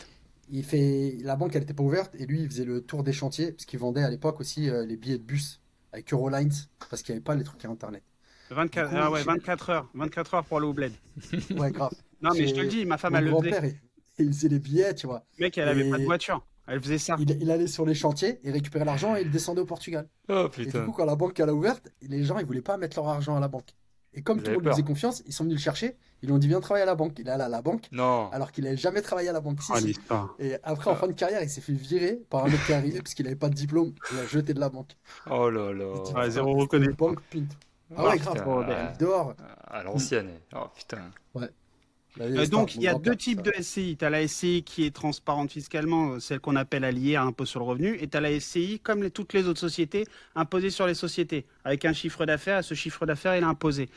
La banque, elle était pas ouverte, et lui, il faisait le tour des chantiers, parce qu'il vendait à l'époque aussi les billets de bus avec Eurolines, parce qu'il n'y avait pas les trucs à Internet. Du 24, coup, ah ouais, 24 heures pour aller au bled. ouais, grave. Non, mais je te le Chez dis, ma femme, mon elle le faisait. grand-père, il faisait les billets, tu vois. Le mec, elle avait pas de Et voiture. Elle faisait ça. il allait sur les chantiers, il récupérait l'argent et il descendait au Portugal. Oh Et du coup, putain, quand la banque elle a ouverte, les gens ils voulaient pas mettre leur argent à la banque. Et comme vous tout le avez monde lui faisait peur? confiance, ils sont venus le chercher. Ils lui ont dit viens travailler à la banque. Il est allé à la banque Non. alors qu'il n'avait jamais travaillé à la banque. Si, Oh, si. l'histoire. Et après, en Ah, fin de carrière, il s'est fait virer par un mec qui est arrivé parce qu'il n'avait pas de diplôme. Il a jeté de la banque. oh là Et tu Ouais, dis, là. ça, zéro c'était une reconnaissance. banque Pinto. Ah Oh ouais, grave. putain, Oh, Il est dehors. à l'ancienne. Oh putain. Ouais. La vieille histoire, Donc, mon il y a deux grand-père. types de SCI. Tu as la SCI qui est transparente fiscalement, celle qu'on appelle alliée à impôt sur le revenu, et tu as la SCI, comme toutes les autres sociétés, imposée sur les sociétés, avec un chiffre d'affaires, et ce chiffre d'affaires, il est imposé.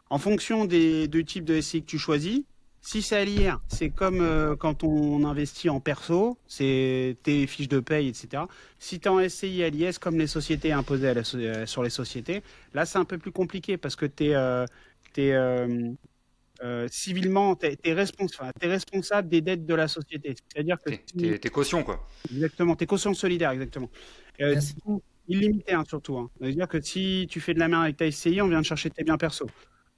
En fonction des deux types de SCI que tu choisis, si c'est allié, c'est comme quand on investit en perso, c'est tes fiches de paye, etc. Si tu es en SCI à l'IS, comme les sociétés imposées sur les sociétés, là c'est un peu plus compliqué parce que tu es, civilement, tu es responsable des dettes de la société. C'est-à-dire que T'es caution, quoi. exactement, tu es caution solidaire, exactement. Yes. Du coup, illimité, hein, surtout. Hein. C'est-à-dire que si tu fais de la merde avec ta SCI, on vient de chercher tes biens perso.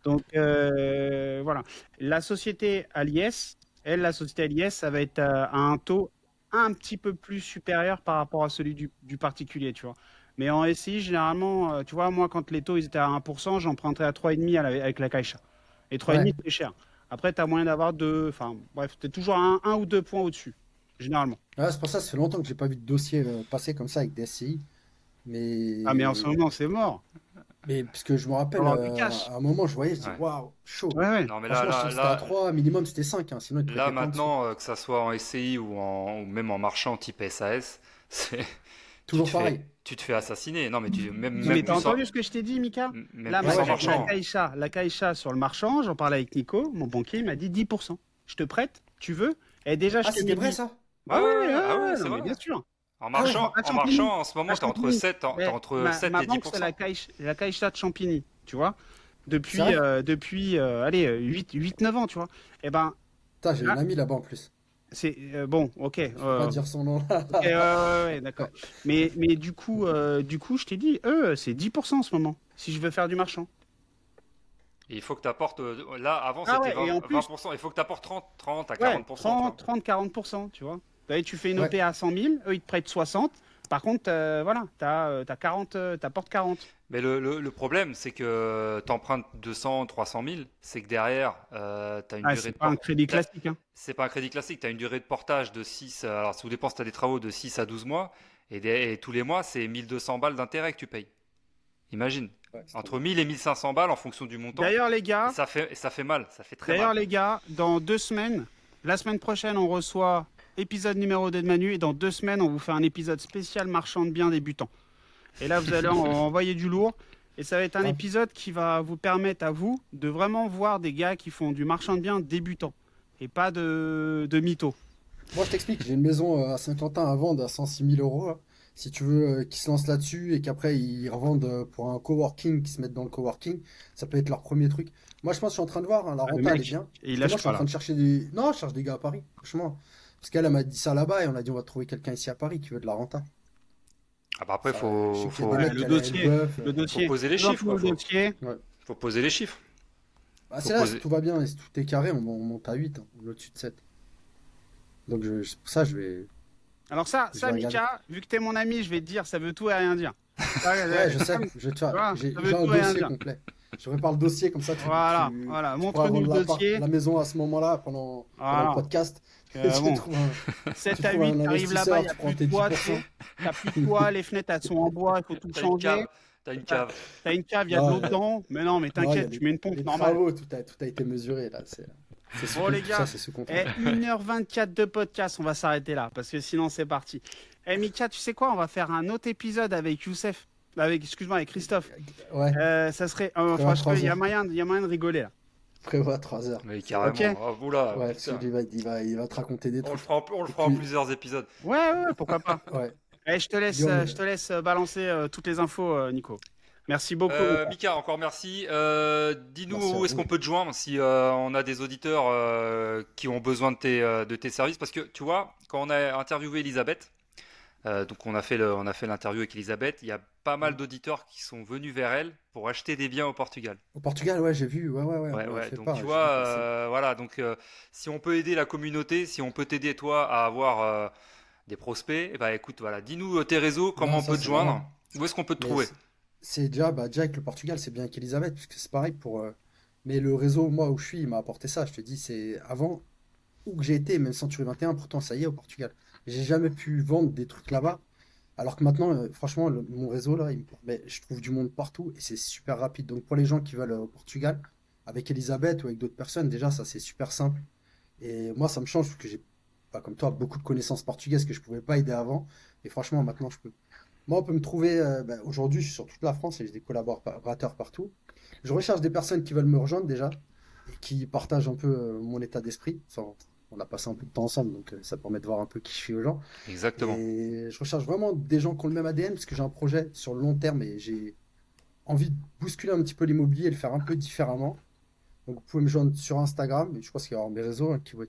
Donc voilà. La société à l'IS, la société à l'IS, ça va être à un taux un petit peu plus supérieur par rapport à celui du particulier, tu vois. Mais en SCI, généralement, tu vois, moi, quand les taux ils étaient à 1%, j'emprunterais à 3,5 avec la Caixa. Et 3,5, Ouais. c'est cher. Après, tu as moyen d'avoir deux. Enfin, bref, tu es toujours à un ou deux points au-dessus, généralement. Ouais, c'est pour ça, ça fait longtemps que j'ai pas vu de dossier passer comme ça avec des SCI. Ah, mais en ce Mais, moment, c'est mort. mais parce que je me Faut rappelle, avoir du cash. à un moment, je voyais, je dis Ouais. waouh, chaud. Ouais, ouais. Non, mais Franchement, je sais que c'était à 3, minimum c'était 5, hein, sinon ils te là prêtaient pas en dessous. maintenant, que ça soit en SCI ou même en marchand type SAS, c'est, Toujours pareil. tu te fais assassiner. Non, mais Mais même t'as plus sans, entendu ce que je t'ai dit, Mika? même Là, plus Ouais, sans j'ai entendu. marchand. La Caixa sur le marchand, j'en parlais avec Nico, mon banquier, il m'a dit 10%. Je te prête, tu veux? Et déjà, je Ah, te c'était mets vrai 10. ça? Ah ouais, ouais, Ah ouais, ouais, c'est non, mais vrai. bien sûr. Ah ouais. À En Champigny. marchand, en ce moment, À Champigny. t'es Mais entre 7 ma et banque, c'est 10%. la Caixa de Champigny, tu vois? C'est vrai? Depuis allez, 8-9 ans, tu vois? Eh ben, Putain, j'ai là, un ami là-bas en plus. c'est bon, ok. Je peux pas dire son nom là. Ok, ouais, d'accord. Ouais. Mais du coup, je t'ai dit, eux, c'est 10% en ce moment, si je veux faire du marchand. Et il faut que tu apportes. Là, avant, Ah c'était ouais, et en plus, 20%. Il faut que tu apportes 30 à ouais, 40%. Tu vois. 30-40%, tu vois. Là, tu fais une Ouais. OP à 100 000, eux, ils te prêtent 60. Par contre, voilà, t'as 40, t'apportes 40. Mais le problème, c'est que tu empruntes 200, 300 000. C'est que derrière, tu as une Ah, durée c'est de pas un portage. crédit classique, hein. C'est pas un crédit classique. Tu as une durée de portage de 6. Alors, ça dépend si tu as des travaux de 6 à 12 mois. Et tous les mois, c'est 1200 balles d'intérêt que tu payes. Imagine. Ouais, c'est Entre 1000 et 1500 balles en fonction du montant. D'ailleurs, les Et gars, ça fait mal. Ça fait très D'ailleurs, mal. les gars, dans 2 semaines, la semaine prochaine, on reçoit épisode numéro 2 de Manu. Et dans 2 semaines, on vous fait un épisode spécial marchand de biens débutant. Et là, vous allez envoyer du lourd. Et ça va être un Ah. épisode qui va vous permettre à vous de vraiment voir des gars qui font du marchand de biens débutant. Et pas de mythos. Moi, je t'explique, j'ai une maison à Saint-Quentin à vendre à 106 000 euros, là. Si tu veux qu'ils se lancent là-dessus et qu'après ils revendent pour un coworking, qu'ils se mettent dans le coworking, ça peut être leur premier truc. Moi, je pense que je suis en train de voir, hein, la Ah, le renta, elle est mec, bien. et il Parce que moi, lâche je suis pas en là. train de chercher des. Non, je cherche des gars à Paris, franchement. Parce qu'elle m'a dit ça là-bas et on a dit on va trouver quelqu'un ici à Paris qui veut de la renta. Ah bah après, Ça, je sais qu'il y a faut, des Ouais, mecs le qui allaient à dossier, Elbeuf. le dossier. poser les Présente-nous chiffres, quoi. le dossier. Faut poser les chiffres. Bah, Faut c'est là, poser- si tout va bien et si tout est carré, on monte à 8, hein, on est au-dessus de 7. Donc c'est pour ça je vais. Alors ça, Je vais regarder. Mika, vu que t'es mon ami, je vais te dire, ça veut tout et rien dire. Ouais, je sais, je vais te faire. Voilà, J'ai ça veut j'ai un tout et rien dossier dire. complet. Je prépare le dossier comme ça, Voilà, tu voilà. pourras Montre-nous vendre le l'appart, dossier. la maison à ce moment-là pendant Voilà. le podcast. Et tu Bon, trouves un, 7 tu à trouves 8, un t'arrives investisseur, là-bas, il n'y a tu prends plus de tes toit, tu 10%. sais. T'as plus de toit, les fenêtres elles sont en bois, il faut tout T'as une changer. cave. T'as une T'as cave. t'as une cave, il y a de Non, l'eau dedans. Mais non, mais non, il y a t'inquiète, tu mets une pompe les normale. travaux, tout a été mesuré là. C'est sous Bon, les tout gars, ça, c'est sous contrôle. 1h24 de podcast, on va s'arrêter là, parce que sinon c'est parti. Mika, tu sais quoi, on va faire un autre épisode avec Youssef. excuse-moi, avec Christophe. Ouais, Ça serait, prévois franchement, 3 il y a heures. moyen, il y a moyen de rigoler là. Prévois 3 heures. Mais Ok? carrément. Oh, oula, Ouais, parce putain. qu'il va te raconter des On le trucs. fera on le Et fera en puis, plusieurs épisodes. Ouais, pourquoi pas. ouais, Eh, Guillaume, je te laisse balancer toutes les infos, Nico. Merci beaucoup. Mika, encore merci. Dis-nous merci à où est-ce qu'on vous. peut te joindre si on a des auditeurs qui ont besoin de tes services. Parce que tu vois, quand on a interviewé Elisabeth, donc on a fait l'interview avec Elisabeth, il y a pas mal d'auditeurs qui sont venus vers elle pour acheter des biens au Portugal. Au Portugal, ouais, j'ai vu. Ouais, on Ouais, me l'a ouais. fait Donc part, tu j'ai vois, vu passer. voilà. Donc si on peut aider la communauté, si on peut t'aider toi à avoir des prospects, eh ben, écoute, voilà, dis-nous tes réseaux, comment Non, on ça, peut te c'est normal. joindre, où est-ce qu'on peut te Mais trouver? c'est déjà avec le Portugal, c'est bien avec Elisabeth, puisque c'est pareil pour. Mais le réseau, moi, où je suis, il m'a apporté ça. Je te dis, c'est avant où que j'ai été, même Century 21, pourtant, ça y est, au Portugal. J'ai jamais pu vendre des trucs là-bas. Alors que maintenant, franchement, mon réseau, là, mais je trouve du monde partout et c'est super rapide. Donc, pour les gens qui veulent au Portugal, avec Elisabeth ou avec d'autres personnes, déjà, ça, c'est super simple. Et moi, ça me change parce que j'ai, pas comme toi, beaucoup de connaissances portugaises que je pouvais pas aider avant. Et franchement, maintenant, je peux. Moi, on peut me trouver. Aujourd'hui, je suis sur toute la France et j'ai des collaborateurs partout. Je recherche des personnes qui veulent me rejoindre déjà et qui partagent un peu mon état d'esprit. On a passé un peu de temps ensemble, donc ça permet de voir un peu qui je suis aux gens. Exactement. Et je recherche vraiment des gens qui ont le même ADN parce que j'ai un projet sur le long terme et j'ai envie de bousculer un petit peu l'immobilier et le faire un peu différemment. Donc, vous pouvez me joindre sur Instagram. Et je pense qu'il va y avoir mes réseaux qui vont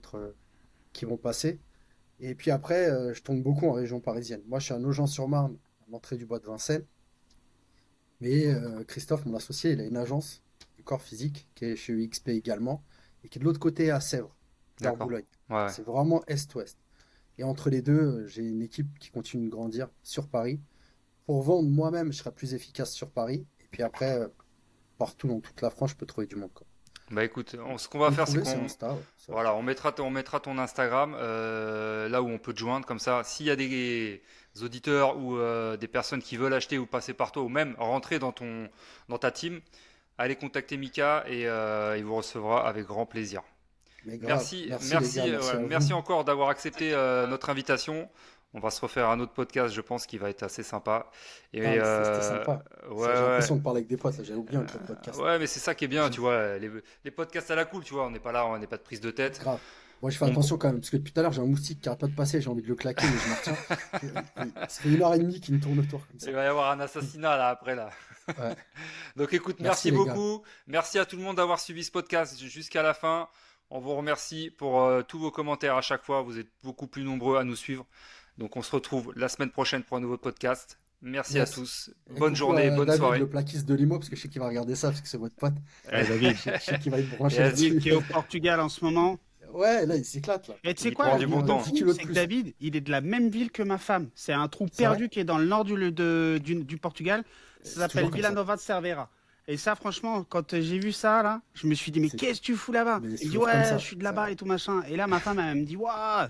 qui vont passer. Et puis après, je tourne beaucoup en région parisienne. Moi, je suis à Nogent-sur-Marne, à l'entrée du bois de Vincennes. Mais Christophe, mon associé, il a une agence de corps physique qui est chez UXP également et qui est de l'autre côté à Sèvres, vers D'accord. Boulogne. Ouais. C'est vraiment est-ouest. Et entre les deux, j'ai une équipe qui continue de grandir sur Paris. Pour vendre moi-même, je serai plus efficace sur Paris. Et puis après, partout dans toute la France, je peux trouver du monde, quoi. Bah écoute, ce qu'on Vous va me faire, c'est trouvez, c'est qu'on Insta, ouais, ça. voilà, on mettra ton Instagram là où on peut te joindre. Comme ça, s'il y a des auditeurs ou des personnes qui veulent acheter ou passer par toi ou même rentrer dans ta team, allez contacter Mika et il vous recevra avec grand plaisir. Mais grave, merci les gars, merci à Merci vous. encore d'avoir accepté notre invitation. On va se refaire un autre podcast, je pense, qui va être assez sympa. Et Ah, c'était sympa. ouais, J'ai ouais. l'impression de parler avec des potes, là, j'avais oublié le podcast. Ouais, mais c'est ça qui est bien, tu vois. Les podcasts à la cool, tu vois. On n'est pas là, on n'est pas de prise de tête. Grave. Moi, je fais On- attention quand même, parce que depuis tout à l'heure, j'ai un moustique qui arrête pas de passer, j'ai envie de le claquer, mais je me retiens. Ça fait 1 heure et demie qu'il me tourne autour comme ça. Il va y avoir un assassinat là après là. Ouais. Donc écoute, Merci merci les gars. beaucoup. Merci à tout le monde d'avoir suivi ce podcast jusqu'à la fin. On vous remercie pour tous vos commentaires à chaque fois. Vous êtes beaucoup plus nombreux à nous suivre. Donc on se retrouve la semaine prochaine pour un nouveau podcast. Merci à Yes. tous. Et Bonne coucou journée, à bonne David, soirée. le plaquiste de Limo, parce que je sais qu'il va regarder ça, parce que c'est votre pote. Ouais, David. Je sais qu'il va être branché Yes. David là-dessus. qui est au Portugal en ce moment. Ouais, là, il s'éclate, là. Et tu sais Il quoi, prend le du bon truc temps. de fou, 10 kilos de c'est que plus. David, il est de la même ville que ma femme. C'est un trou C'est vrai? perdu qui est dans le nord du Portugal. Ça C'est s'appelle toujours comme ça. Vila Nova de Cerveira. Et ça, franchement, quand j'ai vu ça, là, je me suis dit, mais C'est qu'est-ce que tu fous là-bas? mais c'est Il dit, toujours comme ouais, ça. je suis de là-bas et tout machin. Et là, ma femme, elle me dit, waouh,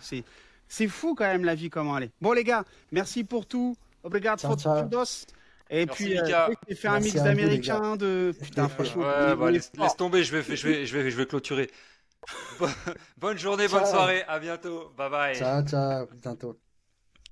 c'est fou quand même la vie, comment elle est. Bon, les gars, merci pour tout. Obrigado Ciao, por ciao. todos. Et Merci, puis, Mika. j'ai fait un Merci mix à vous, les d'américains, de. Putain, Ouais, franchement, Ouais, on bah, est laisse fort. tomber, je vais clôturer. Bonne journée, bonne Ciao. soirée, à bientôt. Bye bye. Ciao, ciao. Bientôt.